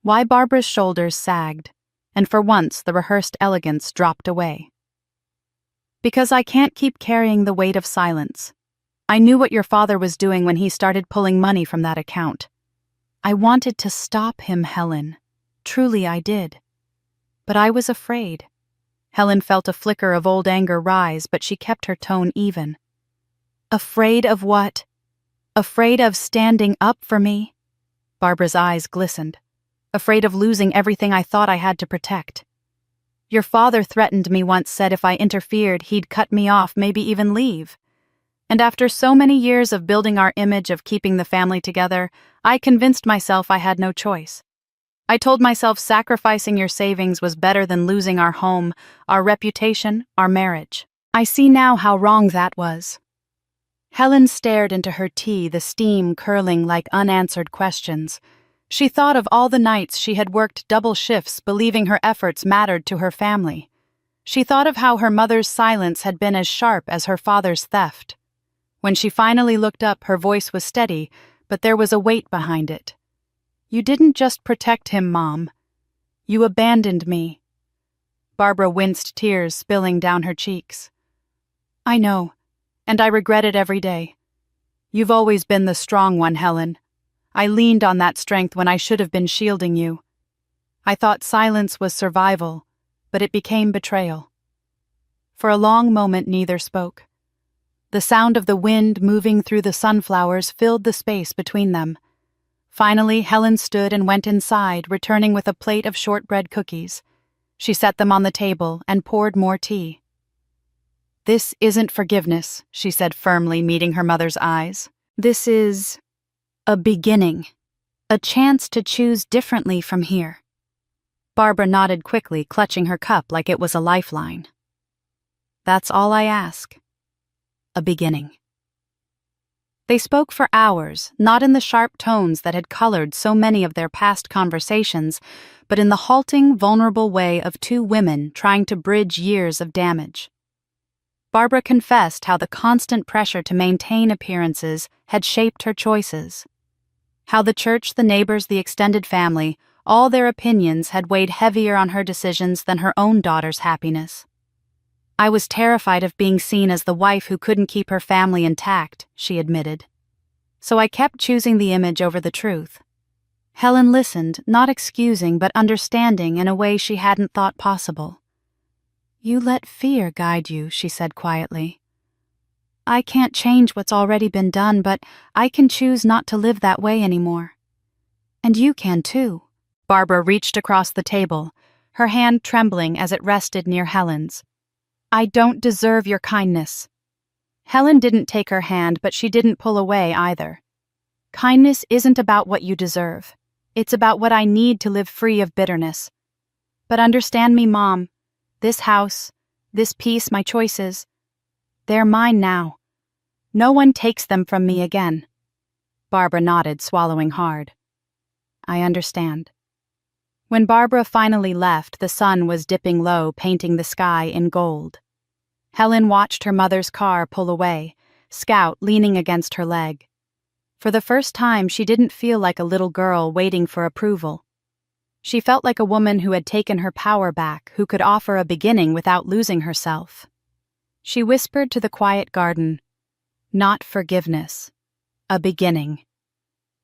Why Barbara's shoulders sagged, and for once the rehearsed elegance dropped away. "Because I can't keep carrying the weight of silence. I knew what your father was doing when he started pulling money from that account. I wanted to stop him, Helen. Truly I did. But I was afraid." Helen felt a flicker of old anger rise, but she kept her tone even. "Afraid of what? Afraid of standing up for me?" Barbara's eyes glistened. "Afraid of losing everything I thought I had to protect. Your father threatened me once, said if I interfered, he'd cut me off, maybe even leave. And after so many years of building our image of keeping the family together, I convinced myself I had no choice. I told myself sacrificing your savings was better than losing our home, our reputation, our marriage. I see now how wrong that was." Helen stared into her tea, the steam curling like unanswered questions. She thought of all the nights she had worked double shifts, believing her efforts mattered to her family. She thought of how her mother's silence had been as sharp as her father's theft. When she finally looked up, her voice was steady, but there was a weight behind it. "You didn't just protect him, Mom. You abandoned me." Barbara winced, tears spilling down her cheeks. "I know, and I regret it every day. You've always been the strong one, Helen. I leaned on that strength when I should have been shielding you. I thought silence was survival, but it became betrayal." For a long moment neither spoke. The sound of the wind moving through the sunflowers filled the space between them. Finally, Helen stood and went inside, returning with a plate of shortbread cookies. She set them on the table and poured more tea. "This isn't forgiveness," she said firmly, meeting her mother's eyes. "This is a beginning, a chance to choose differently from here." Barbara nodded quickly, clutching her cup like it was a lifeline. "That's all I ask. A beginning." They spoke for hours, not in the sharp tones that had colored so many of their past conversations, but in the halting, vulnerable way of two women trying to bridge years of damage. Barbara confessed how the constant pressure to maintain appearances had shaped her choices. How the church, the neighbors, the extended family, all their opinions had weighed heavier on her decisions than her own daughter's happiness. "I was terrified of being seen as the wife who couldn't keep her family intact," she admitted. "So I kept choosing the image over the truth." Helen listened, not excusing but understanding in a way she hadn't thought possible. "You let fear guide you," she said quietly. "I can't change what's already been done, but I can choose not to live that way anymore. And you can too." Barbara reached across the table, her hand trembling as it rested near Helen's. "I don't deserve your kindness." Helen didn't take her hand, but she didn't pull away either. "Kindness isn't about what you deserve. It's about what I need to live free of bitterness. But understand me, Mom. This house, this peace, my choices, they're mine now. No one takes them from me again." Barbara nodded, swallowing hard. "I understand." When Barbara finally left, the sun was dipping low, painting the sky in gold. Helen watched her mother's car pull away, Scout leaning against her leg. For the first time, she didn't feel like a little girl waiting for approval. She felt like a woman who had taken her power back, who could offer a beginning without losing herself. She whispered to the quiet garden, "Not forgiveness, a beginning."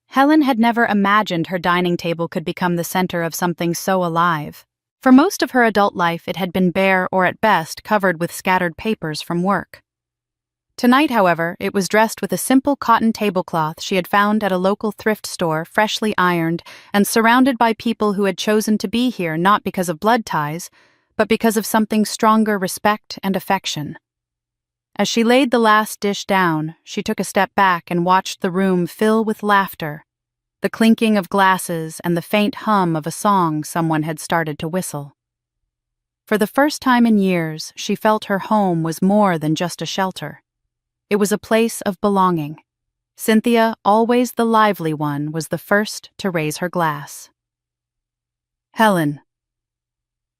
Helen had never imagined her dining table could become the center of something so alive. For most of her adult life, it had been bare or at best covered with scattered papers from work. Tonight, however, it was dressed with a simple cotton tablecloth she had found at a local thrift store, freshly ironed, and surrounded by people who had chosen to be here not because of blood ties, but because of something stronger: respect and affection. As she laid the last dish down, she took a step back and watched the room fill with laughter, the clinking of glasses and the faint hum of a song someone had started to whistle. For the first time in years, she felt her home was more than just a shelter. It was a place of belonging. Cynthia, always the lively one, was the first to raise her glass. "Helen,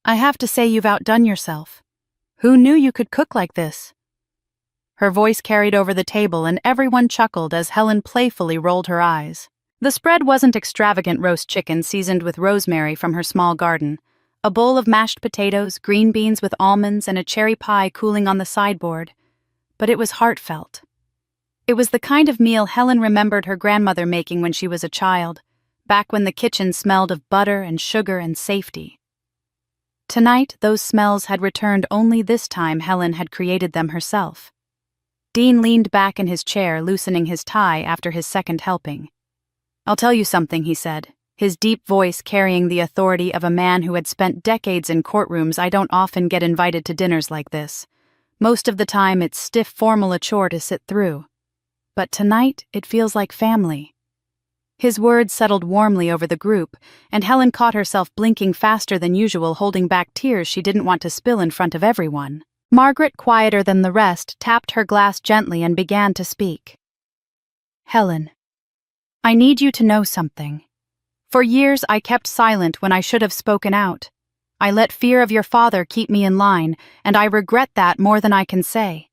I have to say you've outdone yourself. Who knew you could cook like this?" Her voice carried over the table and everyone chuckled as Helen playfully rolled her eyes. The spread wasn't extravagant roast chicken seasoned with rosemary from her small garden. A bowl of mashed potatoes, green beans with almonds, and a cherry pie cooling on the sideboard. But it was heartfelt. It was the kind of meal Helen remembered her grandmother making when she was a child, back when the kitchen smelled of butter and sugar and safety. Tonight, those smells had returned, only this time Helen had created them herself. Dean leaned back in his chair, loosening his tie after his second helping. "I'll tell you something," he said, his deep voice carrying the authority of a man who had spent decades in courtrooms. "I don't often get invited to dinners like this. Most of the time it's stiff, formal, a chore to sit through. But tonight it feels like family." His words settled warmly over the group, and Helen caught herself blinking faster than usual, holding back tears she didn't want to spill in front of everyone. Margaret, quieter than the rest, tapped her glass gently and began to speak. "Helen, I need you to know something. For years I kept silent when I should have spoken out. I let fear of your father keep me in line, and I regret that more than I can say.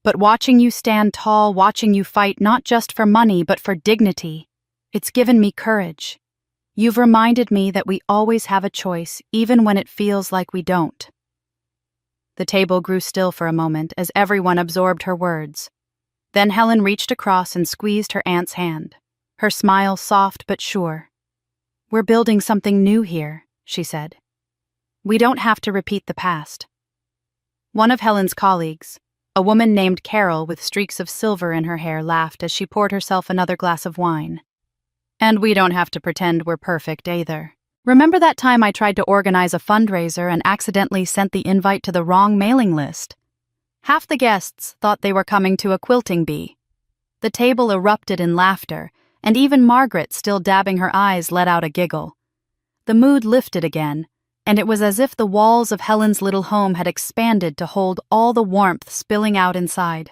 But watching you stand tall, watching you fight not just for money but for dignity, it's given me courage. You've reminded me that we always have a choice, even when it feels like we don't." The table grew still for a moment as everyone absorbed her words. Then Helen reached across and squeezed her aunt's hand, her smile soft but sure. "We're building something new here," she said. "We don't have to repeat the past." One of Helen's colleagues, a woman named Carol with streaks of silver in her hair, laughed as she poured herself another glass of wine. "And we don't have to pretend we're perfect either. Remember that time I tried to organize a fundraiser and accidentally sent the invite to the wrong mailing list? Half the guests thought they were coming to a quilting bee." The table erupted in laughter, and even Margaret, still dabbing her eyes, let out a giggle. The mood lifted again, and it was as if the walls of Helen's little home had expanded to hold all the warmth spilling out inside.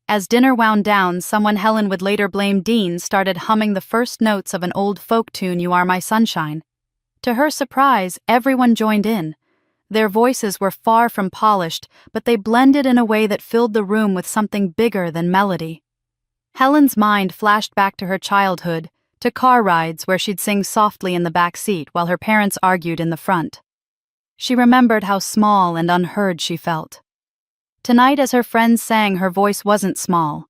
As dinner wound down, someone Helen would later blame Dean started humming the first notes of an old folk tune, "You Are My Sunshine." To her surprise, everyone joined in. Their voices were far from polished, but they blended in a way that filled the room with something bigger than melody. Helen's mind flashed back to her childhood, to car rides where she'd sing softly in the back seat while her parents argued in the front. She remembered how small and unheard she felt. Tonight, as her friends sang, her voice wasn't small.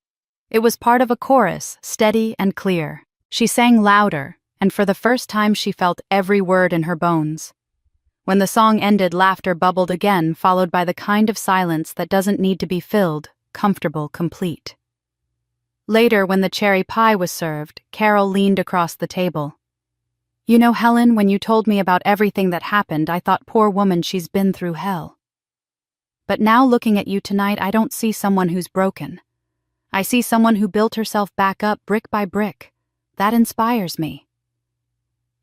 It was part of a chorus, steady and clear. She sang louder, and for the first time she felt every word in her bones. When the song ended, laughter bubbled again, followed by the kind of silence that doesn't need to be filled, comfortable, complete. Later, when the cherry pie was served, Carol leaned across the table. "You know, Helen, when you told me about everything that happened, I thought, poor woman, she's been through hell. But now looking at you tonight, I don't see someone who's broken. I see someone who built herself back up brick by brick. That inspires me."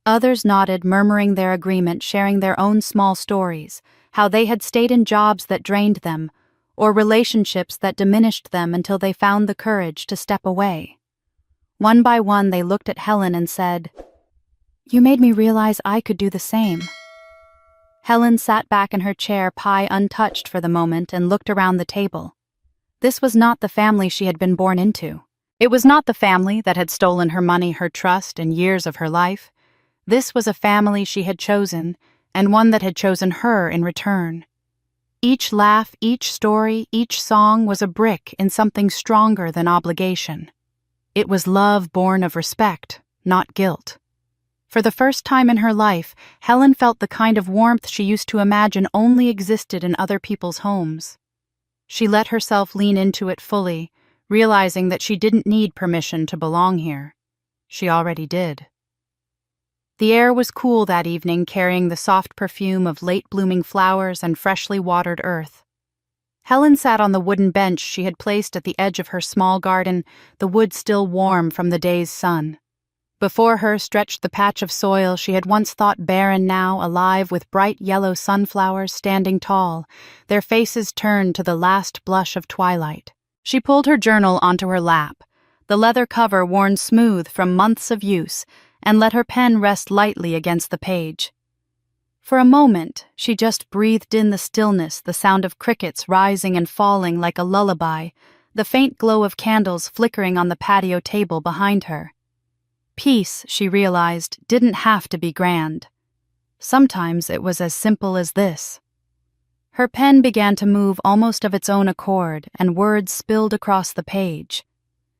Others nodded, murmuring their agreement, sharing their own small stories, how they had stayed in jobs that drained them, or relationships that diminished them until they found the courage to step away. One by one, they looked at Helen and said, "You made me realize I could do the same." Helen sat back in her chair, pie untouched for the moment, and looked around the table. This was not the family she had been born into. It was not the family that had stolen her money, her trust, and years of her life. This was a family she had chosen, and one that had chosen her in return. Each laugh, each story, each song was a brick in something stronger than obligation. It was love born of respect, not guilt. For the first time in her life, Helen felt the kind of warmth she used to imagine only existed in other people's homes. She let herself lean into it fully, realizing that she didn't need permission to belong here. She already did. The air was cool that evening, carrying the soft perfume of late-blooming flowers and freshly watered earth. Helen sat on the wooden bench she had placed at the edge of her small garden, the wood still warm from the day's sun. Before her stretched the patch of soil she had once thought barren, now alive with bright yellow sunflowers standing tall, their faces turned to the last blush of twilight. She pulled her journal onto her lap, the leather cover worn smooth from months of use, and let her pen rest lightly against the page. For a moment, she just breathed in the stillness, the sound of crickets rising and falling like a lullaby, the faint glow of candles flickering on the patio table behind her. Peace, she realized, didn't have to be grand. Sometimes it was as simple as this. Her pen began to move almost of its own accord, and words spilled across the page.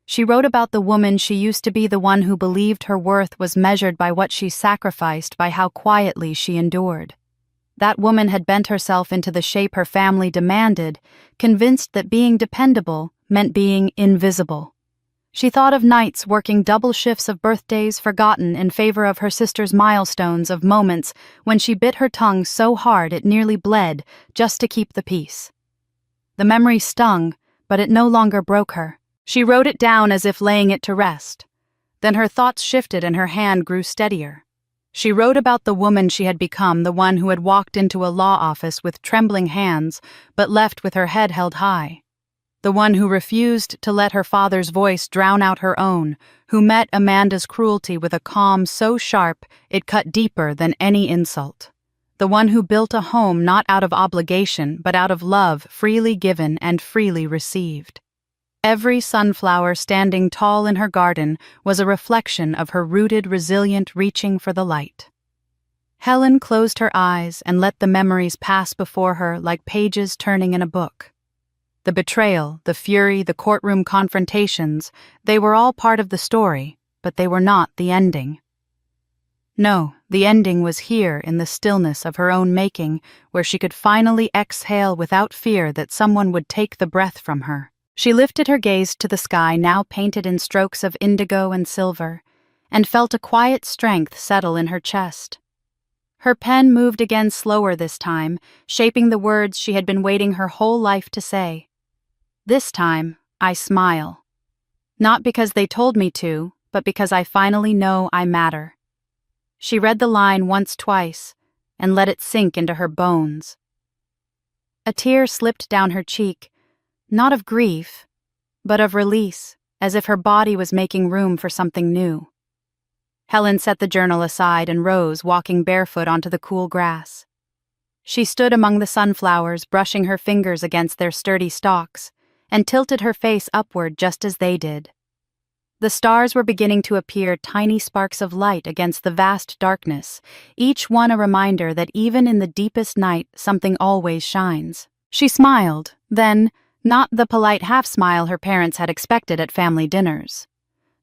She wrote about the woman she used to be, the one who believed her worth was measured by what she sacrificed, by how quietly she endured. That woman had bent herself into the shape her family demanded, convinced that being dependable meant being invisible. She thought of nights working double shifts, of birthdays forgotten in favor of her sister's milestones, of moments when she bit her tongue so hard it nearly bled just to keep the peace. The memory stung, but it no longer broke her. She wrote it down as if laying it to rest. Then her thoughts shifted and her hand grew steadier. She wrote about the woman she had become, the one who had walked into a law office with trembling hands but left with her head held high. The one who refused to let her father's voice drown out her own, who met Amanda's cruelty with a calm so sharp it cut deeper than any insult. The one who built a home not out of obligation but out of love, freely given and freely received. Every sunflower standing tall in her garden was a reflection of her rooted, resilient reaching for the light. Helen closed her eyes and let the memories pass before her like pages turning in a book. The betrayal, the fury, the courtroom confrontations, they were all part of the story, but they were not the ending. No, the ending was here in the stillness of her own making, where she could finally exhale without fear that someone would take the breath from her. She lifted her gaze to the sky, now painted in strokes of indigo and silver, and felt a quiet strength settle in her chest. Her pen moved again, slower this time, shaping the words she had been waiting her whole life to say. This time, I smile. Not because they told me to, but because I finally know I matter. She read the line once, twice, and let it sink into her bones. A tear slipped down her cheek, not of grief, but of release, as if her body was making room for something new. Helen set the journal aside and rose, walking barefoot onto the cool grass. She stood among the sunflowers, brushing her fingers against their sturdy stalks, and tilted her face upward just as they did. The stars were beginning to appear, tiny sparks of light against the vast darkness, each one a reminder that even in the deepest night something always shines. She smiled, then, not the polite half-smile her parents had expected at family dinners.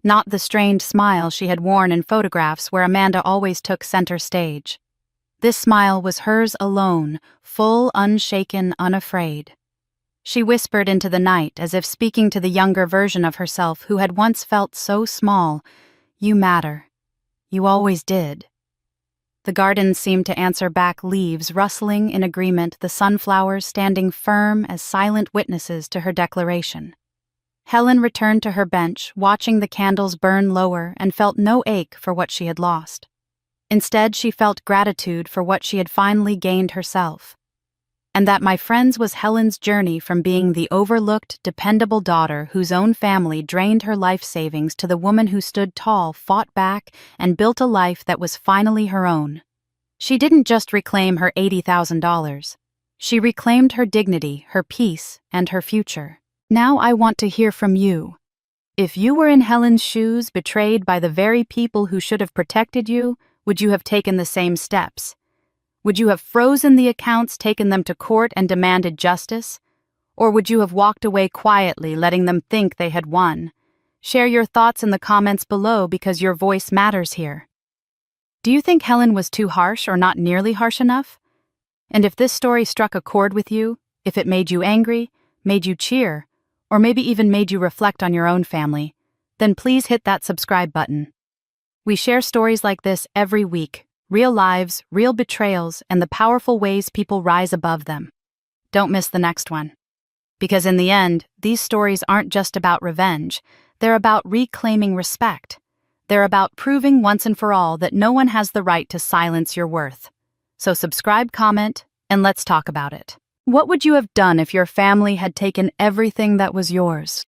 Not the strained smile she had worn in photographs where Amanda always took center stage. This smile was hers alone, full, unshaken, unafraid. She whispered into the night, as if speaking to the younger version of herself who had once felt so small, "You matter. You always did." The garden seemed to answer back, leaves rustling in agreement, the sunflowers standing firm as silent witnesses to her declaration. Helen returned to her bench, watching the candles burn lower, and felt no ache for what she had lost. Instead, she felt gratitude for what she had finally gained herself. And that, my friends, was Helen's journey from being the overlooked, dependable daughter whose own family drained her life savings to the woman who stood tall, fought back, and built a life that was finally her own. She didn't just reclaim her $80,000. She reclaimed her dignity, her peace, and her future. Now I want to hear from you. If you were in Helen's shoes, betrayed by the very people who should have protected you, would you have taken the same steps? Would you have frozen the accounts, taken them to court, and demanded justice? Or would you have walked away quietly, letting them think they had won? Share your thoughts in the comments below, because your voice matters here. Do you think Helen was too harsh or not nearly harsh enough? And if this story struck a chord with you, if it made you angry, made you cheer, or maybe even made you reflect on your own family, then please hit that subscribe button. We share stories like this every week. Real lives, real betrayals, and the powerful ways people rise above them. Don't miss the next one. Because in the end, these stories aren't just about revenge. They're about reclaiming respect. They're about proving once and for all that no one has the right to silence your worth. So subscribe, comment, and let's talk about it. What would you have done if your family had taken everything that was yours?